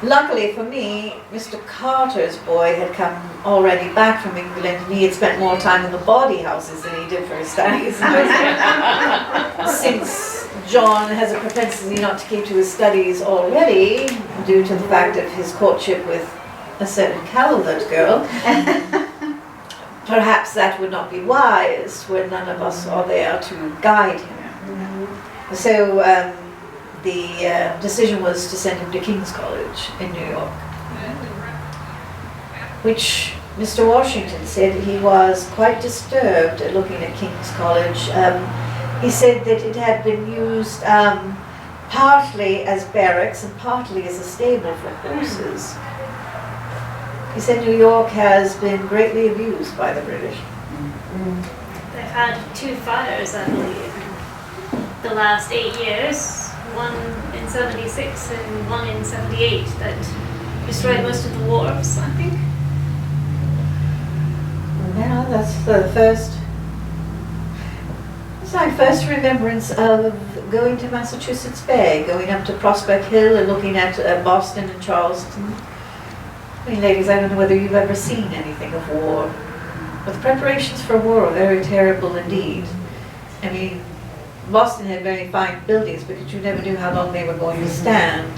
Luckily for me, Mr. Carter's boy had come already back from England, and he had spent more time in the bawdy houses than he did for his studies. Since John has a propensity not to keep to his studies already, due to the fact of his courtship with a certain Calvert girl, perhaps that would not be wise when none of us are there to guide him. So the decision was to send him to King's College in New York, which Mr. Washington said he was quite disturbed at looking at King's College. He said that it had been used partly as barracks and partly as a stable for horses. He said New York has been greatly abused by the British. They've had 2 fires, I believe, in the last 8 years. One in 76 and one in 78 that destroyed most of the wharves, I think. Well, that's the first. It's my first remembrance of going to Massachusetts Bay, going up to Prospect Hill and looking at Boston and Charleston. I mean, ladies, I don't know whether you've ever seen anything of war, but the preparations for war are very terrible indeed. I mean, Boston had very fine buildings because you never knew how long they were going to stand.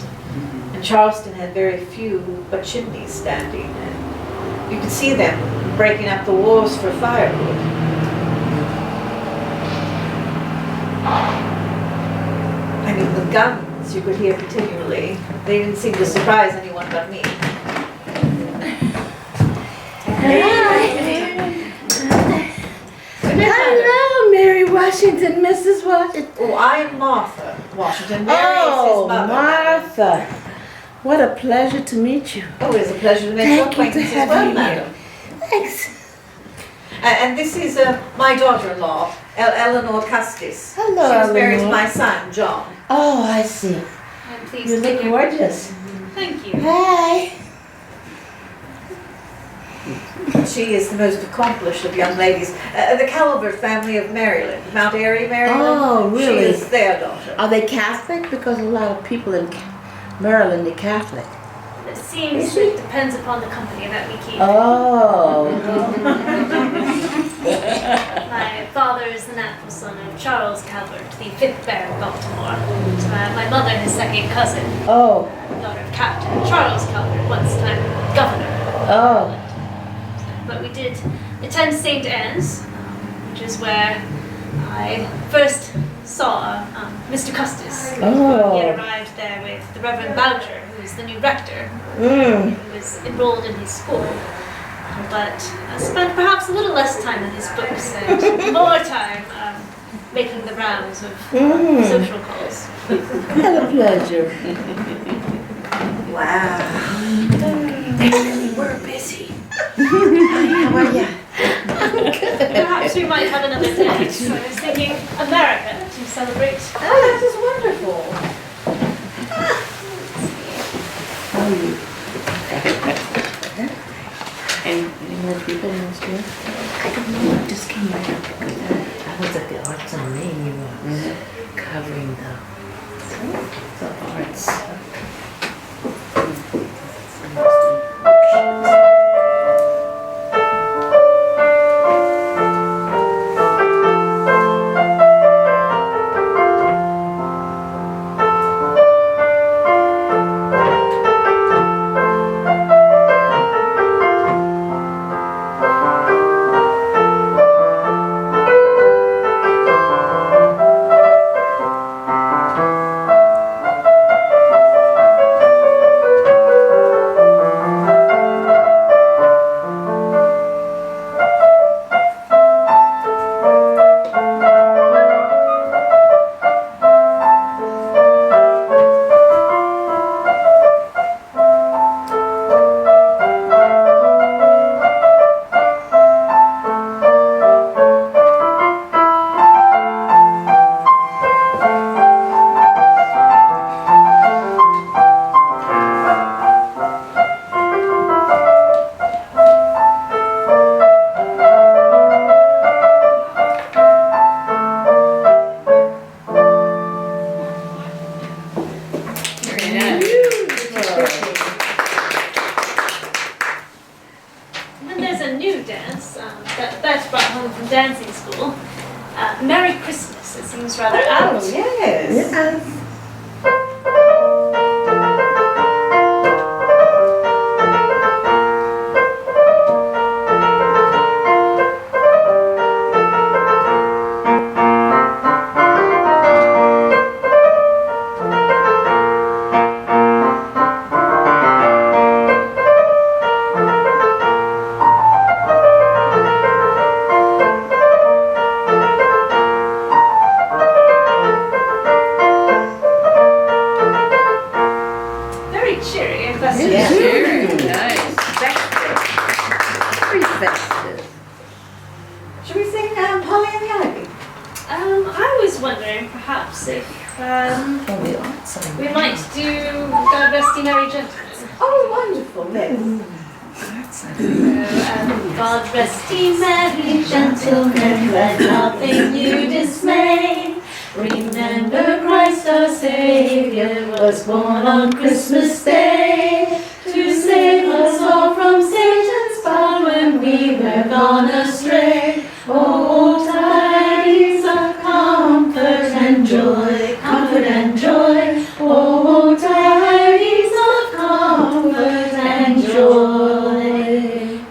And Charleston had very few but chimneys standing. And you could see them breaking up the walls for firewood. I mean, the guns you could hear continually. They didn't seem to surprise anyone but me. Hello, Mary Washington, Mrs. Washington. Oh, I'm Martha Washington. Mary is his mother. Martha. What a pleasure to meet you. Oh, it is a pleasure to make your Thank you to acquaintance as have well, you madam. here. Thanks. And this is my daughter-in-law, Eleanor Custis. Hello, She was married to Eleanor. my son, John. Oh, I see. I'm pleased You to look meet you. gorgeous. Thank you. Hi. She is the most accomplished of young ladies. The Calvert family of Maryland, Mount Airy, Maryland. Oh, really? She is their daughter. Are they Catholic? Because a lot of people in Maryland are Catholic. It seems it depends upon the company that we keep. Oh. My father is the natural son of Charles Calvert, the 5th Baron of Baltimore. My mother, his second cousin, Oh. daughter of Captain Charles Calvert, once time governor. Oh. But we did attend St. Anne's, which is where I first saw Mr. Custis. Oh. He had arrived there with the Reverend Boucher, who is the new rector, Mm. who was enrolled in his school. But I spent perhaps a little less time with his books and more time making the rounds of social calls. What a pleasure. Wow. We're busy. How are you? Perhaps we might have another day. So I was thinking America to celebrate. Oh, that is wonderful. How are you? And any more people in this I don't know, I just came back because I was at the Arts on Main, you were covering the arts. When there's a new dance that's brought home from dancing school, Merry Christmas, it seems rather apt. Yes. Yes. Very cheery and festive. Yeah. Very nice. Very festive. Should we sing Polly and the Ivy? I was wondering perhaps if From the arts on we might do God Rest Ye Merry Gentlemen. Oh, wonderful, yes. God rest ye merry gentlemen, let nothing you dismay. Remember Christ our Savior was born on Christmas Day to save us all from Satan's power when we were gone astray. Oh, tidings of comfort and joy, comfort and joy. Oh, tidings of comfort and joy.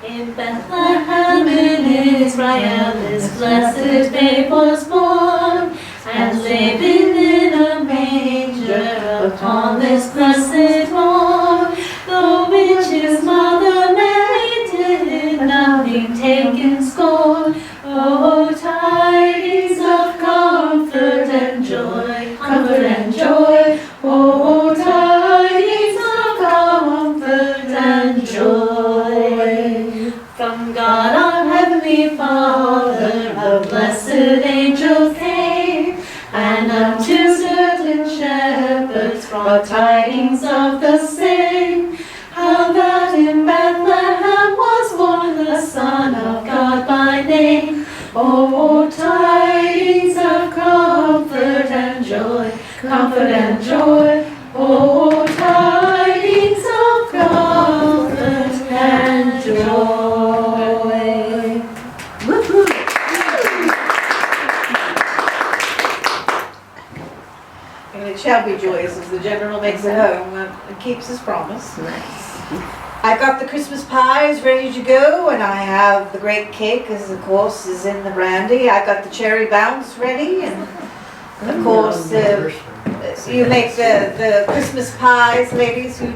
In Bethlehem in Israel this blessed babe was born, and living in a manger upon this blessed morn. The witch's mother Mary did nothing take in scorn. Oh, tidings of comfort and joy, comfort and joy. Oh, tidings of comfort and joy. From God our heavenly Father, a blessed angel came, and unto certain shepherds brought tidings of the same, how that in Bethlehem was born the Son of God by name. Oh, tidings of comfort and joy, comfort and joy. Oh, tidings of comfort and joy. Woo-hoo. And it shall be joyous as the general makes it home and keeps his promise. Nice. I got the Christmas pies ready to go, and I have the great cake, as of course is in the brandy. I got the cherry bounce ready, and of course you make the Christmas pies, ladies. You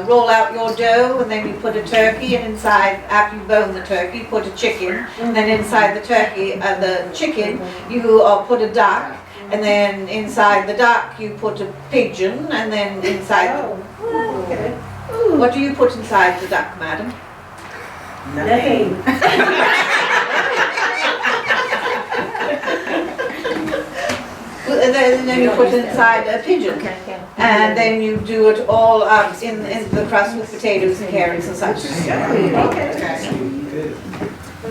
roll out your dough, and then you put a turkey, and inside, after you bone the turkey, you put a chicken, and then inside the turkey, the chicken, you put a duck. And then inside the duck you put a pigeon, and then inside. Okay. What do you put inside the duck, madam? Nothing. And then you put inside a pigeon, and then you do it all up in the crust with potatoes and carrots and such. Okay.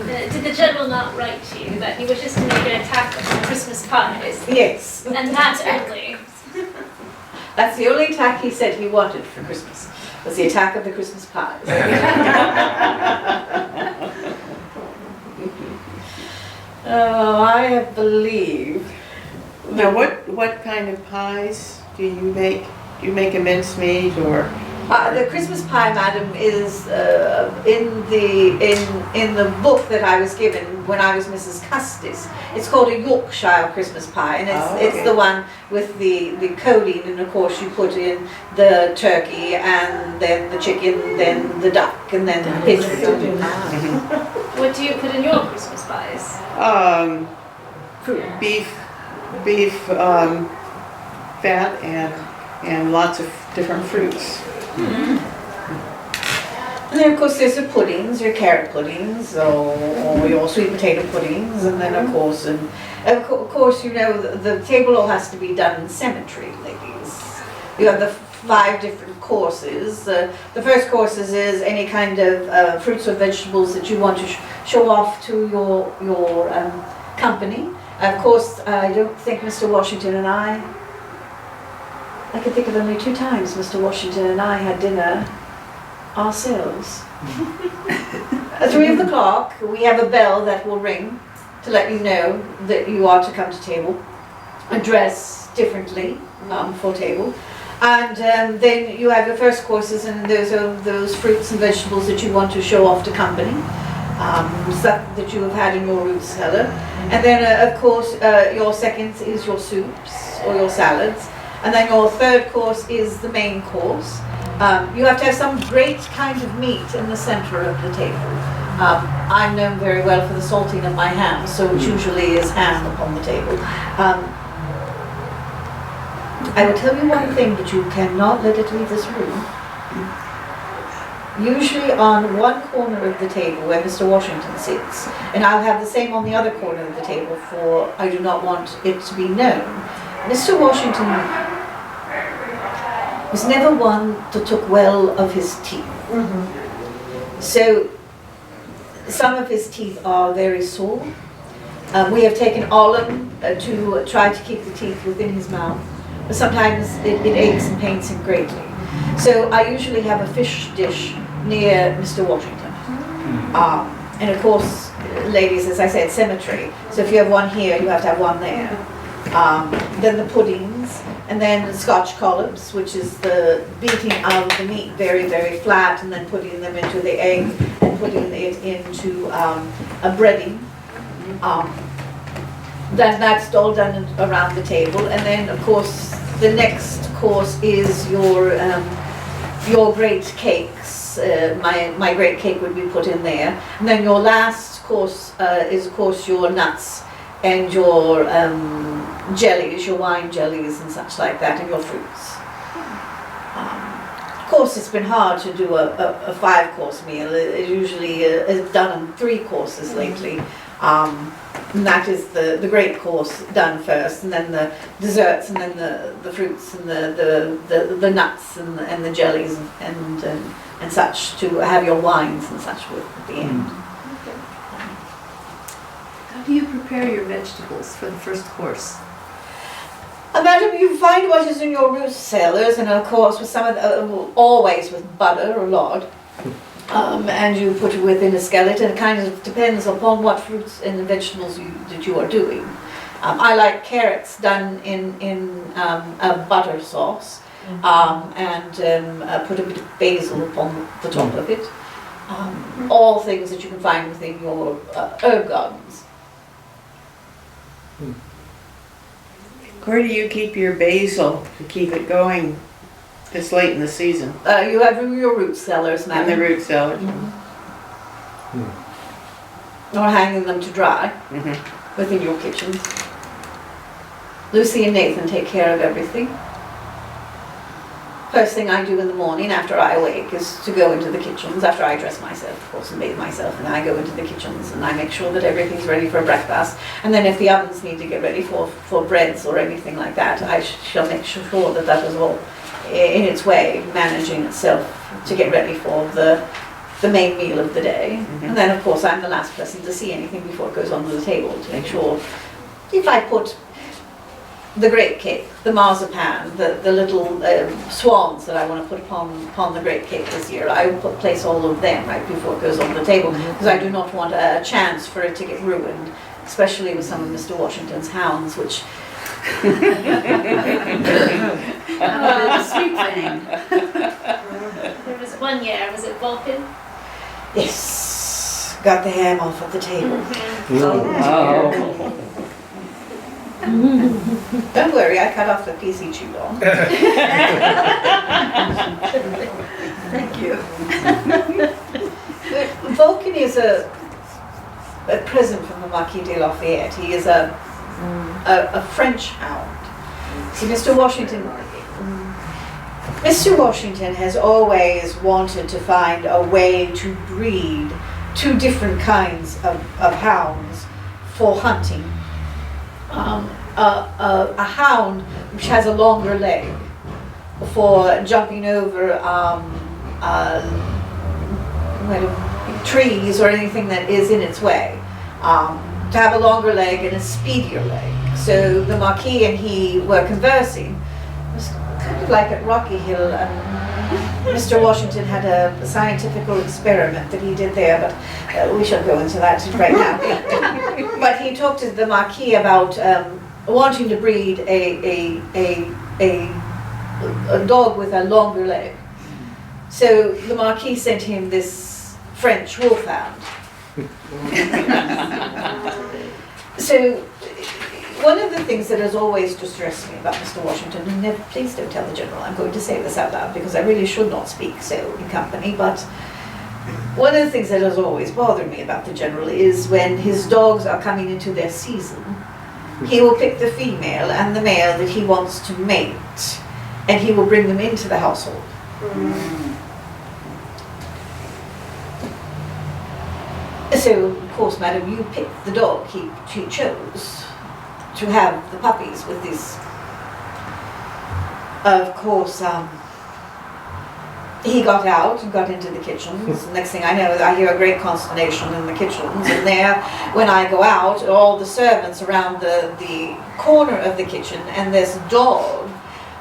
Did the general not write to you that he wishes to make an attack on Christmas pies? Yes. And that only? That's the only attack he said he wanted for Christmas, was the attack of the Christmas pies. Oh, I believe. Now, what kind of pies do you make? Do you make a mincemeat or? The Christmas pie, madam, is in the book that I was given when I was Mrs. Custis. It's called a Yorkshire Christmas pie, and it's the one with the coating, and of course you put in the turkey, and then the chicken, then the duck, and then the pigeon. What do you put in your Christmas pies? Beef fat and lots of different fruits. And then of course there's the puddings, your carrot puddings, or your sweet potato puddings, and then of course, you know, the table all has to be done in symmetry, ladies. You have the 5 different courses. The first courses is any kind of fruits or vegetables that you want to show off to your company. Of course, I don't think Mr. Washington and I can think of only 2 times Mr. Washington and I had dinner ourselves. At 3 o'clock, we have a bell that will ring to let you know that you are to come to table and dress differently for table. And then you have your first courses, and those are those fruits and vegetables that you want to show off to company, stuff that you have had in your root cellar. And then, of course, your second is your soups or your salads. And then your third course is the main course. You have to have some great kind of meat in the center of the table. I'm known very well for the salting of my ham, so it usually is ham upon the table. I will tell you one thing, but you cannot let it leave this room. Usually on one corner of the table where Mr. Washington sits, and I'll have the same on the other corner of the table, for I do not want it to be known. Mr. Washington was never one that took well of his teeth. So some of his teeth are very sore. We have taken alum to try to keep the teeth within his mouth, but sometimes it aches and pains him greatly. So I usually have a fish dish near Mr. Washington. And of course, ladies, as I said, symmetry. So if you have one here, you have to have one there. Then the puddings, and then the Scotch collops, which is the beating of the meat very, very flat, and then putting them into the egg and putting it into a breading. Then that's all done around the table, and then of course the next course is your great cakes. My great cake would be put in there, and then your last course is of course your nuts and your jellies, your wine jellies and such like that, and your fruits. Of course, it's been hard to do a 5-course meal. It usually is done in 3 courses lately. And that is the great course done first, and then the desserts, and then the fruits, and the nuts, and the jellies, and such, to have your wines and such with at the end. How do you prepare your vegetables for the first course? Madam, you find what is in your root cellars, and of course with some of always with butter or lard, and you put it within a skillet, and it kind of depends upon what fruits and vegetables that you are doing. I like carrots done in a butter sauce, and put a bit of basil upon the top of it. All things that you can find within your herb gardens. Where do you keep your basil to keep it going this late in the season? You have your root cellars, In madam. the root cellar? Or hanging them to dry within your kitchens. Lucy and Nathan take care of everything. First thing I do in the morning after I awake is to go into the kitchens, after I dress myself, of course, and bathe myself, and I go into the kitchens and I make sure that everything's ready for breakfast. And then if the ovens need to get ready for breads or anything like that, I shall make sure that that is all in its way, managing itself to get ready for the main meal of the day. And then, of course, I'm the last person to see anything before it goes onto the table to make sure. If I put the grape cake, the marzipan, the little swans that I want to put upon the grape cake this year, I will place all of them right before it goes on the table, because I do not want a chance for it to get ruined, especially with some of Mr. Washington's hounds, which Sweet thing. There was one year, was it Vulcan? yes, got the ham off of the table. Don't worry, I cut off the piece he chewed on. Thank you. Vulcan is a present from the Marquis de Lafayette. He is a French hound. See, Mr. Washington has always wanted to find a way to breed two different kinds of hounds for hunting. A hound which has a longer leg for jumping over trees or anything that is in its way, to have a longer leg and a speedier leg. So the Marquis and he were conversing. It was kind of like at Rocky Hill, and Mr. Washington had a scientific experiment that he did there, but we shall go into that right now. But he talked to the Marquis about wanting to breed a dog with a longer leg. So the Marquis sent him this French wolfhound. So one of the things that has always distressed me about Mr. Washington, and never, please don't tell the General, I'm going to say this out loud because I really should not speak so in company, but one of the things that has always bothered me about the General is when his dogs are coming into their season, he will pick the female and the male that he wants to mate, and he will bring them into the household. So, of course, madam, you picked the dog he chose to have the puppies with this. Of course, he got out and got into the kitchens. Next thing I know, I hear a great consternation in the kitchens. And there, when I go out, all the servants around the corner of the kitchen, and this dog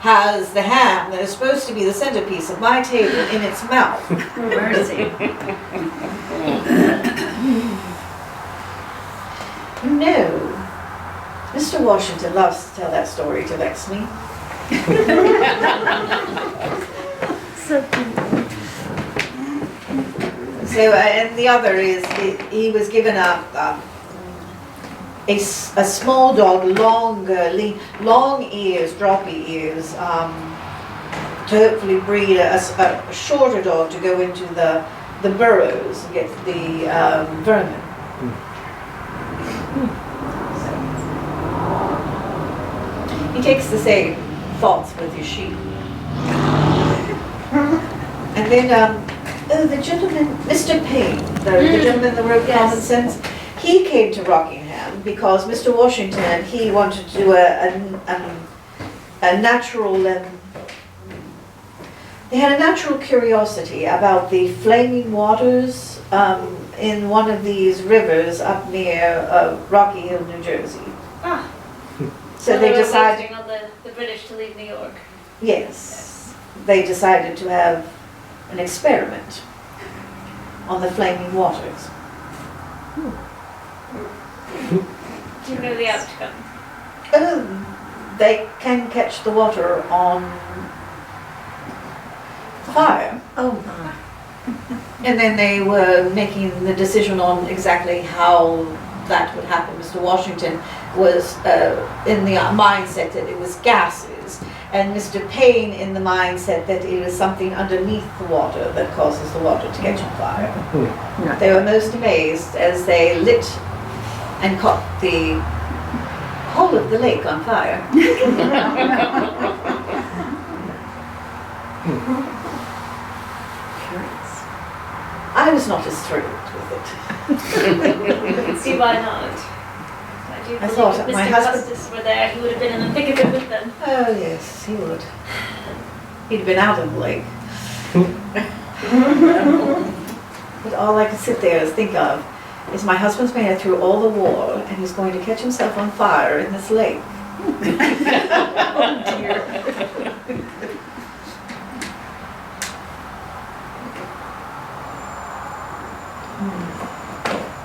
has the ham that is supposed to be the centerpiece of my table in its mouth. Mercy. You know, Mr. Washington loves to tell that story to vex me. So, and the other is, he was given a small dog, long ears, droppy ears, to hopefully breed a shorter dog to go into the burrows and get the vermin. He takes the same thoughts with his sheep. And then, the gentleman, Mr. Payne, the gentleman that wrote Common Sense, he came to Rockingham because Mr. Washington, he wanted to do a natural, they had a natural curiosity about the flaming waters in one of these rivers up near Rocky Hill, New Jersey. Ah. So they were decided, waiting on the British to leave New York. yes, they decided to have an experiment on the flaming waters. Do you know the outcome? They can catch the water on fire. Oh my. And then they were making the decision on exactly how that would happen. Mr. Washington was in the mindset that it was gases, and Mr. Payne in the mindset that it was something underneath the water that causes the water to catch on fire. They were most amazed as they lit and caught the whole of the lake on fire. I was not as thrilled with it. See why not? I do I believe thought if my Mr. husband- Custis were there, he would have been in the thick of it with them. Oh yes, he would. He'd been out of the lake. But all I could sit there and think of is my husband's made it through all the war and he's going to catch himself on fire in this lake. Oh dear.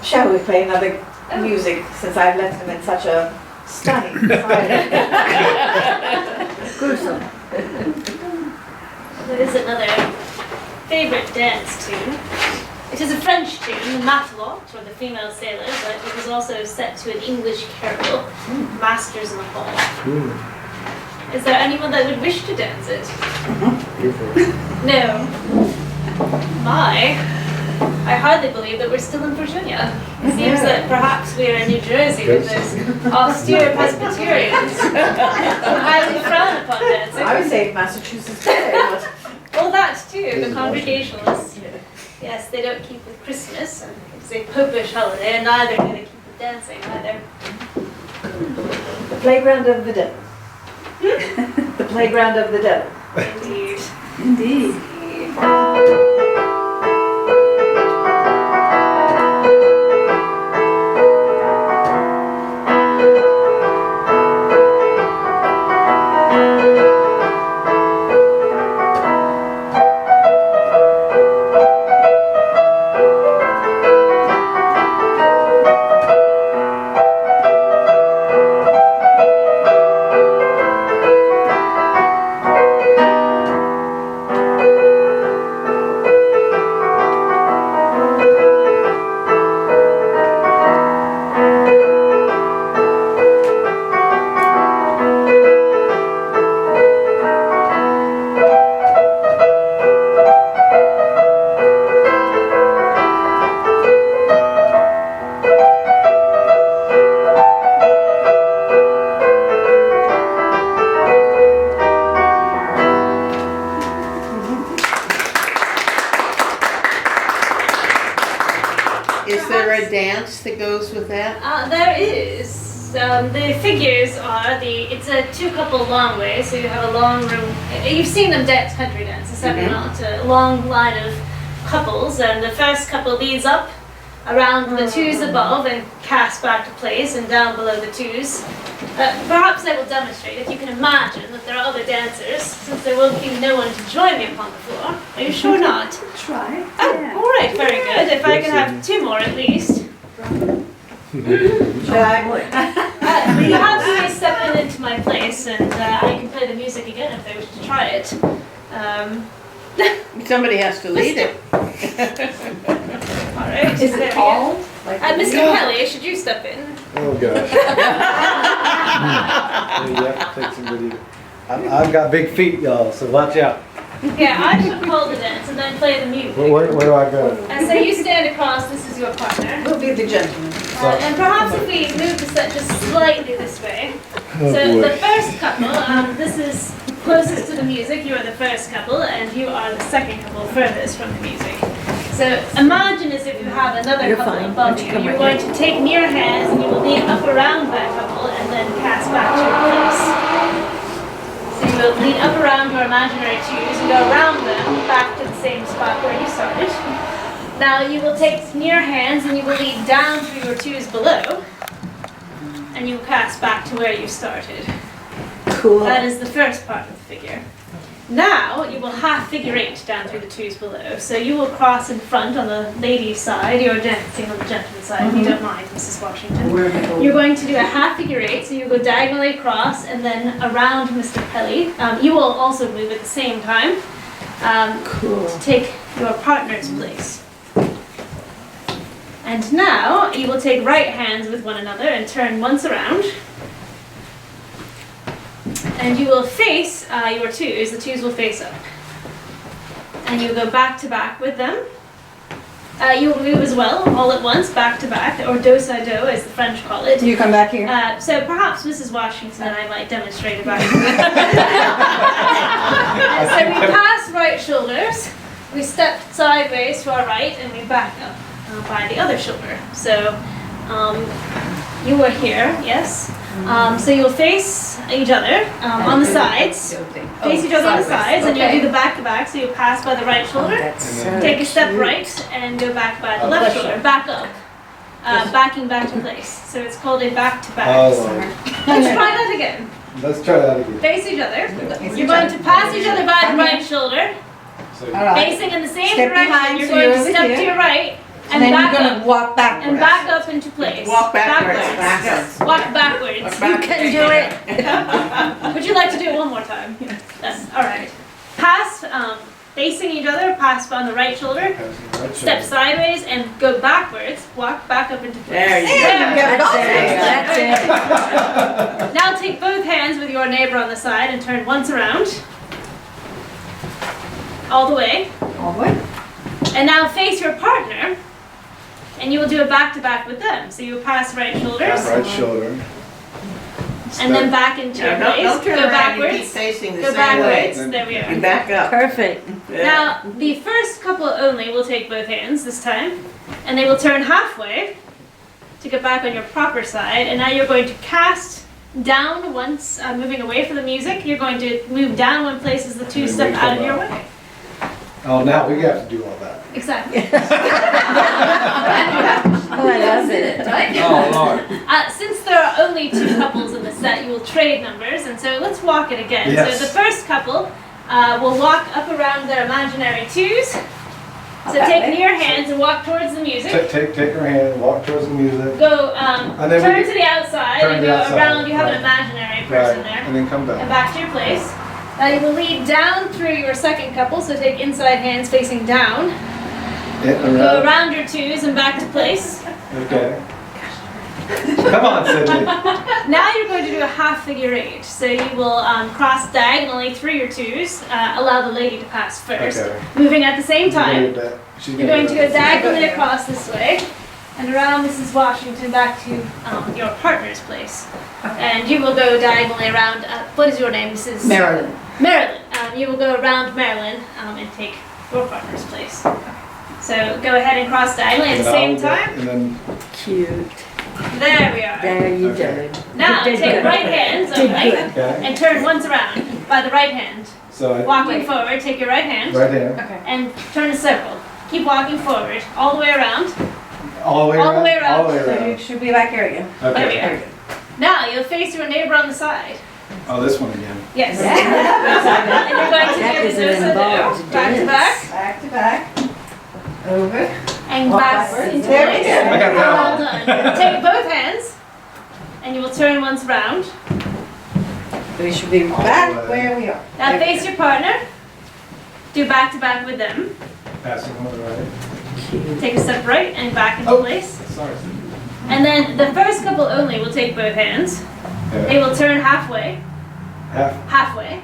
Shall we play another music since I've left him in such a stunning silence? Gruesome. There is another favourite dance tune. It is a French tune, the Matelote, or the Female Sailor, but it was also set to an English carol, Masters in the Hall. Is there anyone that would wish to dance it? No. My. I hardly believe that we're still in Virginia. It seems that perhaps we are in New Jersey with those austere Presbyterians who highly frown upon dancing. I would say Massachusetts Bay, but Well, that too, the Congregationalists. Yes, they don't keep with Christmas, and it's a popish holiday, and neither do they keep with dancing either. the playground of the devil. The playground of the devil. Indeed. Indeed. Is there a dance that goes with that? There is. The figures are it's a two-couple long way, so you have a long room. You've seen them dance country dances, have you not? A long line of couples, and the first couple leads up around the twos above and cast back to place, and down below the twos. Perhaps I will demonstrate. If you can imagine that there are other dancers, since there will be no one to join me upon the floor. Are you sure not? Try. Oh, all right, very good. If I can have two more at least. Perhaps they step into my place and I can play the music again if they wish to try it. Somebody has to lead it. All right. Is it tall? Mr. Kelly, should you step in? Oh gosh. You have to take somebody. I've got big feet, y'all, so watch out. Yeah, I should call the dance and then play the music. Where do I go? And so you stand across, this is your partner. We'll be the gentleman. And perhaps if we move the set just slightly this way. Oh, So boy. the first couple, this is closest to the music, you are the first couple, and you are the second couple furthest from the music. So imagine as if you have another couple above you. You're going to take near hands and you will lean up around that couple and then cast back to your place. So you will lean up around your imaginary twos and go around them back to the same spot where you started. Now you will take near hands and you will lean down through your twos below and you will cast back to where you started. Cool. That is the first part of the figure. Now you will half figure eight down through the twos below. So you will cross in front on the lady's side. You're dancing on the gentleman's side, if you don't mind, Mrs. Washington. You're going to do a half figure eight, so you go diagonally across and then around Mr. Kelly. You will also move at the same time to take your partner's place. And now you will take right hands with one another and turn once around. And you will face your twos, the twos will face up. And you go back to back with them. You will move as well, all at once, back to back, or dos-a-dos as the French call it. You come back here. So perhaps Mrs. Washington and I might demonstrate it back. And so we pass right shoulders, we step sideways to our right, and we back up by the other shoulder. So you were here, yes? So you'll face each other on the sides. Face each other on the sides, and you'll do the back to back. So you'll pass by the right shoulder, take a step right, and go back by the left shoulder. Back up, backing back to place. So it's called a back to back. Oh, Let's try that again. let's try that again. Face each other. You're going to pass each other by the right shoulder, So, facing in the same Step direction. behind, You're so going you're to over step to here. your right and And then back you're up. gonna walk backwards. And back up into place. Walk backwards. Walk backwards. You can do it. Would you like to do it one more time? Yes. All right. Pass, facing each other, pass on the right shoulder, step sideways and go backwards, walk back up into place. There you go. That's it. Now take both hands with your neighbor on the side and turn once around. All the way. All the way. And now face your partner, and you will do a back-to-back with them. So you will pass right shoulders, right shoulder. and then back into your place. Don't turn Go around, you keep backwards. facing the Go same way. backwards. There we You are. back up. Perfect. Now, the first couple only will take both hands this time, and they will turn halfway to get back on your proper side. And now you're going to cast down once, moving away from the music. You're going to move down one place as the two then step we out of come your up. way. Oh, now we have to do all that. Exactly. Oh, I love it. Oh, Lord. Since there are only two couples in the set, you will trade numbers, and so let's walk it again. Yes. So the first couple will walk up around their imaginary twos. So take your hands and walk towards the music. Take her hand, walk towards the music. Go, And then turn we- to the outside turn and to go the outside, around. You have an right. imaginary person there. And then come And back. back to your place. Now you will lead down through your second couple, so take inside hands facing down. Go around your twos and back to place. Okay. Come on, Sydney. Now you're going to do a half figure eight. So you will cross diagonally through your twos, allow the lady to pass first. Okay. Moving at the same time. She's You're going to go diagonally across this way and around Mrs. Washington back to your partner's place. And you will go diagonally around, what is your name, Mrs.? Marilyn. Marilyn. You will go around Marilyn and take your partner's place. So go ahead and cross diagonally at the same time. And then, Cute. There we are. There you Okay. go. Now Did take good. right hands Did only good. okay. and turn once around by the right hand. So, Walking forward, take your right hand right hand. and turn a circle. Keep walking forward all the way around. All the way All around. the way around. All the way So you around. should be back here again. There we Okay. are. Now you'll face your neighbor on the side. Oh, this one again. Yes. And you're going to That do is the an involved back to back Back to back. Over. and Walk back backwards. into There we place. go. I got Well that done. Take both hands and you will turn once round. We should be back where we are. Now face your partner. Do back to back with them. one. Passing on the right. Take a step right and back into Oh. place. Sorry. And then the first couple only will take both hands. They Yeah. will turn halfway. Halfway.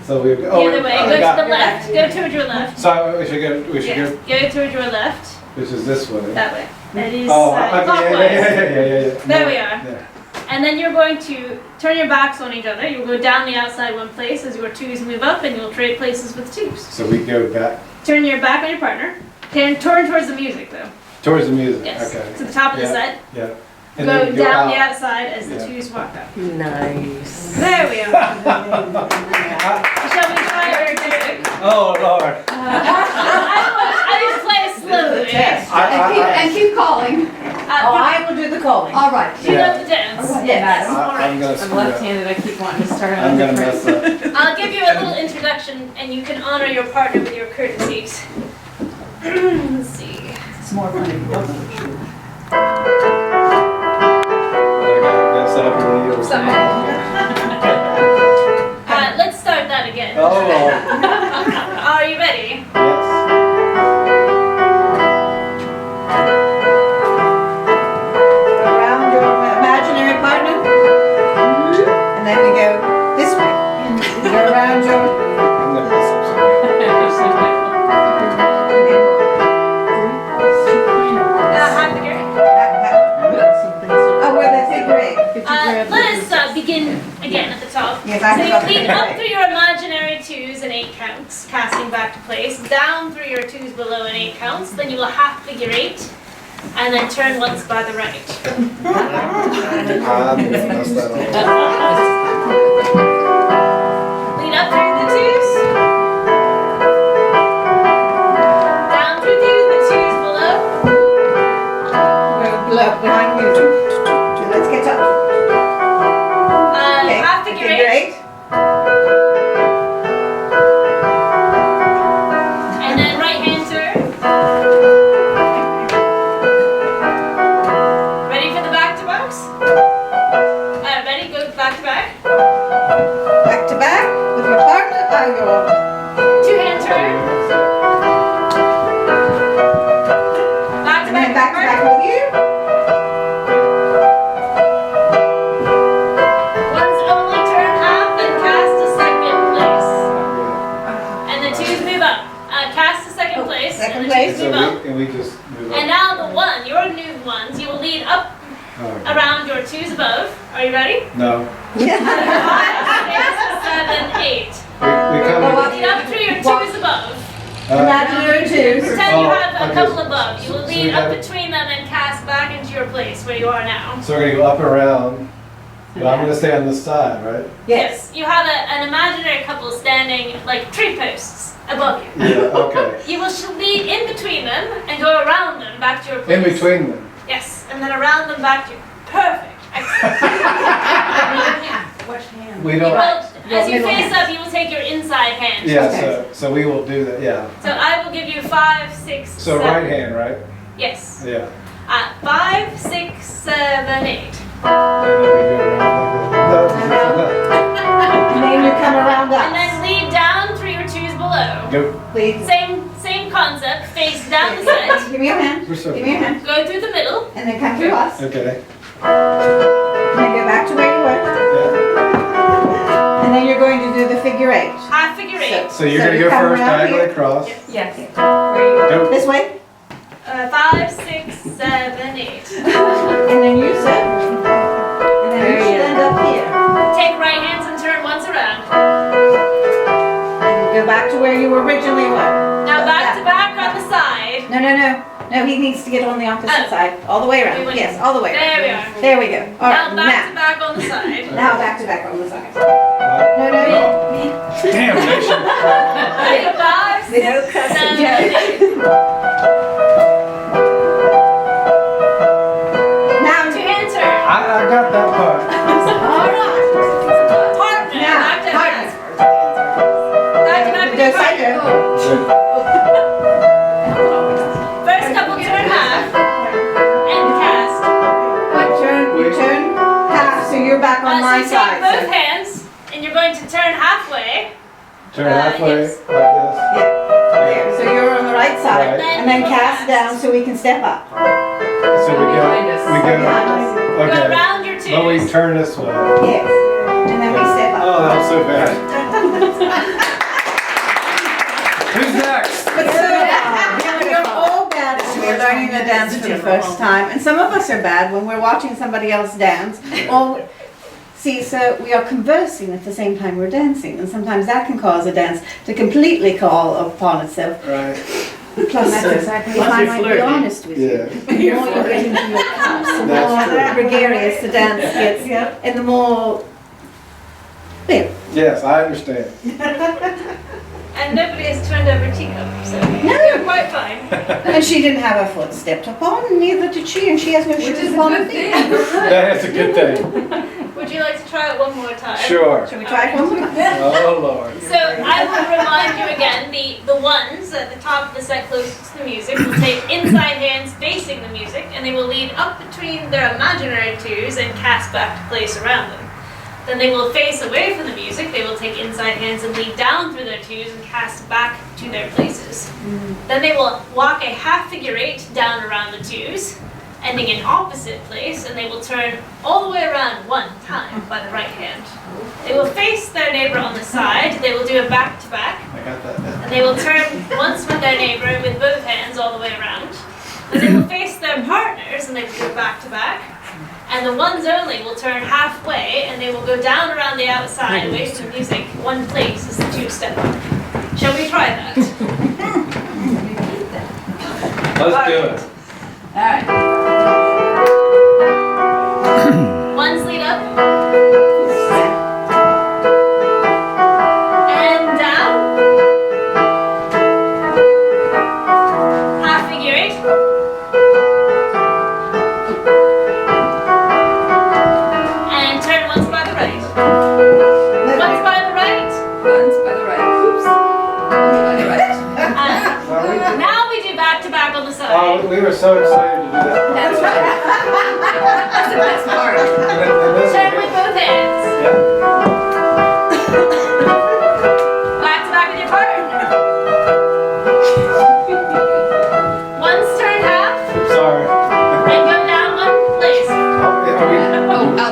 So we. The other way. Go to the left. Go towards your left. So we should go. We should Yes. go. Go towards your left. Which is this way. That way. That is Oh, clockwise. yeah. There we are. Yeah. And then you're going to turn your backs on each other. You'll go down the outside one place as your twos move up, and you'll trade places with twos. So we go back Turn your back on your partner. Turn towards the music, though. towards the music. Yes. Okay. To the top of the Yeah. set. Yeah. Go then down the out. outside as the Yeah. twos walk up. Nice. There we are. Shall we try our music? Oh Lord. I just play it slowly. And keep calling. Uh, I will do the calling. All right. Do you love the dance? Yes. I'm gonna screw up. left-handed, I keep wanting to start I'm gonna mess up. I'll give you a little introduction and you can honor your partner with your courtesies. Let's see. It's more fun if you don't know. I gotta mess up one of yours. Sorry. Let's start that again. Oh Lord. Are you ready? Yes. Around your imaginary partner. And then we go this way. Go around your. I'm gonna mess up something. Half figure. Oh, where the figure eight. Let us begin again at the top. Yes, So I you have lead figure up eight. through your imaginary twos and 8 counts, casting back to place. Down through your twos below and 8 counts. Then you will half figure 8. and then turn once by the right. That's that all. Lead up through the twos. Down through the twos below. We're behind music. Let's get up. Okay, Half figure figure eight. eight. And then right hand turn. Ready for the back to backs? Ready? Go back to back. Back to back with your partner. Your Two hand turn. Back to and then back. back to back with you. One's only turn half, then cast to second place. And the twos move up. Cast to second place. second and the place. twos move up. And we just move And up. now the one, your new ones, you will lead up around your twos above. Are you ready? No. 5, 6, 7, 8. We come. Lead up through your twos above. Imaginary twos. Pretend you have a okay. couple above. You will So lead we up have- between them and cast back into your place where you are now. So we're gonna go up and around, but I'm gonna stay on this side, right? Yes. You have an imaginary couple standing like tree posts above you. Yeah, okay. You will lead in between them and go around them back to your place. In between them. Yes, and then around them back to you. Perfect. Excellent. We You don't. will, as you face up, you will take your inside hand. Yeah, so we will do that, yeah. So I will give you 5, 6, So 7. right hand, right? Yes. Yeah. 5, 6, 7, 8. And then we go around like that. And then you come around And then us. lead down through your twos below. Go. Please. Same concept. Face down the side. Give me your hand. We're so Give me your hand. Go through the middle. And then come through us. Okay. And then go back to where you were. Yeah. And then you're going to do the figure eight. Half figure 8. So you're So gonna you go come first, around diagonally here. across. Yes. Go. This way. 5, 6, 7, 8. And then you sit. And then you should end up here. Take right hands and turn once around. And go back to where you originally were. Now back to back on the side. No, no, no. No, he needs to get on the opposite Oh. side. All the way We around. went- Yes, all the way There around. we are. There we go. All Now right, back to back on the side. now back to back on the side. No, no, Damn, nation. 5, 6, 7, 8. Now, Two hand turn. I got that part. all right. Partner. Now, Back to partner. back to back with your Just like partner. First couple turn half. And cast. You turn half, so you're back on So my you take side. both So- hands and you're going to turn halfway. Turn halfway, yes. like this. There, so you're on the right side, Right. and then cast down so we can step up. So we go, Behind us. Go okay. around your But we twos. turn this way. Yes, and then we step up. Oh, that was so bad. Who's next? But so, we're all bad when we're learning a dance for the first time, and some of us are bad when we're watching somebody else dance. Or, see, so we are conversing at the same time we're dancing, and sometimes that can cause a dance to completely call upon itself. Right. Plus, if I might be honest with you, Yeah. the more you get into your cups, the That's more true. gregarious the dance gets, and the more, well, Yes, I understand. And nobody has turned over teacup, so you're quite fine. and she didn't have her foot stepped upon, and neither did she, and she has no shoes upon her feet. That's a good thing. Would you like to try it one more time? Sure. Shall we try it one more? Oh, Lord. So I will remind you again, the ones at the top of the set closest to the music will take inside hands facing the music, and they will lead up between their imaginary twos and cast back to place around them. Then they will face away from the music, they will take inside hands and lead down through their twos and cast back to their places. Then they will walk a half figure 8 down around the twos, ending in opposite place, and they will turn all the way around one time by the right hand. They will face their neighbor on the side, they will do a back to back, I got that now. and they will turn once with their neighbor with both hands all the way around. And they will face their partners and they will go back to back. And the ones only will turn halfway and they will go down around the outside away from the music. One place is the two step up. Shall we try that? Let's do it. All right. side. we were so excited to do that. That's right. That's the best part. And this Turn is- with both hands. Yeah. Back to back with your partner. Once turn half Sorry. and go down one place. Are we?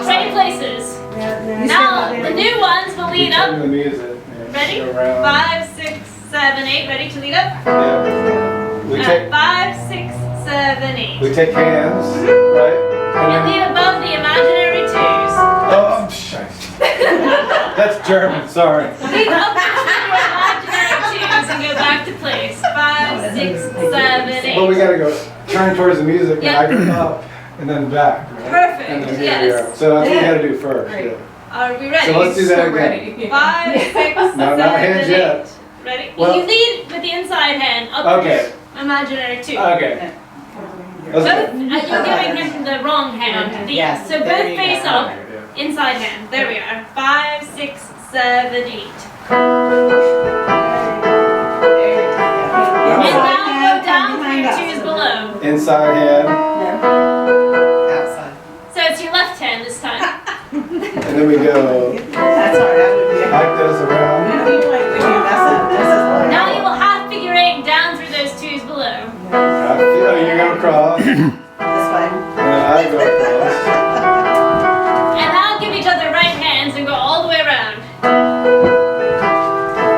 Trade places. Now the new ones will lead up. Turn the music. Yeah, Ready? go around. 5, 6, 7, 8. Ready to lead up? Yeah. We take 5, 6, 7, 8. we take hands, right? And lead above the imaginary twos. Oh, shite. That's German. Sorry. Lead up between your imaginary twos and go back to place. 5, 6, 7, 8. Well, we gotta go turn towards the music and I Yep. go up and then back. Right? Perfect, And then here yes. we are. So that's what we gotta do first. Right. Yeah. Are we ready? So let's do that again. 5, 6, No, 7, not hands 8. yet. Ready? Well- You lead with the inside hand up Okay. imaginary two. Okay. Both, Let's go. you're giving him the wrong hand. Yes, So there both you face go. up, inside hand. There we are. 5, 6, 7, 8. And now go down for your twos below. Inside hand, Outside. So it's your left hand this time. and then we go That's all right, that would be. like this around. Now you will half figure 8 down through those twos below. You go across, and then I go across. And now give each other right hands and go all the way around.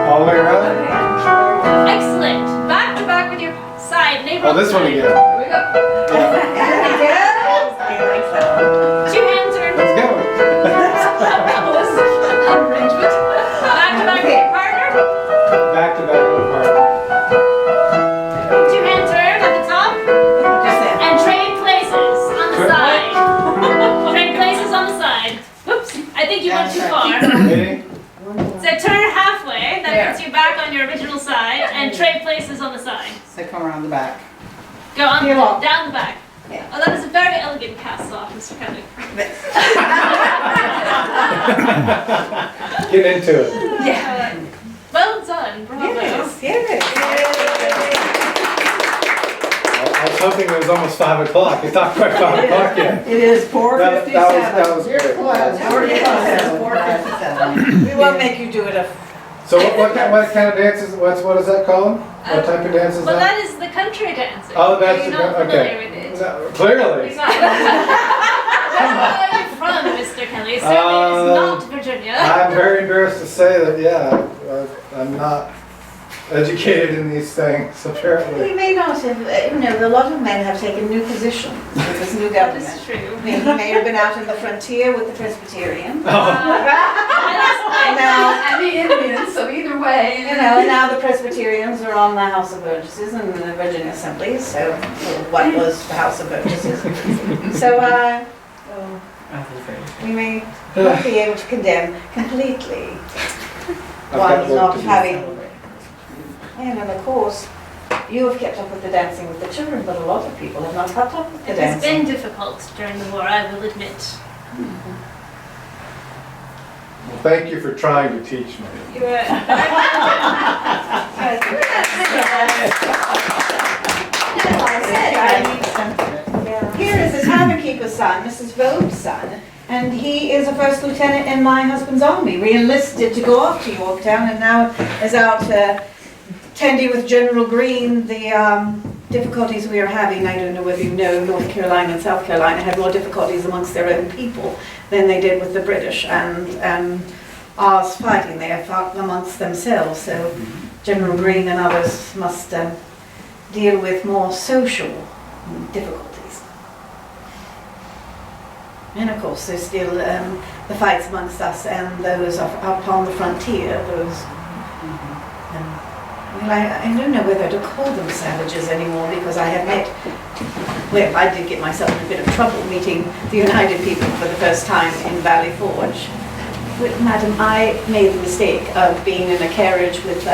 All the way around. Excellent. Back to back with your side. Neighbor Oh, this one again. Here we go. Two hand turn. Let's go. Arrangement. Back to back with your partner. Back to back with the partner. Two hand turn at the top. And trade places on the side. Trade places on the side. Whoops. I think you went too far. Ready? So turn halfway. That puts you back on your original side. And trade places on the side. So come around the back. Go on down the back. Oh, that is a very elegant cast off, Mr. Kelly. Get into it. Yeah. Well done. Bravo. I was hoping it was almost 5 o'clock. It's not quite 5 o'clock yet. It is 4:57. That was great. We won't make you do it a. So what kind of dances? What is that called? What type of dance is Well, that? that is the country dancing. Oh, that's You're not okay. familiar with it. No, clearly. He's not. Where are you from, Mr. Kelly? Certainly it's not Virginia. I'm very embarrassed to say that. Yeah, I'm not educated in these things apparently. We may not have, a lot of men have taken new positions with this new That is government. true. I mean, he may have been out in the frontier with the Presbyterian. And the Indians, so either way. And now the Presbyterians are on the House of Burgesses and the Virginia Assemblies, so, or what was the House of Burgesses. So, we may not be able to condemn completely while he's not having. And of course, you have kept up with the dancing with the children, but a lot of people have not kept up with the It has dancing. been difficult during the war, I will admit. Well, thank you for trying to teach me. You were Here is the tavern keeper's son, Mrs. Vogue's son, and he is a first lieutenant in my husband's army, re-enlisted to go off to Yorktown, and now is out tending with General Greene the difficulties we are having. I don't know whether you know, North Carolina and South Carolina had more difficulties amongst their own people than they did with the British, and ours fighting. They have fought amongst themselves, so General Greene and others must deal with more social difficulties. And of course, there's still the fights amongst us and those up on the frontier, those I don't know whether to call them savages anymore, because I have met, well, I did get myself in a bit of trouble meeting the United people for the first time in Valley Forge. Madam, I made the mistake of being in a carriage with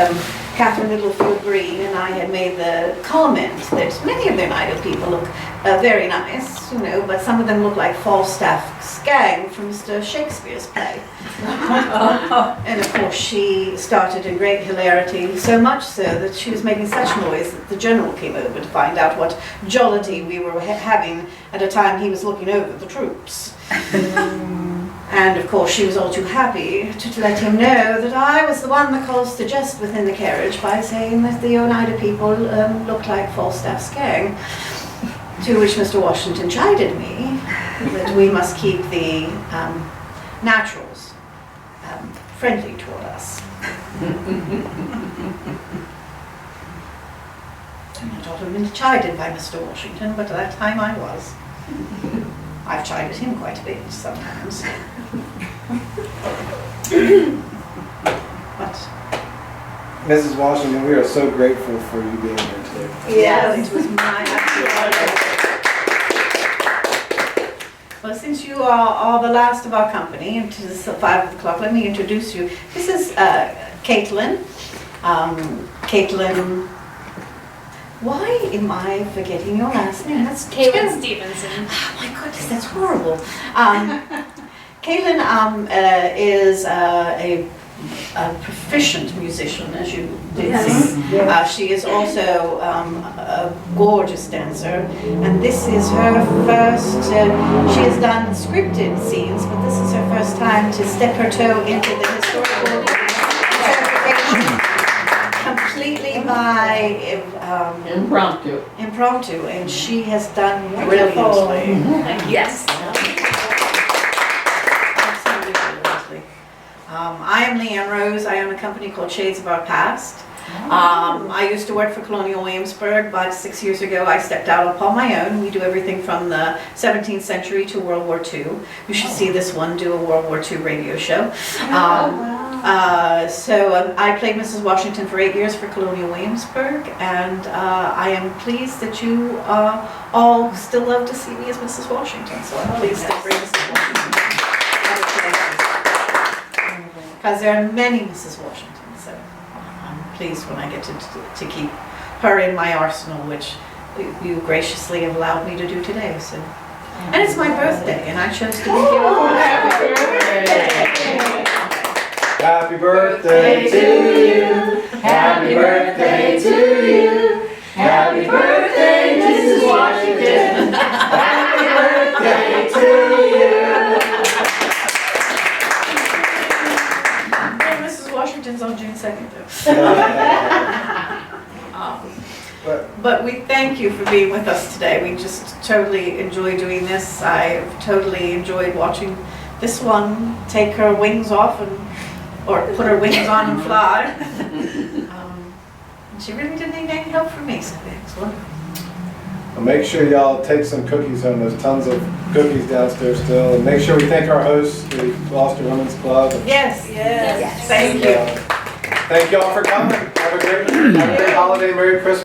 Catherine Littlefield Green and I had made the comment that many of the Oneida people look very nice, you know, but some of them look like Falstaff's gang from Mr. Shakespeare's play. And of course she started in great hilarity, so much so that she was making such noise that the general came over to find out what jollity we were having at a time he was looking over the troops. And of course she was all too happy to let him know that I was the one that caused the jest within the carriage by saying that the Oneida people looked like Falstaff's gang. To which Mr. Washington chided me that we must keep the naturals friendly toward us. I'm not often been chided by Mr. Washington, but at that time I was. I've chided him quite a bit sometimes. But Mrs. Washington, we are so grateful for you being here today. yes, it was my absolute honor. Well, since you are the last of our company, and it is 5 o'clock, let me introduce you. This is Kaylan. Kaylan, why am I forgetting your last name? That's Kaylan terrible. Stephenson. Oh my goodness, that's horrible. Kaylan is a proficient musician, as you did see. She is also a gorgeous dancer, and this is her first, she has done scripted scenes, but this is her first time to step her toe into the historical interpretation completely by impromptu, and she has done brilliantly. Yes. I am Leanne Rose. I own a company called Shades of Our Past. I used to work for Colonial Williamsburg, but 6 years ago I stepped out upon my own. We do everything from the 17th century to World War II. You should see this one do a World War II radio show. I played Mrs. Washington for 8 years for Colonial Williamsburg, and I am pleased that you all still love to see me as Mrs. Washington, so I'm pleased to bring Mrs. Washington. Because there are many Mrs. Washington, so I'm pleased when I get to keep her in my arsenal, which you graciously have allowed me to do today. So, and it's my birthday, and I chose to be here. Happy birthday to you. Happy birthday to you. Happy birthday, Mrs. Washington. Happy birthday to you. Washington's on June 2nd, though. But we thank you for being with us today. We just totally enjoy doing this. I've totally enjoyed watching this one take her wings off or put her wings on and fly. And she really didn't need any help from me, so it's wonderful. Well, make sure y'all take some cookies home. There's tons of cookies downstairs still. And make sure we thank our hosts, the Gloucester Women's Club. Yes. Thank you. Thank y'all for coming. Have a great holiday. Merry Christmas.